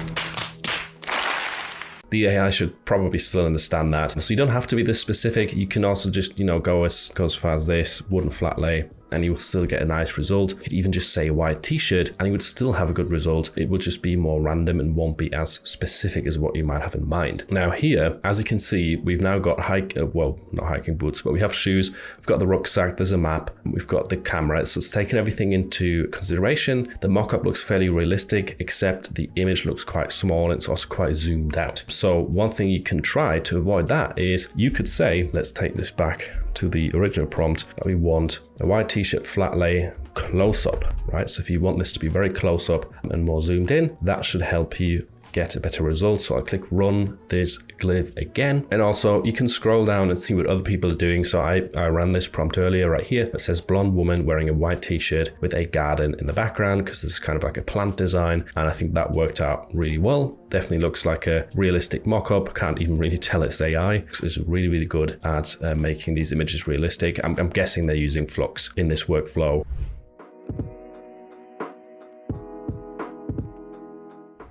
The AI should probably still understand that. So you don't have to be this specific. You can also just, go as far as this, wooden flat lay, and you will still get a nice result. You could even just say white t-shirt and you would still have a good result. It would just be more random and won't be as specific as what you might have in mind. Now here, as you can see, we've now got not hiking boots, but we have shoes. We've got the rucksack, there's a map, we've got the camera. So it's taken everything into consideration. The mock-up looks fairly realistic, except the image looks quite small and it's also quite zoomed out. So one thing you can try to avoid that is you could say, let's take this back to the original prompt, that we want a white t-shirt flat lay close up, right? So if you want this to be very close up and more zoomed in, that should help you get a better result. So I'll click run this glyph again. And also you can scroll down and see what other people are doing. So I ran this prompt earlier right here. It says blonde woman wearing a white t-shirt with a garden in the background, because it's kind of like a plant design. And I think that worked out really well. Definitely looks like a realistic mock-up. Can't even really tell it's AI. It's really, really good at making these images realistic. I'm guessing they're using Flux in this workflow.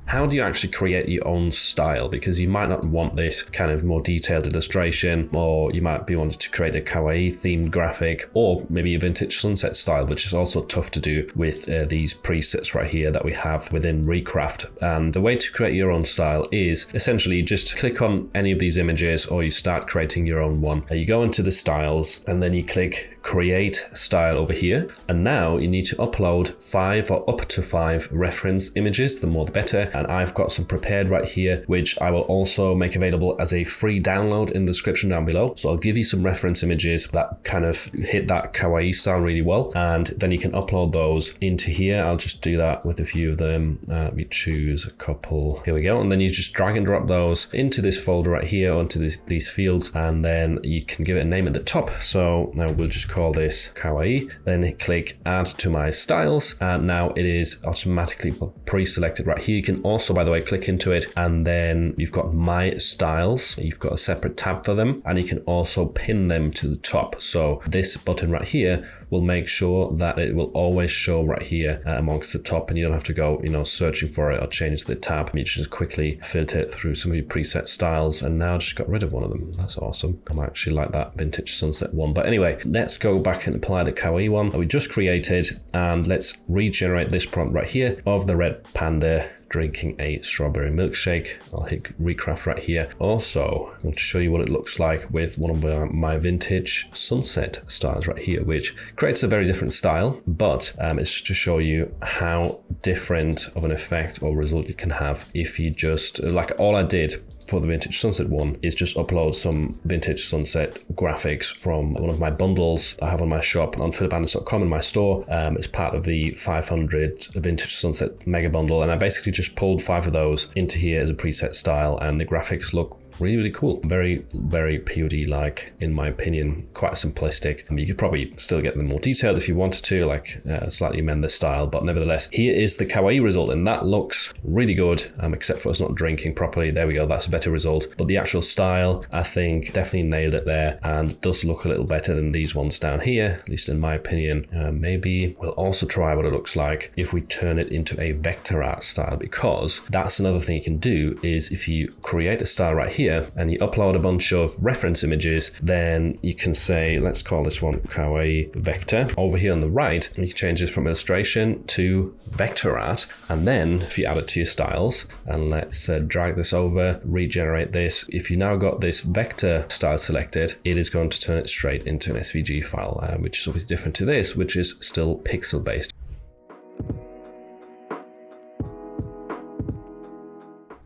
How do you actually create your own style? Because you might not want this kind of more detailed illustration, or you might be wanting to create a kawaii themed graphic, or maybe a vintage sunset style, which is also tough to do with these presets right here that we have within Recraft. And the way to create your own style is essentially just click on any of these images, or you start creating your own one. You go into the styles and then you click create style over here. And now you need to upload 5 or up to 5 reference images, the more the better. And I've got some prepared right here, which I will also make available as a free download in the description down below. So I'll give you some reference images that kind of hit that kawaii style really well, and then you can upload those into here. I'll just do that with a few of them. Let me choose a couple. Here we go. And then you just drag and drop those into this folder right here, onto these fields, and then you can give it a name at the top. So now we'll just call this kawaii. Then click add to my styles, and now it is automatically pre-selected right here. You can also, by the way, click into it, and then you've got my styles. You've got a separate tab for them, and you can also pin them to the top. So this button right here will make sure that it will always show right here amongst the top, and you don't have to go, searching for it or change the tab. You just quickly filter it through some of your preset styles, and now I just got rid of one of them. That's awesome. I might actually like that vintage sunset one. But anyway, let's go back and apply the kawaii one that we just created, and let's regenerate this prompt right here of the red panda drinking a strawberry milkshake. I'll hit Recraft right here. Also, I want to show you what it looks like with one of my vintage sunset styles right here, which creates a very different style, but it's to show you how different of an effect or result you can have if you just, like all I did for the vintage sunset one is just upload some vintage sunset graphics from one of my bundles I have on my shop on philipanders.com in my store. It's part of the 500 vintage sunset mega bundle, and I basically just pulled 5 of those into here as a preset style, and the graphics look really, really cool. Very, very POD-like, in my opinion, quite simplistic. You could probably still get them more detailed if you wanted to, like slightly amend the style, but nevertheless, here is the kawaii result, and that looks really good, except for it's not drinking properly. There we go, that's a better result. But the actual style, I think, definitely nailed it there, and does look a little better than these ones down here, at least in my opinion. Maybe we'll also try what it looks like if we turn it into a vector art style, because that's another thing you can do, is if you create a style right here, and you upload a bunch of reference images, then you can say, let's call this one kawaii vector. Over here on the right, you can change this from illustration to vector art, and then if you add it to your styles, and let's drag this over, regenerate this. If you now got this vector style selected, it is going to turn it straight into an SVG file, which is obviously different to this, which is still pixel based.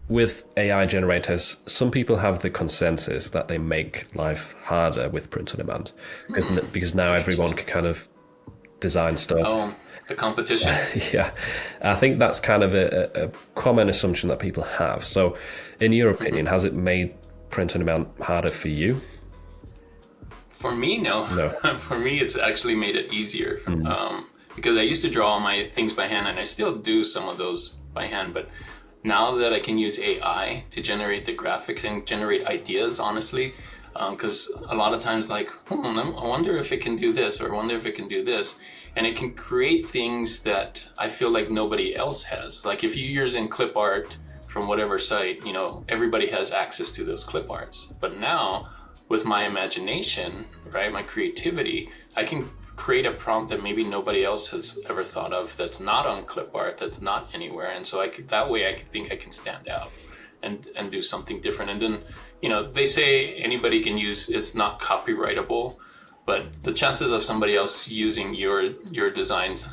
With AI generators, some people have the consensus that they make life harder with print on demand, because now everyone can kind of design stuff. Oh, the competition. Yeah, I think that's kind of a common assumption that people have. So in your opinion, has it made print on demand harder for you? For me, no. For me, it's actually made it easier. Because I used to draw all my things by hand, and I still do some of those by hand, but now that I can use AI to generate the graphics and generate ideas, honestly, because a lot of times I wonder if it can do this, or I wonder if it can do this. And it can create things that I feel like nobody else has. Like if you're using clip art from whatever site, everybody has access to those clip arts. But now with my imagination, right, my creativity, I can create a prompt that maybe nobody else has ever thought of, that's not on clip art, that's not anywhere. And so that way I think I can stand out and do something different. And then, they say anybody can use, it's not copyrightable, but the chances of somebody else using your designs,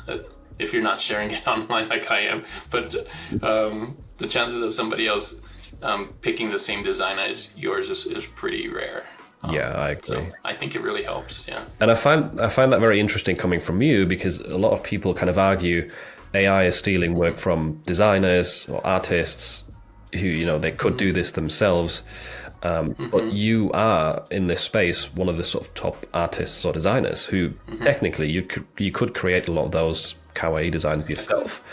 if you're not sharing it online like I am, but the chances of somebody else picking the same design as yours is pretty rare. Yeah, I agree. So I think it really helps. Yeah, and I find that very interesting coming from you, because a lot of people kind of argue AI is stealing work from designers or artists who they could do this themselves. But you are in this space one of the sort of top artists or designers who technically you could create a lot of those kawaii designs yourself,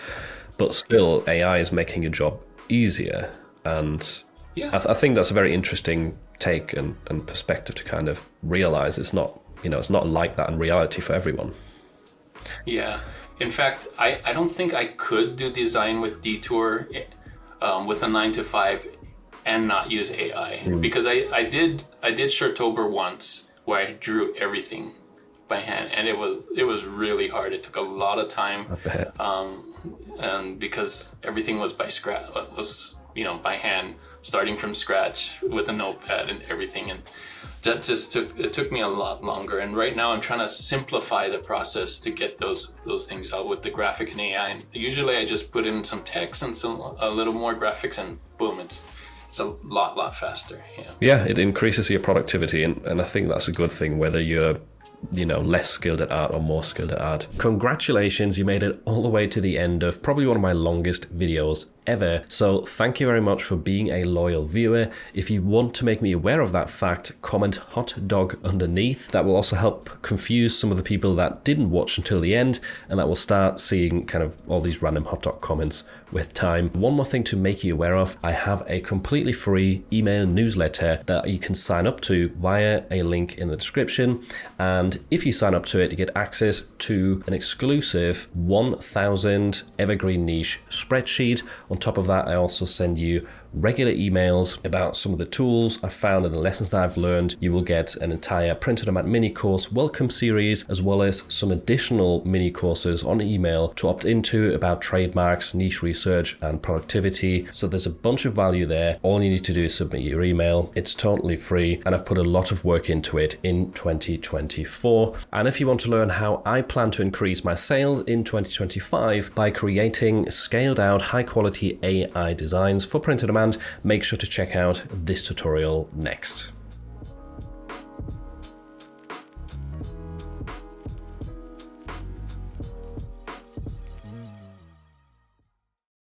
but still AI is making your job easier. And I think that's a very interesting take and perspective to kind of realize it's not like that in reality for everyone. Yeah. In fact, I don't think I could do design with Detour with a 9 to 5 and not use AI, because I did Shirtober once where I drew everything by hand, and it was really hard. It took a lot of time, I bet. and because everything was by hand, starting from scratch with a notepad and everything, and that just took me a lot longer. And right now I'm trying to simplify the process to get those things out with the graphic and AI. And usually I just put in some text and a little more graphics, and boom, it's a lot faster. Yeah, it increases your productivity, and I think that's a good thing, whether you're less skilled at art or more skilled at art. Congratulations, you made it all the way to the end of probably one of my longest videos ever. So thank you very much for being a loyal viewer. If you want to make me aware of that fact, comment hot dog underneath. That will also help confuse some of the people that didn't watch until the end, and that will start seeing kind of all these random hot dog comments with time. One more thing to make you aware of, I have a completely free email newsletter that you can sign up to via a link in the description. And if you sign up to it, you get access to an exclusive 1000 Evergreen niche spreadsheet. On top of that, I also send you regular emails about some of the tools I've found and the lessons that I've learned. You will get an entire print-on-demand mini course welcome series, as well as some additional mini courses on email to opt into about trademarks, niche research, and productivity. So there's a bunch of value there. All you need to do is submit your email. It's totally free, and I've put a lot of work into it in 2024. And if you want to learn how I plan to increase my sales in 2025 by creating scaled out high quality AI designs for print-on-demand, make sure to check out this tutorial next.